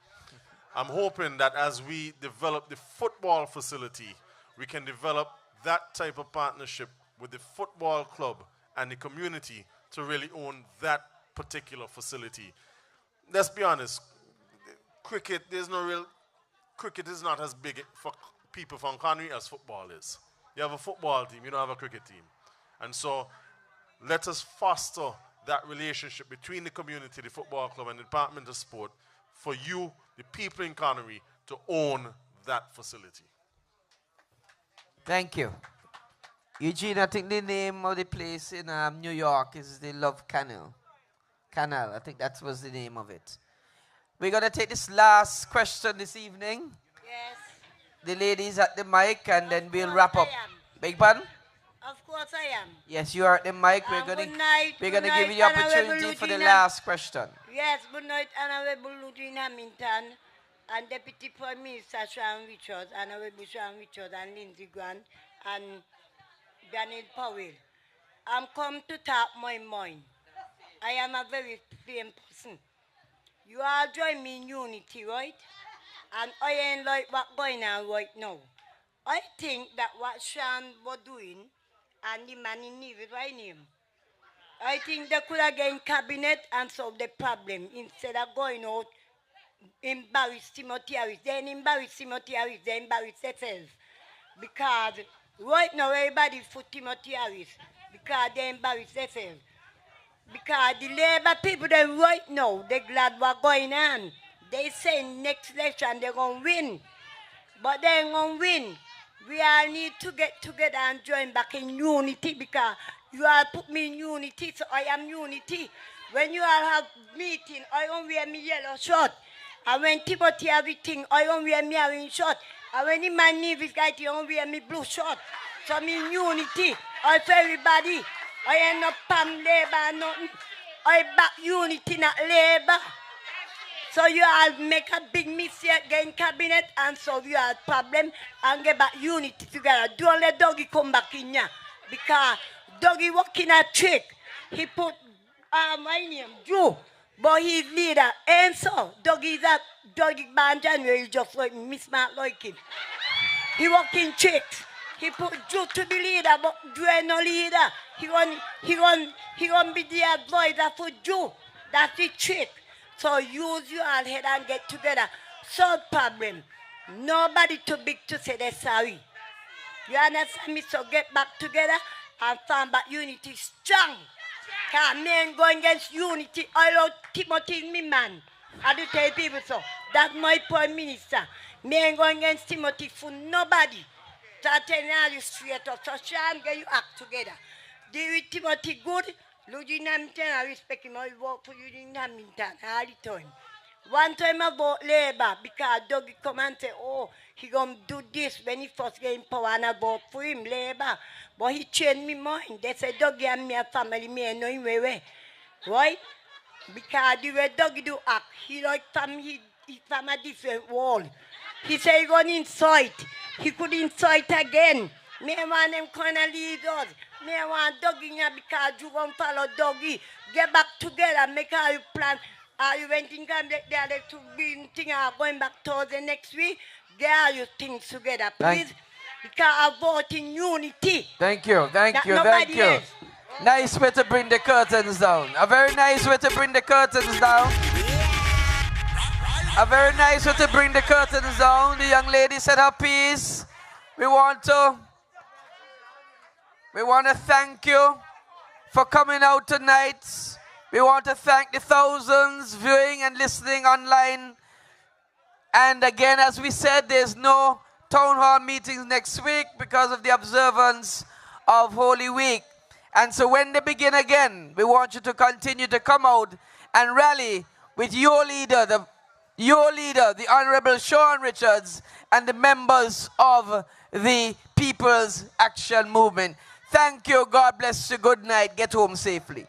I'm hoping that as we develop the football facility, we can develop that type of partnership with the football club and the community to really own that particular facility. Let's be honest, cricket is not as big for people from Conaree as football is. You have a football team, you don't have a cricket team. And so let us foster that relationship between the community, the football club, and the Department of Sport for you, the people in Conaree, to own that facility. Thank you. Eugene, I think the name of the place in New York is the Love Canal. I think that was the name of it. We're going to take this last question this evening. Yes. The ladies at the mic, and then we'll wrap up. Beg pardon? Of course I am. Yes, you are at the mic. We're going to give you the opportunity for the last question. Yes, good night, Honorable Eugene Hamilton, and Deputy Prime Minister Sean Richards, Honorable Sean Richards, and Lindsay Grant, and Daniel Powell. I'm come to tap my mind. I am a very plain person. You all join me in unity, right? And I ain't like what's going on right now. I think that what Sean was doing, and the man in need right him, I think they could have gained cabinet and solved the problem instead of going out, embarrass Timothy Harris. They embarrass Timothy Harris, they embarrass themselves. Because right now everybody for Timothy Harris, because they embarrass themselves. Because the Labour people, they right now, they're glad what's going on. They say next election they're going to win. But they ain't going to win. We all need to get together and join back in unity, because you all put me in unity, so I am unity. When you all have meeting, I don't wear me yellow shirt. And when Timothy have everything, I don't wear me orange shirt. And when the man leave his guy, he don't wear me blue shirt. So I'm in unity. I for everybody. I ain't no PAM Labour, nothing. I back unity, not Labour. So you all make a big mistake, get in cabinet and solve your problem and get back unity together. Don't let Dougie come back in here. Because Dougie working a trick. He put my name, Joe, but he's leader. And so Dougie Ban January just like Miss Mark like him. He working tricks. He put Joe to be leader, but Joe ain't no leader. He gonna be the advisor for Joe. That's the trick. So use your head and get together. Solve problem. Nobody too big to say they're sorry. You understand me? So get back together and find back unity strong. Because me ain't going against unity. I love Timothy, me man. I do tell people so. That's my Prime Minister. Me ain't going against Timothy for nobody. So I tell you straight up. So Sean, get you act together. Deal with Timothy good. Eugene Hamilton, I respect him. I work for Eugene Hamilton all the time. One time I vote Labour because Dougie come and say, oh, he gonna do this when he first get in power, and I vote for him, Labour. But he changed my mind. They say Dougie and me a family, me and know him way. Right? Because the way Dougie do act, he like he from a different world. He say he gonna incite. He could incite again. Me want them kind of leaders. Me want Dougie here because you won't follow Dougie. Get back together, make all you plan. You went in camp there to be going back Thursday next week. Get all your things together, please. Because I vote in unity. Thank you, thank you, thank you. Else. Nice way to bring the curtains down. A very nice way to bring the curtains down. A very nice way to bring the curtains down. The young lady said her piece. We want to thank you for coming out tonight. We want to thank the thousands viewing and listening online. And again, as we said, there's no town hall meetings next week because of the observance of Holy Week. And so when they begin again, we want you to continue to come out and rally with your leader, the Honorable Sean Richards, and the members of the People's Action Movement. Thank you. God bless you. Good night. Get home safely.